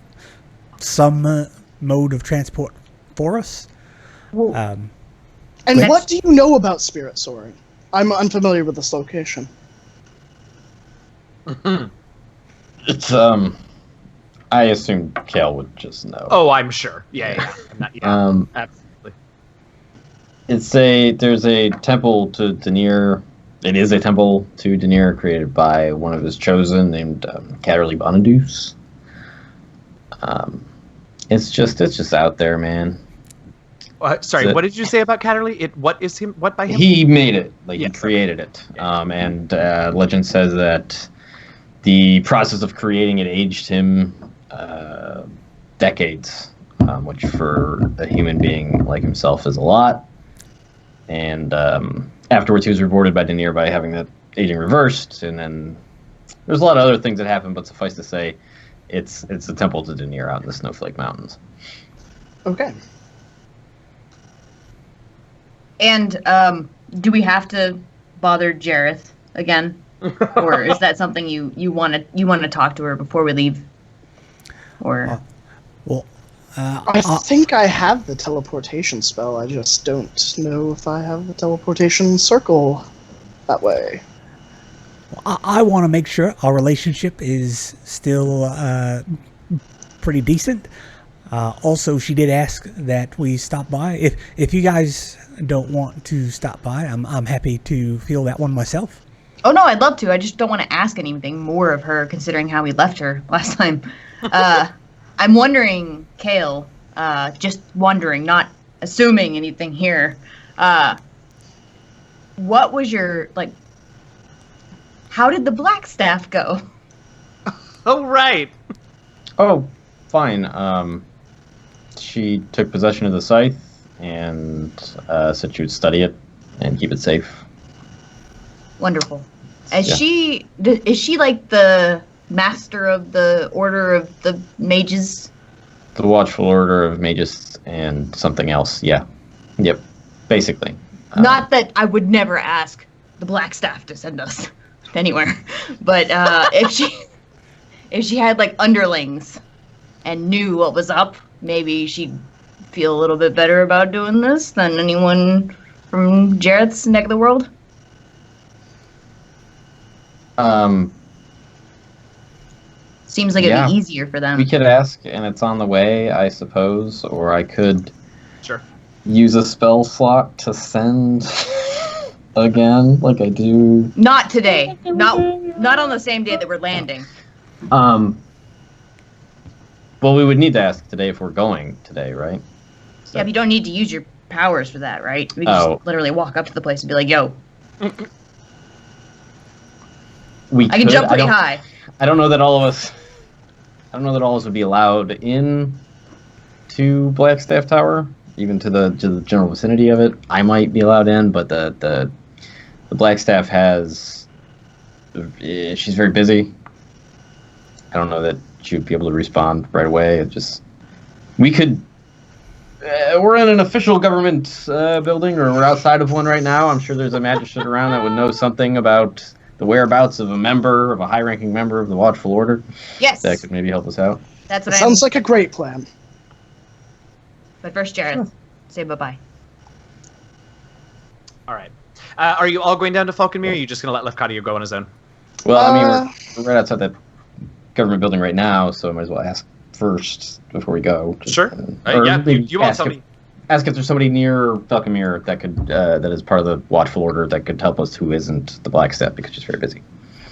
some mode of transport for us. And what do you know about Spirit Soaring? I'm unfamiliar with this location. It's I assume Kale would just know. Oh, I'm sure. Yeah. Absolutely. There's a temple to Denir. It is a temple to Denir created by one of his chosen named Catterly Bonadus. It's just out there, man. Sorry, what did you say about Catterly? What by him? He made it, Yes, he created it. And legend says that the process of creating it aged him decades, which for a human being like himself is a lot. And afterwards, he was rewarded by Denir by having that aging reversed. And then there's a lot of other things that happened, but suffice to say, it's the temple to Denir out in the Snowflake Mountains. Okay. And do we have to bother Jareth again, or is that something you want to talk to her before we leave? Or I think I have the teleportation spell. I just don't know if I have the teleportation circle that way. I want to make sure our relationship is still pretty decent. Also, she did ask that we stop by. If you guys don't want to stop by, I'm happy to fill that one myself. Oh no, I'd love to. I just don't want to ask anything more of her, considering how we left her last time. I'm wondering, Kale, just wondering, not assuming anything here. What was your, how did the black staff go? Oh, right. Oh, fine. She took possession of the scythe and said she would study it and keep it safe. Wonderful. Is she like the master of the Order of the Mages? The Watchful Order of Mages and something else. Yeah. Yep. Basically. Not that I would never ask the black staff to send us anywhere, but if she had underlings and knew what was up, maybe she'd feel a little bit better about doing this than anyone from Jareth's neck of the world. Seems like it'd be easier for them. We could ask, and it's on the way, I suppose, or I could use a spell slot to send again, like I do. Not today. Not on the same day that we're landing. Well, we would need to ask today if we're going today, right? So. Yeah, but you don't need to use your powers for that, right? We can just literally walk up to the place and be like, "Yo." I can jump pretty high. I don't know that all of us would be allowed in to Blackstaff Tower, even to the general vicinity of it. I might be allowed in, but the Blackstaff has. She's very busy. I don't know that she would be able to respond right away. We could. We're in an official government building, or we're outside of one right now. I'm sure there's a magistrate around that would know something about the whereabouts of a high-ranking member of the Watchful Order. Yes. That could maybe help us out. That's what sounds like a great plan. But first, Jareth, say bye-bye. All right. Are you all going down to Falconmere, or are you just going to let Lefkadio go on his own? Well, I mean, we're right outside that government building right now, so I might as well ask first before we go. Sure. You won't tell me. Ask if there's somebody near Falconmere that could that is part of the Watchful Order that could help us who isn't the Blackstaff because she's very busy.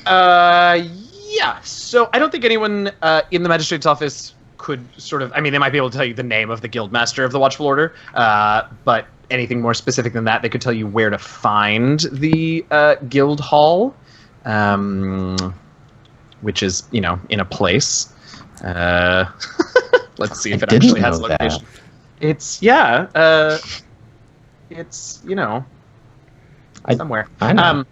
Yeah. So I don't think anyone in the magistrate's office could sort of. I mean, they might be able to tell you the name of the guildmaster of the Watchful Order, but anything more specific than that, they could tell you where to find the guild hall, which is in a place. Let's see if it actually has location. It's somewhere. I know.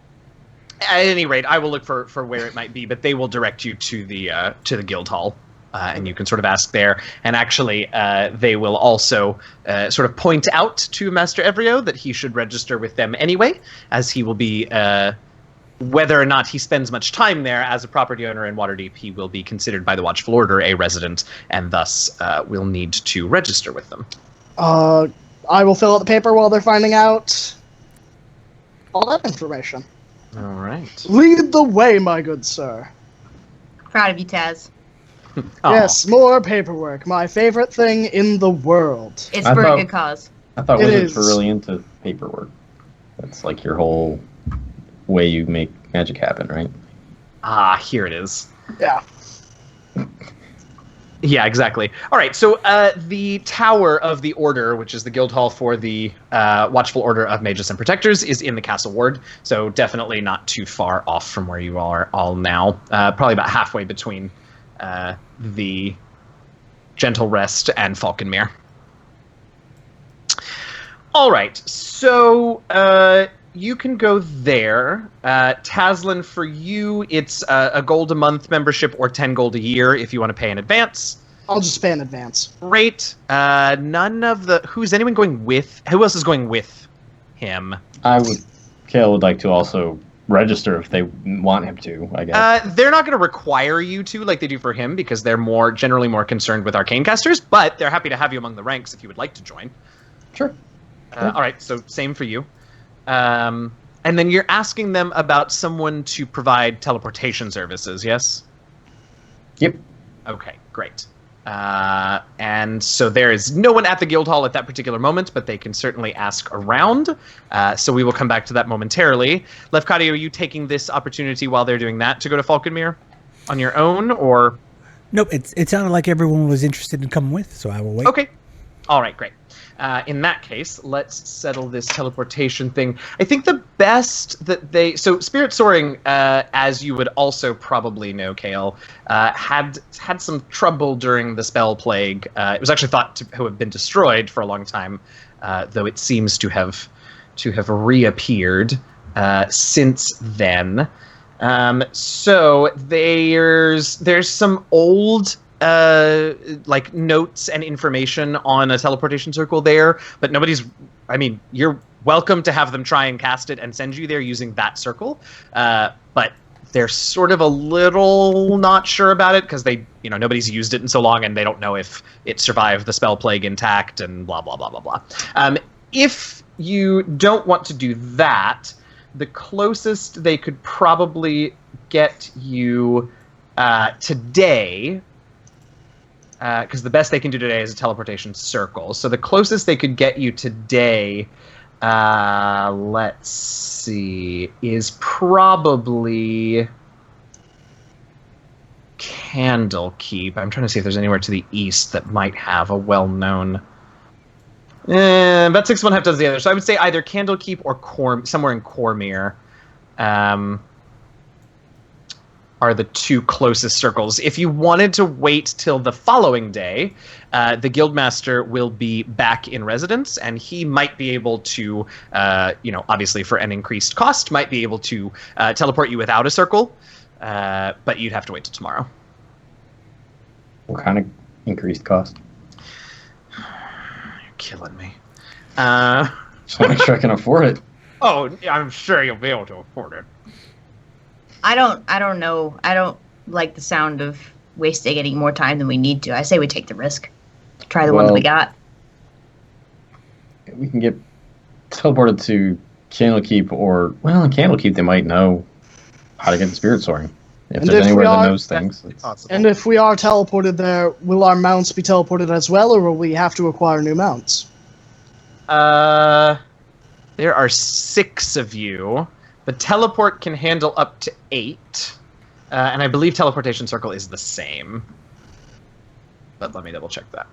At any rate, I will look for where it might be, but they will direct you to the guild hall, and you can sort of ask there. And actually, they will also sort of point out to Master Evrio that he should register with them anyway, as he will be. Whether or not he spends much time there as a property owner in Waterdeep, he will be considered by the Watchful Order a resident, and thus will need to register with them. I will fill out the paper while they're finding out all that information. All right. Lead the way, my good sir. Proud of you, Taz. Yes, more paperwork. My favorite thing in the world. It's for a good cause. I thought wizards were really into paperwork. That's like your whole way you make magic happen, right? Here it is. Yeah. Yeah, exactly. All right, so the Tower of the Order, which is the guild hall for the Watchful Order of Mages and Protectors, is in the Castle Ward, so definitely not too far off from where you are all now. Probably about halfway between the Gentle Rest and Falconmere. All right, so you can go there. Taslan, for you, it's a gold a month membership or 10 gold a year if you want to pay in advance. I'll just pay in advance. Great. None of the... Who's anyone going with? Who else is going with him? Kale would like to also register if they want him to, I guess. They're not going to require you to like they do for him because they're generally more concerned with arcane casters, but they're happy to have you among the ranks if you would like to join. Sure. All right, so same for you. And then you're asking them about someone to provide teleportation services, yes? Yep. Okay, great. And so there is no one at the guild hall at that particular moment, but they can certainly ask around. So we will come back to that momentarily. Lefkadio, are you taking this opportunity while they're doing that to go to Falconmere on your own, or? Nope, it sounded like everyone was interested in coming with, so I will wait. Okay. All right, great. In that case, let's settle this teleportation thing. I think the best that so Spirit Soaring, as you would also probably know, Kale, had some trouble during the Spell Plague. It was actually thought to have been destroyed for a long time, though it seems to have reappeared since then. So there's some old like notes and information on a teleportation circle there, but you're welcome to have them try and cast it and send you there using that circle, but they're sort of a little not sure about it because nobody's used it in so long and they don't know if it survived the spell plague intact and blah blah blah blah blah. If you don't want to do that, the closest they could probably get you today, because the best they can do today is a teleportation circle. So the closest they could get you today, let's see, is probably Candlekeep. I'm trying to see if there's anywhere to the east that might have a well-known... about 6 1/2 does the other. So I would say either Candlekeep or somewhere in Cormyr are the two closest circles. If you wanted to wait till the following day, the Guildmaster will be back in residence, and he might be able to, obviously for an increased cost, might be able to teleport you without a circle, but you'd have to wait till tomorrow. What kind of increased cost? You're killing me. Just want to make sure I can afford it. Oh, I'm sure you'll be able to afford it. I don't know. I don't like the sound of wasting any more time than we need to. I say we take the risk. Try the one that we got. We can get teleported to Candlekeep, or in Candlekeep they might know how to get the spirit soaring. If there's anywhere that knows things. And if we are teleported there, will our mounts be teleported as well, or will we have to acquire new mounts? There are 6 of you. The teleport can handle up to 8. And I believe teleportation circle is the same. But let me double check that.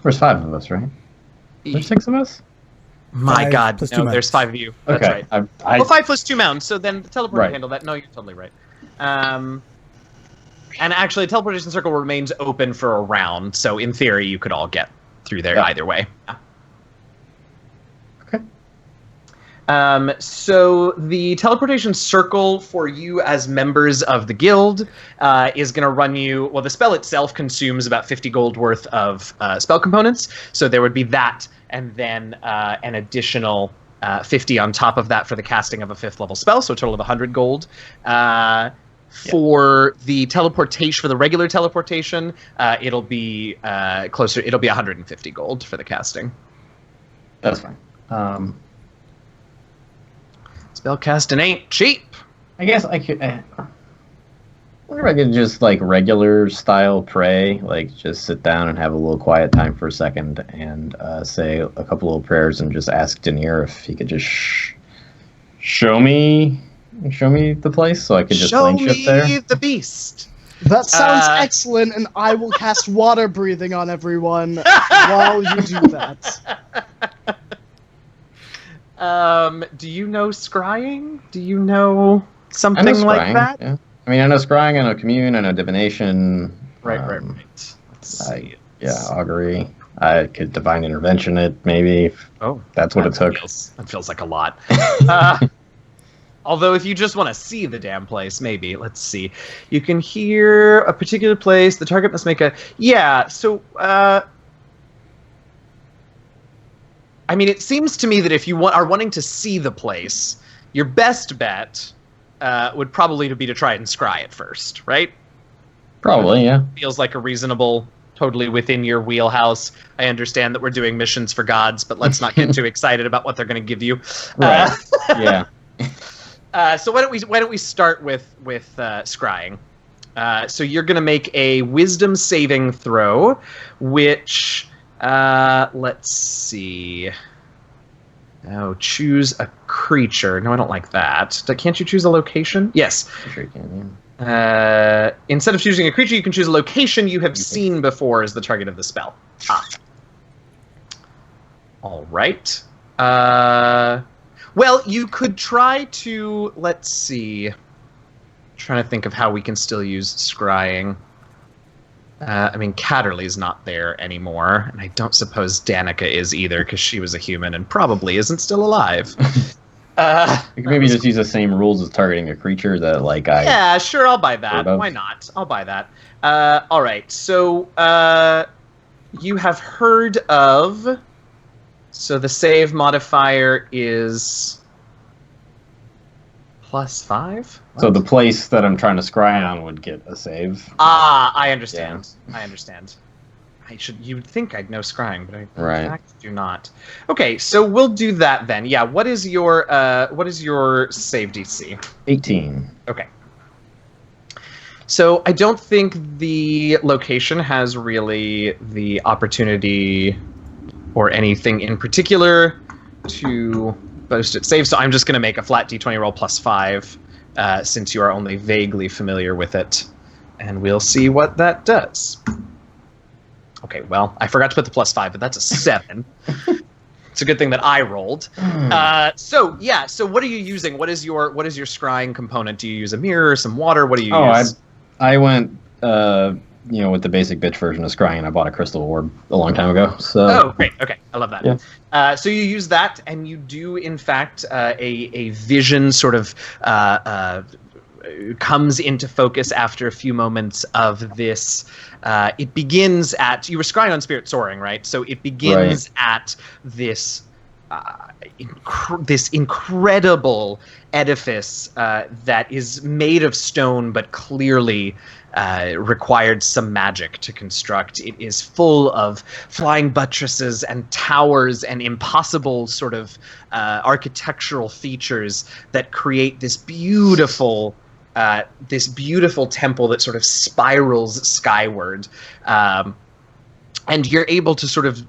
There's 5 of us, right? There's 6 of us? My 5 God, plus no, 2 there's mounts. 5 of you. That's Okay. right. Well, 5 plus 2 mounts, so then the teleport Right. can handle that. No, you're totally right. And actually, teleportation circle remains open for a round, so in theory, you could all get through there either way. Okay. So the teleportation circle for you as members of the guild is going to run you... Well, the spell itself consumes about 50 gold worth of spell components, so there would be that, and then an additional 50 on top of that for the casting of a 5th level spell, so a total of 100 gold. For the teleportation, for the regular teleportation, it'll be closer. It'll be 150 gold for the casting. That's fine. Spellcasting ain't cheap. I guess I could. I wonder if I could just regular style pray, just sit down and have a little quiet time for a second and say a couple of prayers and just ask Denier if he could just show me the place so I could just plane ship there. Show me the beast. That sounds excellent, and I will cast water breathing on everyone while you do that. Do you know scrying? Do you know something I know like scrying, that? Yeah. I mean, I know scrying, I know commune, I know divination. Right. Let's see. Augury. I could divine intervention it, maybe. Oh, that's what it took. That feels like a lot. Although, if you just want to see the damn place, maybe. Let's see. You can hear a particular place. The target must make a... Yeah, so... I mean, it seems to me that if you are wanting to see the place, your best bet would probably be to try and scry it first, right? Probably, yeah. Feels like a reasonable... Totally within your wheelhouse. I understand that we're doing missions for gods, but let's not get too excited about what they're going to give you. Right. Yeah. So why don't we start with scrying? So you're going to make a wisdom saving throw, which let's see. Oh, choose a creature. No, I don't like that. Can't you choose a location? Yes. Sure you can, yeah. Instead of choosing a creature, you can choose a location you have seen before as the target of the spell. All right. Well, you could try to... Let's see. I'm trying to think of how we can still use scrying. I mean, Catterley's not there anymore, and I don't suppose Danica is either, because she was a human and probably isn't still alive. You can maybe just use the same rules as targeting a creature that, Yeah, sure, I'll buy that. Why not? I'll buy that. All right, so you have heard of... So the save modifier is +5? So the place that I'm trying to scry on would get a save. Ah, I understand. Yeah. I understand. You'd think I'd know scrying, but I in fact do not. Okay, so we'll do that then. Yeah, what is your save DC? 18. Okay. So I don't think the location has really the opportunity or anything in particular to boast its save, so I'm just going to make a flat d20 roll +5 since you are only vaguely familiar with it, and we'll see what that does. Okay, well, I forgot to put the +5, but that's a 7. It's a good thing that I rolled. So what are you using? What is your scrying component? Do you use a mirror, some water? What do you use? I went with the basic bitch version of scrying. I bought a crystal orb a long time ago. So oh, great. Okay, I love that. Yeah. So you use that, and you do in fact a vision sort of comes into focus after a few moments of this. It begins at, you were scrying on Spirit Soaring, right? So it begins at this this incredible edifice that is made of stone, but clearly required some magic to construct. It is full of flying buttresses and towers and impossible sort of architectural features that create this beautiful temple that sort of spirals skyward, and you're able to sort of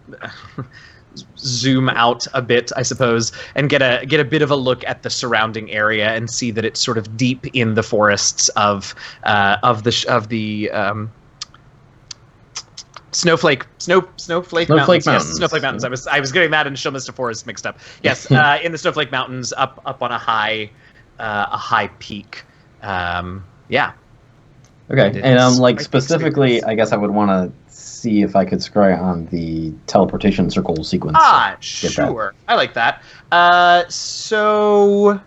zoom out a bit, I suppose, and get a bit of a look at the surrounding area and see that it's sort of deep in the forests of the Snowflake Mountains. Mountains. Yes, Snowflake Mountains. I was getting that and Shilmista Forest mixed up. Yes, in the Snowflake Mountains, up on a high peak. Yeah. Okay, and specifically, I guess I would want to see if I could scry on the teleportation circle sequence. Sure. I like that. So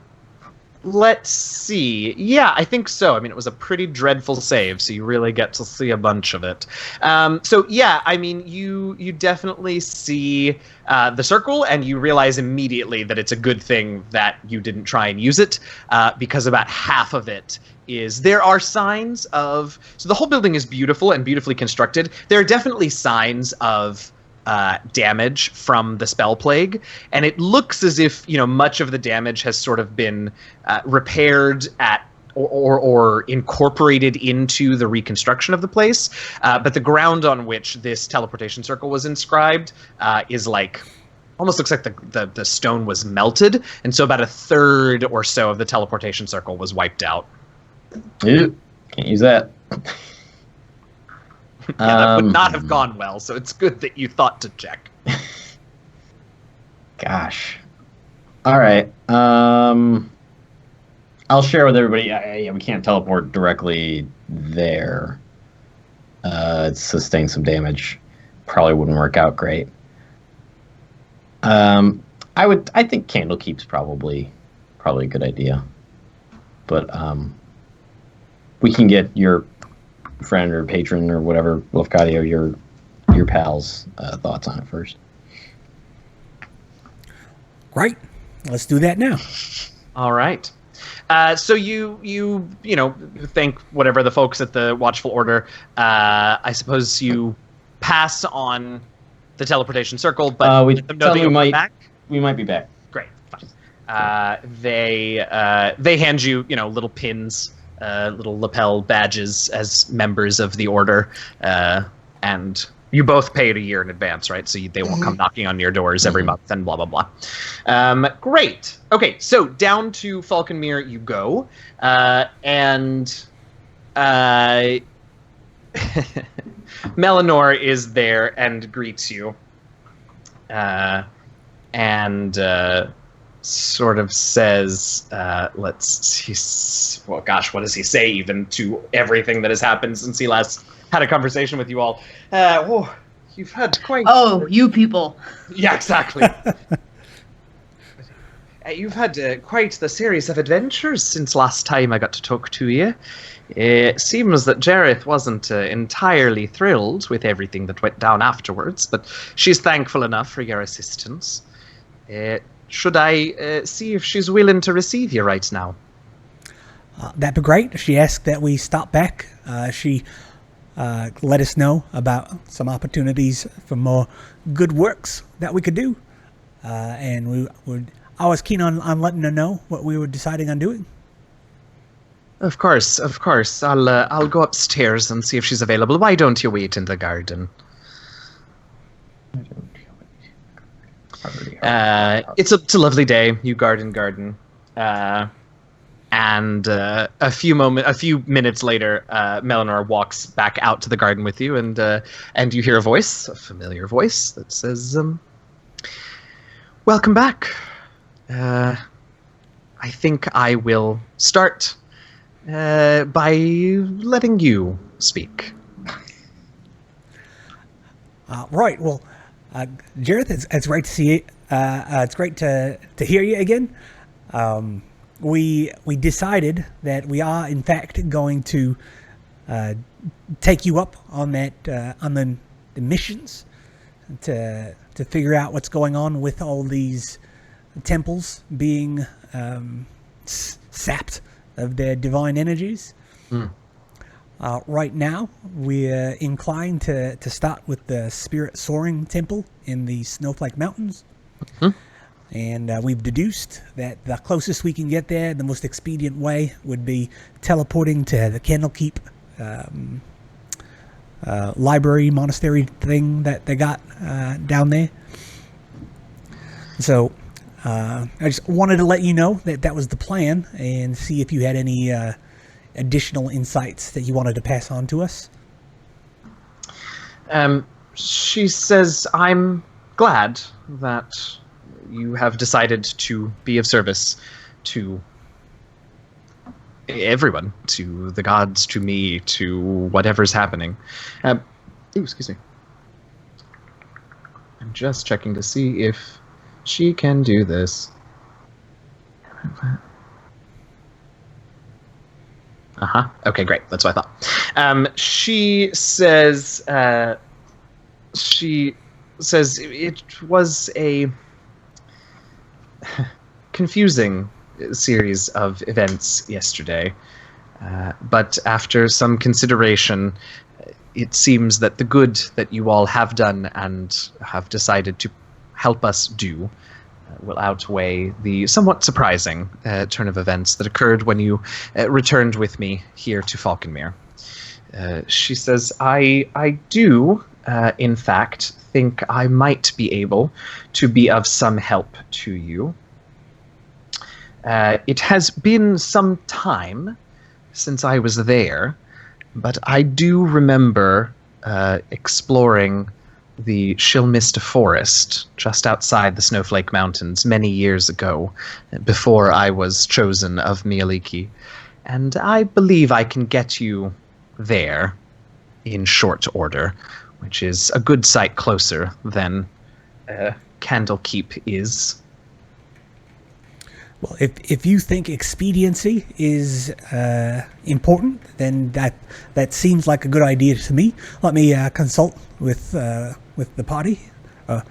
let's see. Yeah, I think so. I mean, it was a pretty dreadful save, so you really get to see a bunch of it. So yeah, I mean, you definitely see the circle, and you realize immediately that it's a good thing that you didn't try and use it, because about half of it is, there are signs of, so the whole building is beautiful and beautifully constructed. There are definitely signs of damage from the spell plague, and it looks as if, much of the damage has sort of been repaired at or incorporated into the reconstruction of the place, but the ground on which this teleportation circle was inscribed is like, almost looks like the stone was melted, and so about a third or so of the teleportation circle was wiped out. Ew, can't use that. That would not have gone well, so it's good that you thought to check. Gosh. All right. I'll share with everybody. We can't teleport directly there. It sustained some damage. Probably wouldn't work out great. I think Candlekeep's probably a good idea. But we can get your friend or patron or whatever, Wolfgadio, your pals' thoughts on it first. Great. Let's do that now. All right. So you thank whatever the folks at the Watchful Order. I suppose you pass on the teleportation circle, but let them know that you'll come back. We might be back. Great. Fine. They hand you little pins, little lapel badges as members of the order, and you both paid a year in advance, right? So they won't come knocking on your doors every month and blah, blah, blah. Great. Okay, so down to Falconmere you go, and Melanor is there and greets you, and sort of says, let's see, well, gosh, what does he say even to everything that has happened since he last had a conversation with you all? You've had quite... Oh, you people. Yeah, exactly. You've had quite the series of adventures since last time I got to talk to you. It seems that Jareth wasn't entirely thrilled with everything that went down afterwards, but she's thankful enough for your assistance. Should I see if she's willing to receive you right now? That'd be great. She asked that we stop back. She let us know about some opportunities for more good works that we could do. And I was keen on letting her know what we were deciding on doing. Of course. I'll go upstairs and see if she's available. Why don't you wait in the garden? It's a lovely day. You garden. And a few minutes later, Melanor walks back out to the garden with you, and you hear a familiar voice that says, "Welcome back. I think I will start by letting you speak." Right. Well, Jareth, it's great to see you. It's great to hear you again. We decided that we are in fact going to take you up on that on the missions to figure out what's going on with all these temples being sapped of their divine energies. Right now, we're inclined to start with the Spirit Soaring Temple in the Snowflake Mountains. And we've deduced that the closest we can get there, the most expedient way, would be teleporting to the Candlekeep library, monastery thing that they got down there. So I just wanted to let you know that was the plan and see if you had any additional insights that you wanted to pass on to us. She says, "I'm glad that you have decided to be of service to everyone, to the gods, to me, to whatever's happening." Excuse me. I'm just checking to see if she can do this. Okay, great. That's what I thought. She says it was a confusing series of events yesterday, but after some consideration, it seems that the good that you all have done and have decided to help us do will outweigh the somewhat surprising turn of events that occurred when you returned with me here to Falconmere. She says, I do, in fact, think I might be able to be of some help to you. It has been some time since I was there, but I do remember exploring the Shilmista Forest just outside the Snowflake Mountains many years ago, before I was chosen of Mialiki, and I believe I can get you there in short order, which is a good sight closer than Candlekeep is. Well, if you think expediency is important, then that seems like a good idea to me. Let me consult with the party. I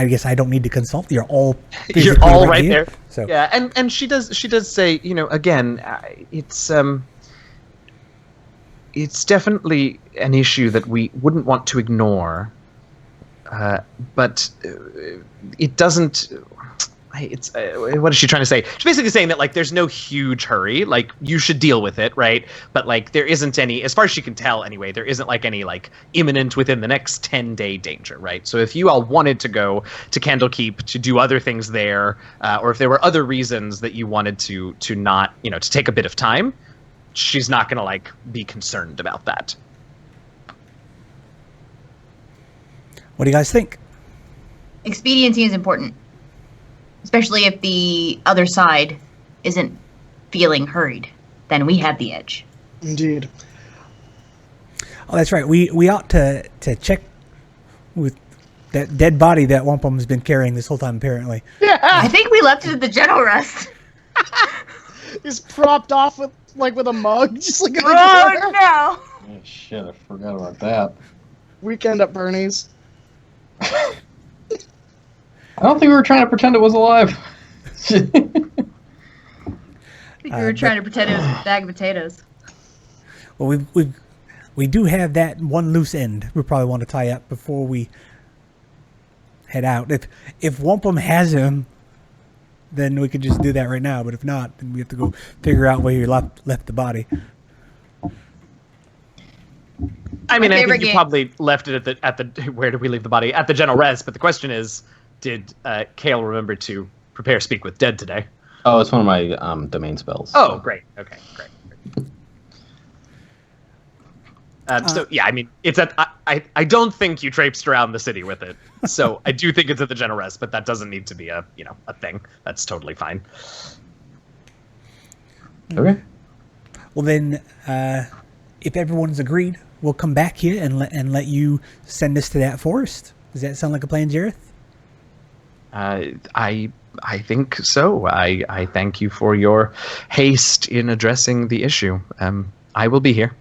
guess I don't need to consult. You're all right here, there. So yeah, and she does say, again, it's definitely an issue that we wouldn't want to ignore, but it doesn't. It's what is she trying to say? She's basically saying that there's no huge hurry, you should deal with it, right? But there isn't any, as far as she can tell anyway, there isn't any imminent within the next 10-day danger, right? So if you all wanted to go to Candlekeep to do other things there, or if there were other reasons that you wanted to not, to take a bit of time, she's not gonna be concerned about that. What do you guys think? Expediency is important. Especially if the other side isn't feeling hurried, then we have the edge. Indeed. Oh, that's right. We ought to check with that dead body that Wampum's been carrying this whole time, apparently. Yeah. I think we left it at the general rest. He's propped off with a mug, just in the corner. No! Oh, shit, I forgot about that. Weekend at Bernie's. I don't think we were trying to pretend it was alive. think we were trying to pretend it was a bag of potatoes. Well, we do have that one loose end we probably want to tie up before we head out. If Wampum has him, then we could just do that right now. But if not, then we have to go figure out where you left the body. I mean, I think you probably left it at the where did we leave the body? At the general res. But the question is, did Kale remember to prepare speak with dead today? Oh, it's one of my domain spells. Oh, great. Okay, great. So yeah, I mean, it's at. I don't think you traipsed around the city with it. So I do think it's at the general rest, but that doesn't need to be a thing. That's totally fine. Okay. Well then, if everyone's agreed, we'll come back here and let you send us to that forest. Does that sound like a plan, Jareth? I think so. I thank you for your haste in addressing the issue. I will be here.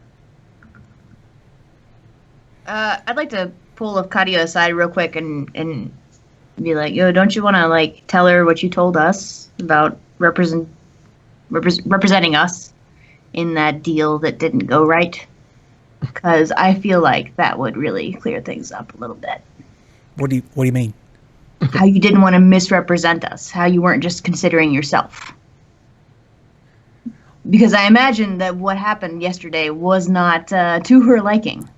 I'd like to pull Lafcadio aside real quick and be like, yo, don't you want to like tell her what you told us about representing us in that deal that didn't go right? Because I feel like that would really clear things up a little bit. What do you mean? How you didn't want to misrepresent us. How you weren't just considering yourself. Because I imagine that what happened yesterday was not to her liking.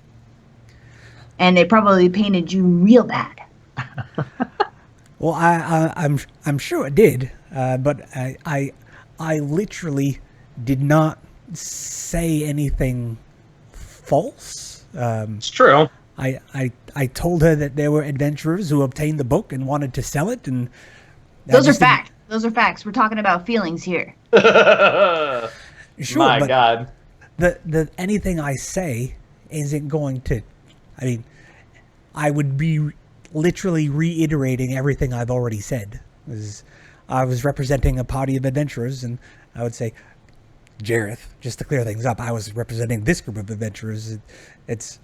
And they probably painted you real bad. Well, I'm sure it did, but I literally did not say anything false. It's true. I told her that there were adventurers who obtained the book and wanted to sell it, and those are facts. Those are facts. We're talking about feelings here. Sure, My God. The anything I say isn't going to. I mean, I would be literally reiterating everything I've already said. I was representing a party of adventurers, and I would say, Jareth, just to clear things up, I was representing this group of adventurers. It's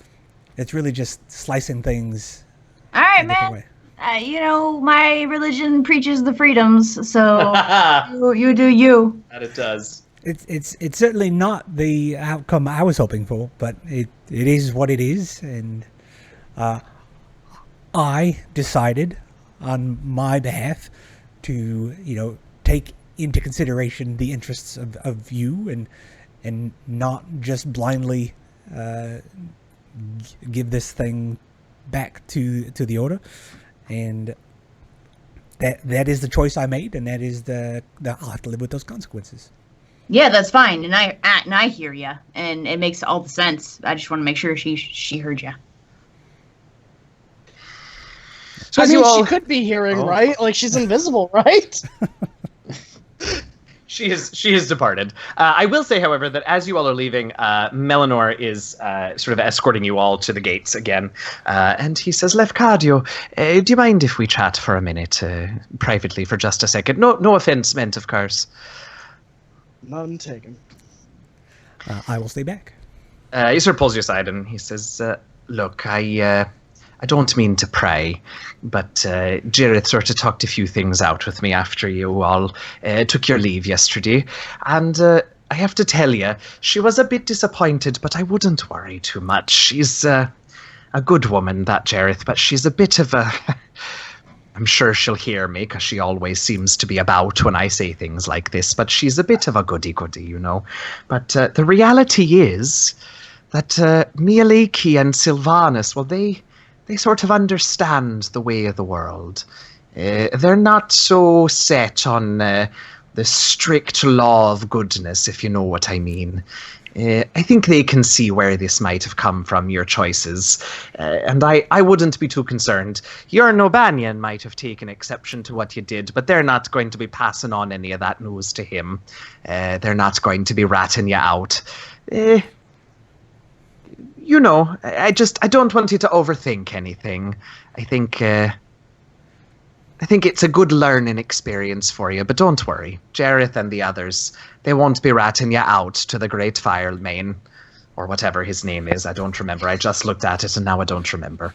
really just slicing things. All right, man. My religion preaches the freedoms, so you do you. That it does. It's certainly not the outcome I was hoping for, but it is what it is, and I decided on my behalf to take into consideration the interests of you and not just blindly give this thing back to the order, and that is the choice I made, and that is I'll have to live with those consequences. Yeah, that's fine, and I hear you, and it makes all the sense. I just want to make sure she heard you. So she could be hearing, right? Like she's invisible, right? She has departed. I will say, however, that as you all are leaving, Melanor is sort of escorting you all to the gates again. And he says, Lefcadio, do you mind if we chat for a minute, privately for just a second? No offense meant, of course. None taken. I will stay back. He sort of pulls you aside and he says, look, I don't mean to pry, but Jareth sort of talked a few things out with me after you all took your leave yesterday. And I have to tell you, she was a bit disappointed, but I wouldn't worry too much. She's a good woman, that Jareth, but she's a bit of a... I'm sure she'll hear me, because she always seems to be about when I say things like this, but she's a bit of a goody-goody, But the reality is that Mialiki and Sylvanus, well, they sort of understand the way of the world. They're not so set on the strict law of goodness, if you know what I mean. I think they can see where this might have come from, your choices. And I wouldn't be too concerned. Your Nobanian might have taken exception to what you did, but they're not going to be passing on any of that news to him. They're not going to be ratting you out. I don't want you to overthink anything. I think it's a good learning experience for you, but don't worry. Jareth and the others, they won't be ratting you out to the Great Firemane, or whatever his name is. I don't remember. I just looked at it and now I don't remember.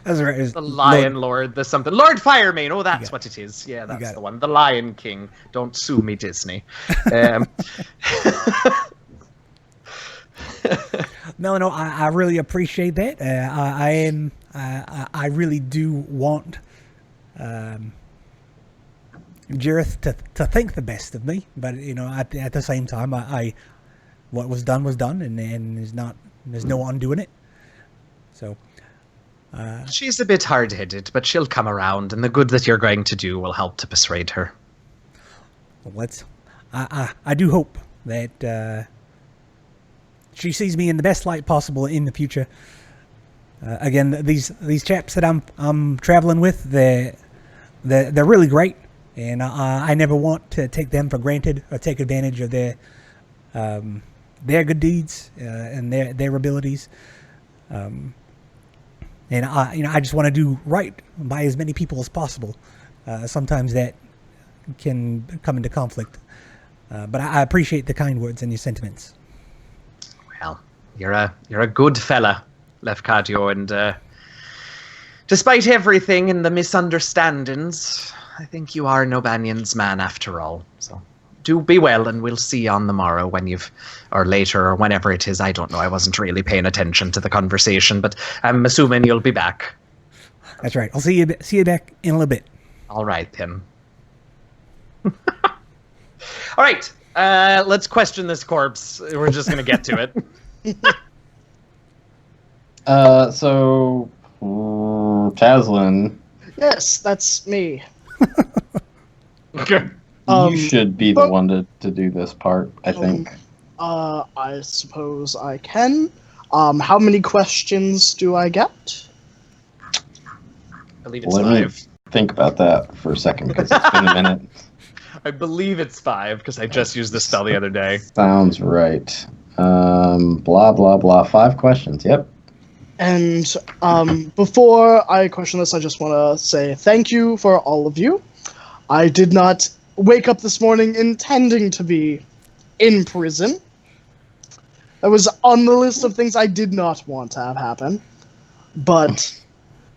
That's right. It's The Lion Lord, the something. Lord Firemane. Oh, that's what it is. Yeah, that's got the it. one. The Lion King. Don't sue me, Disney. Um, No, I really appreciate that. I really do want Jareth to think the best of me, but at the same time, I what was done, and there's no undoing it. So she's a bit hard-headed, but she'll come around, and the good that you're going to do will help to persuade her. I do hope that she sees me in the best light possible in the future. Again, these chaps that I'm traveling with, they're really great, and I never want to take them for granted or take advantage of their good deeds and their abilities. And I just want to do right by as many people as possible. Sometimes that can come into conflict, but I appreciate the kind words and your sentiments. Well, you're a good fella, Lefcadio, and despite everything and the misunderstandings, I think you are Nobanion's man after all. So do be well, and we'll see you on the morrow or later, or whenever it is. I don't know. I wasn't really paying attention to the conversation, but I'm assuming you'll be back. That's right. I'll see you back in a little bit. All right, then. All right. Let's question this corpse. We're just going to get to it. So, Taslin. Yes, that's me. You should be the one to do this part, I think. I suppose I can. How many questions do I get? I believe it's Let 5. me think about that for a second, because it's been a minute. I believe it's 5, because I just used the spell the other day. Sounds right. Blah, blah, blah. 5 questions, yep. And before I question this, I just want to say thank you for all of you. I did not wake up this morning intending to be in prison. That was on the list of things I did not want to have happen. But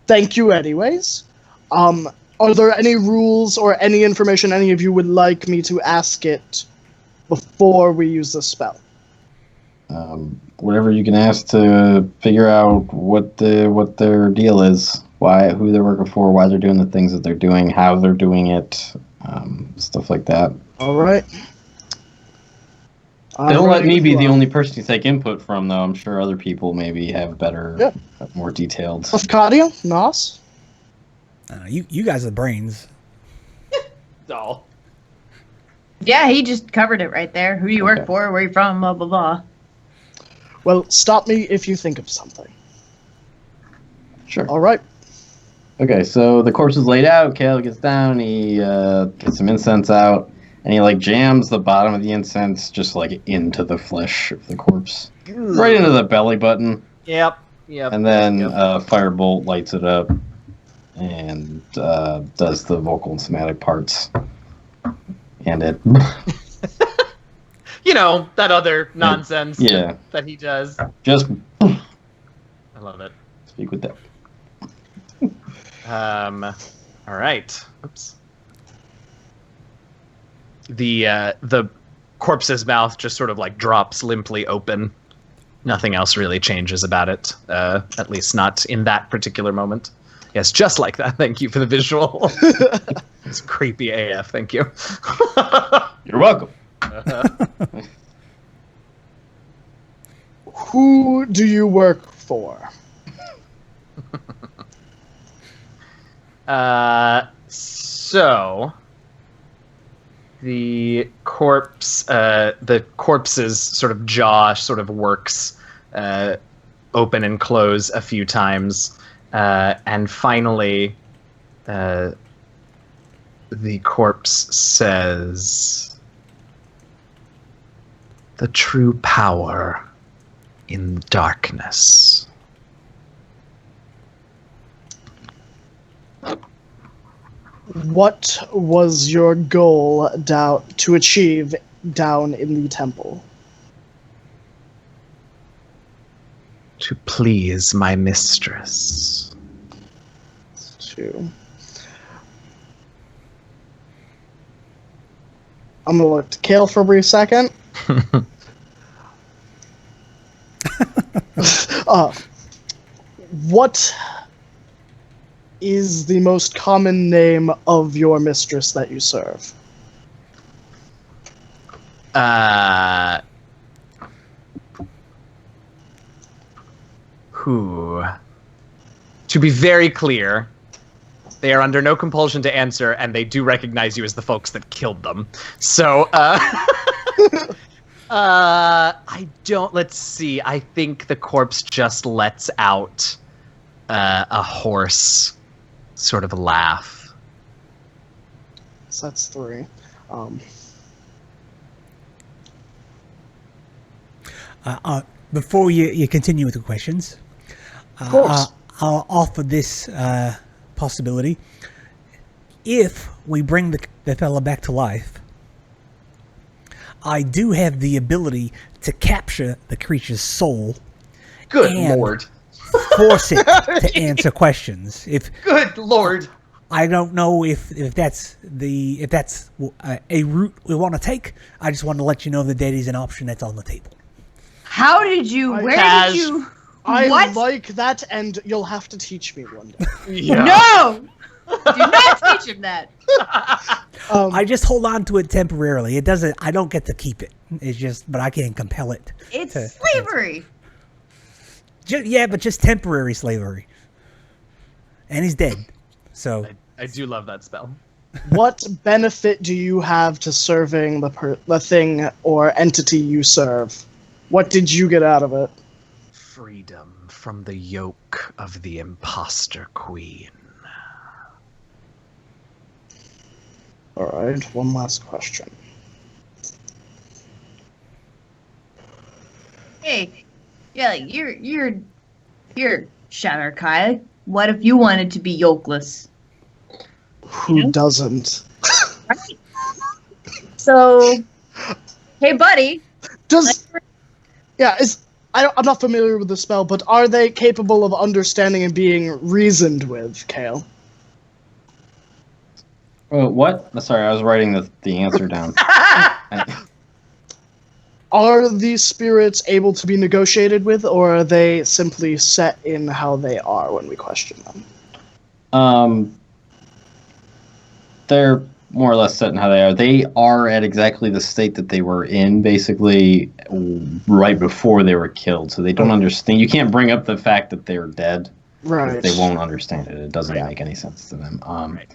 thank you anyways. Are there any rules or any information any of you would like me to ask it before we use the spell? Whatever you can ask to figure out what their deal is, who they're working for, why they're doing the things that they're doing, how they're doing it, stuff like that. All right. Don't let me be the only person to take input from, though. I'm sure other people maybe have better, more detailed. Lefcadio? Nos? You guys are the brains. Oh. Yeah, he just covered it right there. Who do you work for? Where you from? Blah, blah, blah. Well, stop me if you think of something. Sure. All right. Okay, so the corpse is laid out. Kale gets down. He gets some incense out, and he jams the bottom of the incense just into the flesh of the corpse, right into the belly button. Yep. And then Firebolt lights it up and does the vocal and somatic parts, and it. That other nonsense that he does. Just. I love it. Speak with that. All right. Oops. The corpse's mouth just sort of drops limply open. Nothing else really changes about it. At least not in that particular moment. Yes, just like that. Thank you for the visual. It's creepy AF. Thank you. You're welcome. Who do you work for? So the corpse's sort of jaw sort of works open and close a few times, and finally the corpse says, "The true power in darkness." What was your goal to achieve down in the temple? To please my mistress. 2. I'm gonna look to Kale for a brief second. What is the most common name of your mistress that you serve? Who? To be very clear, they are under no compulsion to answer, and they do recognize you as the folks that killed them. So, I don't. Let's see. I think the corpse just lets out a hoarse sort of laugh. So that's 3. Before you continue with the questions, Of course. I'll offer this possibility. If we bring the fella back to life, I do have the ability to capture the creature's soul. Good and lord. Force it to answer questions. Good lord. I don't know if that's a route we want to take. I just want to let you know that that is an option that's on the table. How did you? Where Cash. did you? I What? like that, and you'll have to teach me one day. Yeah. No! Do not teach him that. I just hold on to it temporarily. It doesn't. I don't get to keep it. It's just, but I can compel it. It's to- slavery. Yeah, but just temporary slavery. And he's dead. So I do love that spell. What benefit do you have to serving the thing or entity you serve? What did you get out of it? Freedom from the yoke of the imposter queen. All right, one last question. Hey, yeah, like you're Shatterkai. What if you wanted to be yokeless? Who doesn't? Right. So, hey, buddy. I'm not familiar with the spell, but are they capable of understanding and being reasoned with, Kale? Oh, what? Sorry, I was writing the answer down. Are these spirits able to be negotiated with, or are they simply set in how they are when we question them? They're more or less set in how they are. They are at exactly the state that they were in, basically, right before they were killed. So they don't understand. You can't bring up the fact that they're dead. Right. They won't understand it. It doesn't Yeah. make any sense to them. Right.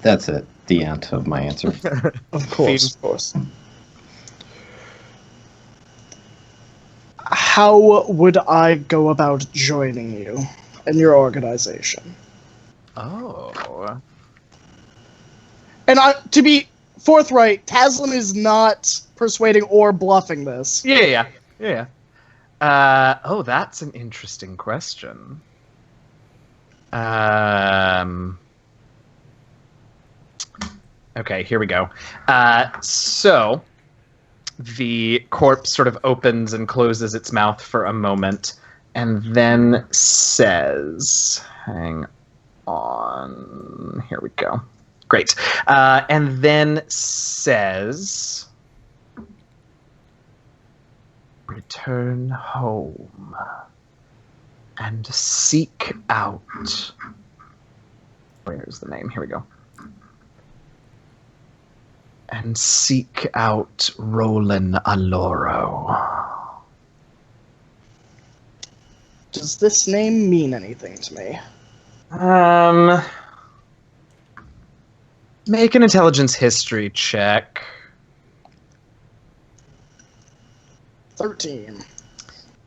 That's it. The end of my answer. Of course. How would I go about joining you in your organization? Oh. And to be forthright, Taslim is not persuading or bluffing this. Yeah. That's an interesting question. Okay, here we go. So the corpse sort of opens and closes its mouth for a moment, and then says, "Hang on. Here we go. Great." And then says, "Return home and seek out." Where's the name? Here we go. And seek out Roland Aloro. Does this name mean anything to me? Make an intelligence history check. 13.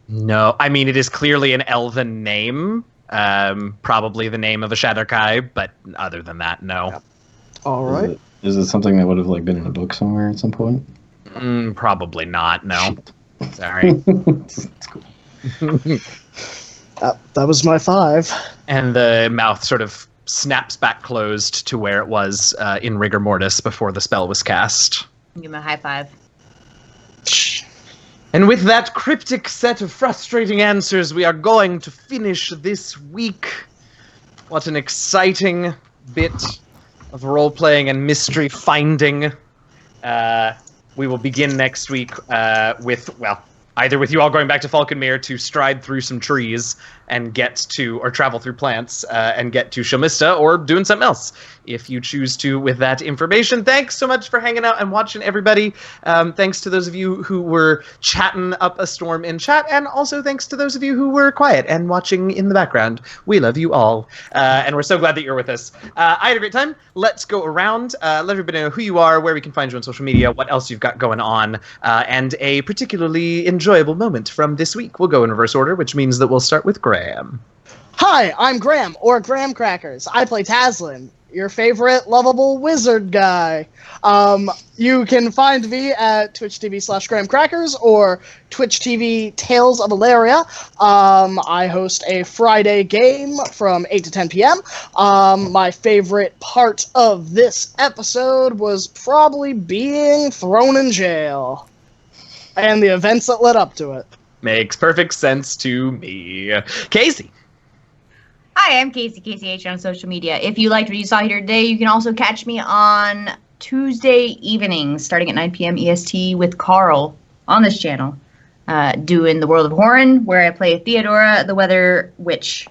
No, I mean, it is clearly an elven name. Probably the name of a Shatterkai, but other than that, no. Yep. All right. Is it something that would have been in a book somewhere at some point? Probably not, no. Sorry. It's cool. That was my 5. And the mouth sort of snaps back closed to where it was in rigor mortis before the spell was cast. Give him a high five. And with that cryptic set of frustrating answers, we are going to finish this week. What an exciting bit of role-playing and mystery finding. We will begin next week either with you all going back to Falconmere to stride through some trees and or travel through plants and get to Shamista, or doing something else if you choose to with that information. Thanks so much for hanging out and watching, everybody. Thanks to those of you who were chatting up a storm in chat, and also thanks to those of you who were quiet and watching in the background. We love you all, and we're so glad that you're with us. I had a great time. Let's go around, let everybody know who you are, where we can find you on social media, what else you've got going on, and a particularly enjoyable moment from this week. We'll go in reverse order, which means that we'll start with Graham. Hi, I'm Graham, or Graham Crackers. I play Taslin, your favorite lovable wizard guy. You can find me at twitch.tv/Graham Crackers or Twitch TV Tales of Ilaria. I host a Friday game from 8 to 10 p.m. My favorite part of this episode was probably being thrown in jail and the events that led up to it. Makes perfect sense to me. Casey. Hi, I'm Casey, KCH on social media. If you liked what you saw here today, you can also catch me on Tuesday evenings, starting at 9 p.m. EST with Carl on this channel, doing The World of Horan, where I play Theodora, the Weather Witch.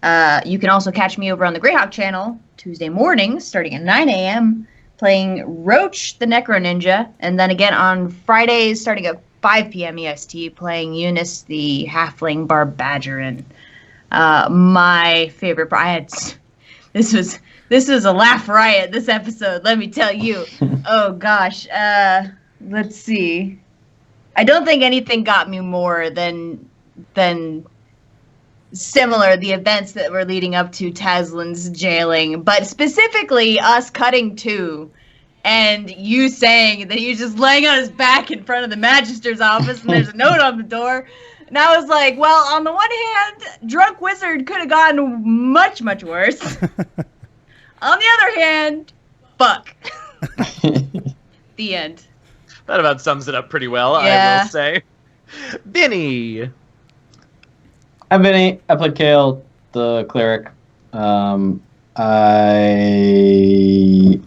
You can also catch me over on the Greyhawk channel, Tuesday mornings, starting at 9 a.m., playing Roach, the Necro Ninja, and then again on Fridays, starting at 5 p.m. EST, playing Eunice, the Halfling Barbadgerin. My favorite part, this was a laugh riot, this episode, let me tell you. Oh gosh, let's see. I don't think anything got me more than similar, the events that were leading up to Taslin's jailing, but specifically us cutting to and you saying that he was just laying on his back in front of the Magister's office and there's a note on the door. And I was like, well, on the one hand, Drunk Wizard could have gotten much, much worse. On the other hand, fuck. The end. That about sums it up pretty well, yeah. I will say. Vinny. I'm Vinny. I play Kale, the cleric. I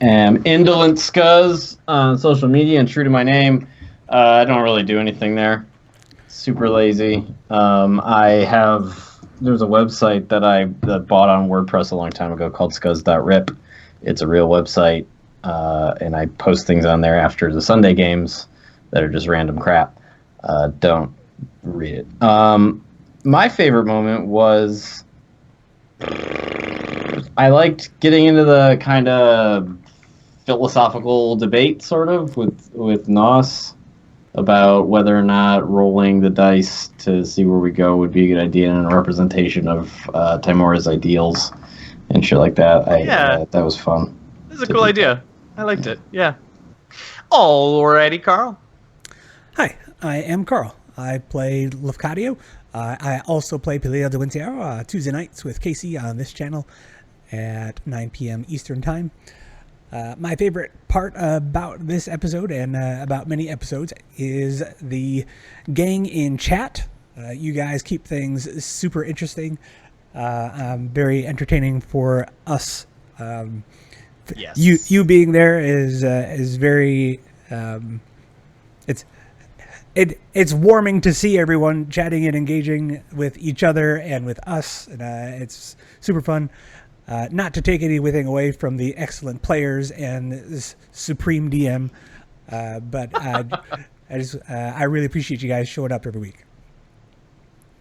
am Indolent Scuzz on social media and true to my name. I don't really do anything there. Super lazy. There's a website that I bought on WordPress a long time ago called scuzz.rip. It's a real website, and I post things on there after the Sunday games that are just random crap. Don't read it. My favorite moment was I liked getting into the kind of philosophical debate, sort of, with Nos about whether or not rolling the dice to see where we go would be a good idea, and a representation of Timora's ideals and shit like that. That was fun. This is a cool idea. I liked it. Yeah. Alrighty, Carl. Hi, I am Carl. I play Lafcadio. I also play Pelea de Wintiero Tuesday nights with Casey on this channel at 9 p.m. Eastern Time. My favorite part about this episode and about many episodes is the gang in chat. You guys keep things super interesting, very entertaining for us. Yes. You being there is very it's warming to see everyone chatting and engaging with each other and with us, and it's super fun. Not to take anything away from the excellent players and this supreme DM, but I really appreciate you guys showing up every week.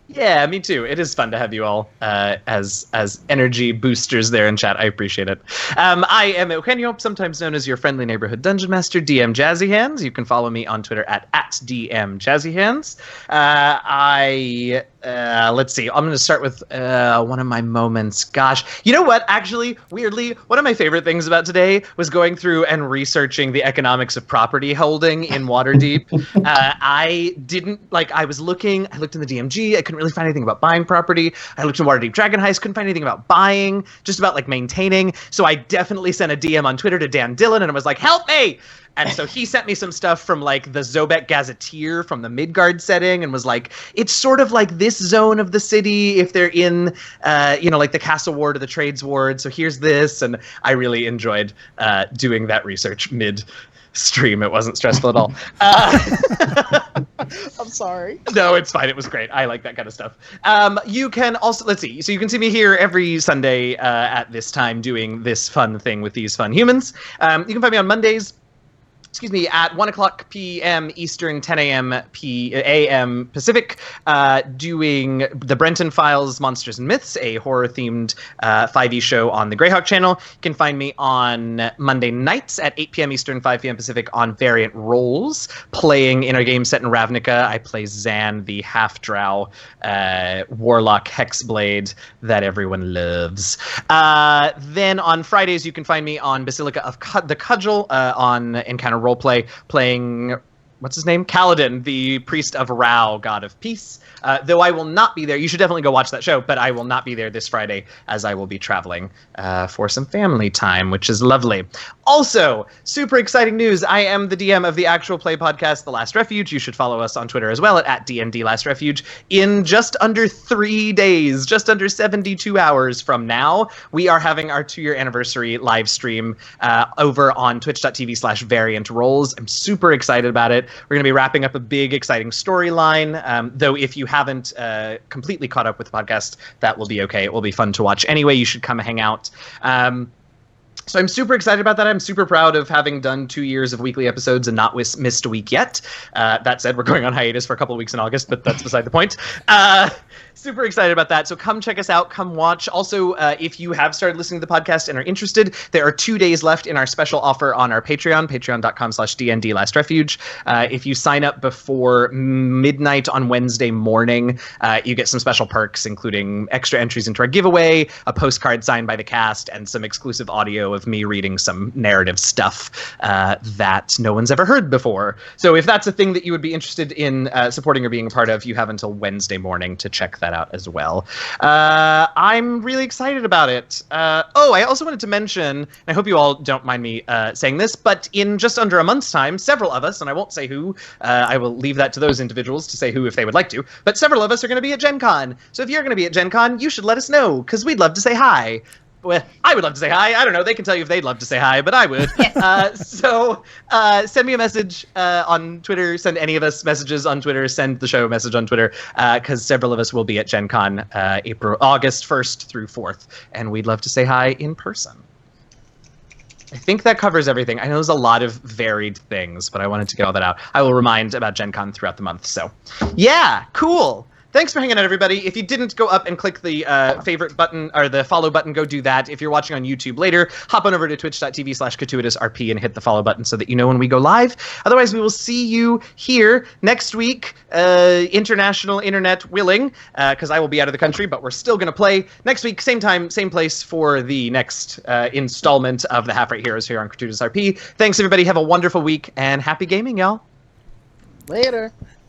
Yeah, me too. It is fun to have you all as energy boosters there in chat. I appreciate it. I am Eugenio, sometimes known as your friendly neighborhood dungeon master, DM Jazzy Hands. You can follow me on Twitter at DM Jazzy Hands. I Let's see. I'm going to start with one of my moments. Gosh. You know what? Actually, weirdly, one of my favorite things about today was going through and researching the economics of property holding in Waterdeep. I looked in the DMG. I couldn't really find anything about buying property. I looked in Waterdeep Dragon Heist. Couldn't find anything about buying, just about like maintaining. So I definitely sent a DM on Twitter to Dan Dillon and I was like, help me! And so he sent me some stuff from like the Zobek Gazetteer from the Midgard setting and was like, it's sort of like this zone of the city if they're in, like the Castle Ward or the Trades Ward. So here's this. And I really enjoyed doing that research mid-stream. It wasn't stressful at all. I'm sorry. No, it's fine. It was great. I like that kind of stuff. You can also, let's see. So you can see me here every Sunday at this time doing this fun thing with these fun humans. You can find me on Mondays. At 1 o'clock p.m. Eastern, 10 a.m. Pacific, doing the Brenton Files Monsters and Myths, a horror-themed 5e show on the Greyhawk channel. You can find me on Monday nights at 8 p.m. Eastern, 5 p.m. Pacific on Variant Roles, playing in a game set in Ravnica. I play Zan, the half-drow warlock hexblade that everyone loves. Then on Fridays, you can find me on Basilica of the Cudgel on Encounter Roleplay, playing, what's his name? Kaladin, the priest of Rao, god of peace. Though I will not be there. You should definitely go watch that show, but I will not be there this Friday as I will be traveling for some family time, which is lovely. Also, super exciting news. I am the DM of the actual play podcast, The Last Refuge. You should follow us on Twitter as well at DND Last Refuge. In just under 3 days, just under 72 hours from now, we are having our 2-year anniversary live stream over on twitch.tv/variant roles. I'm super excited about it. We're going to be wrapping up a big, exciting storyline. Though if you haven't completely caught up with the podcast, that will be okay. It will be fun to watch. Anyway, you should come hang out. So I'm super excited about that. I'm super proud of having done 2 years of weekly episodes and not missed a week yet. That said, we're going on hiatus for a couple of weeks in August, but that's beside the point. Super excited about that. So come check us out. Come watch. Also, if you have started listening to the podcast and are interested, there are 2 days left in our special offer on our Patreon, patreon.com/DND Last Refuge. If you sign up before midnight on Wednesday morning, you get some special perks, including extra entries into our giveaway, a postcard signed by the cast, and some exclusive audio of me reading some narrative stuff that no one's ever heard before. So if that's a thing that you would be interested in supporting or being a part of, you have until Wednesday morning to check that out as well. I'm really excited about it. I also wanted to mention, and I hope you all don't mind me saying this, but in just under a month's time, several of us, and I won't say who, I will leave that to those individuals to say who if they would like to, but several of us are going to be at Gen Con. So if you're going to be at Gen Con, you should let us know, because we'd love to say hi. Well, I would love to say hi. I don't know. They can tell you if they'd love to say hi, but I would. So send me a message on Twitter. Send any of us messages on Twitter. Send the show a message on Twitter because several of us will be at Gen Con August 1st through 4th, and we'd love to say hi in person. I think that covers everything. I know there's a lot of varied things, but I wanted to get all that out. I will remind about Gen Con throughout the month. So, yeah, cool. Thanks for hanging out, everybody. If you didn't go up and click the favorite button or the follow button, go do that. If you're watching on YouTube later, hop on over to twitch.tv/CrituitousRP and hit the follow button so that you know when we go live. Otherwise, we will see you here next week, international internet willing, because I will be out of the country, but we're still going to play next week, same time, same place for the next installment of the Half-Right Heroes here on Crituitous RP. Thanks, everybody. Have a wonderful week, and happy gaming, y'all. Later.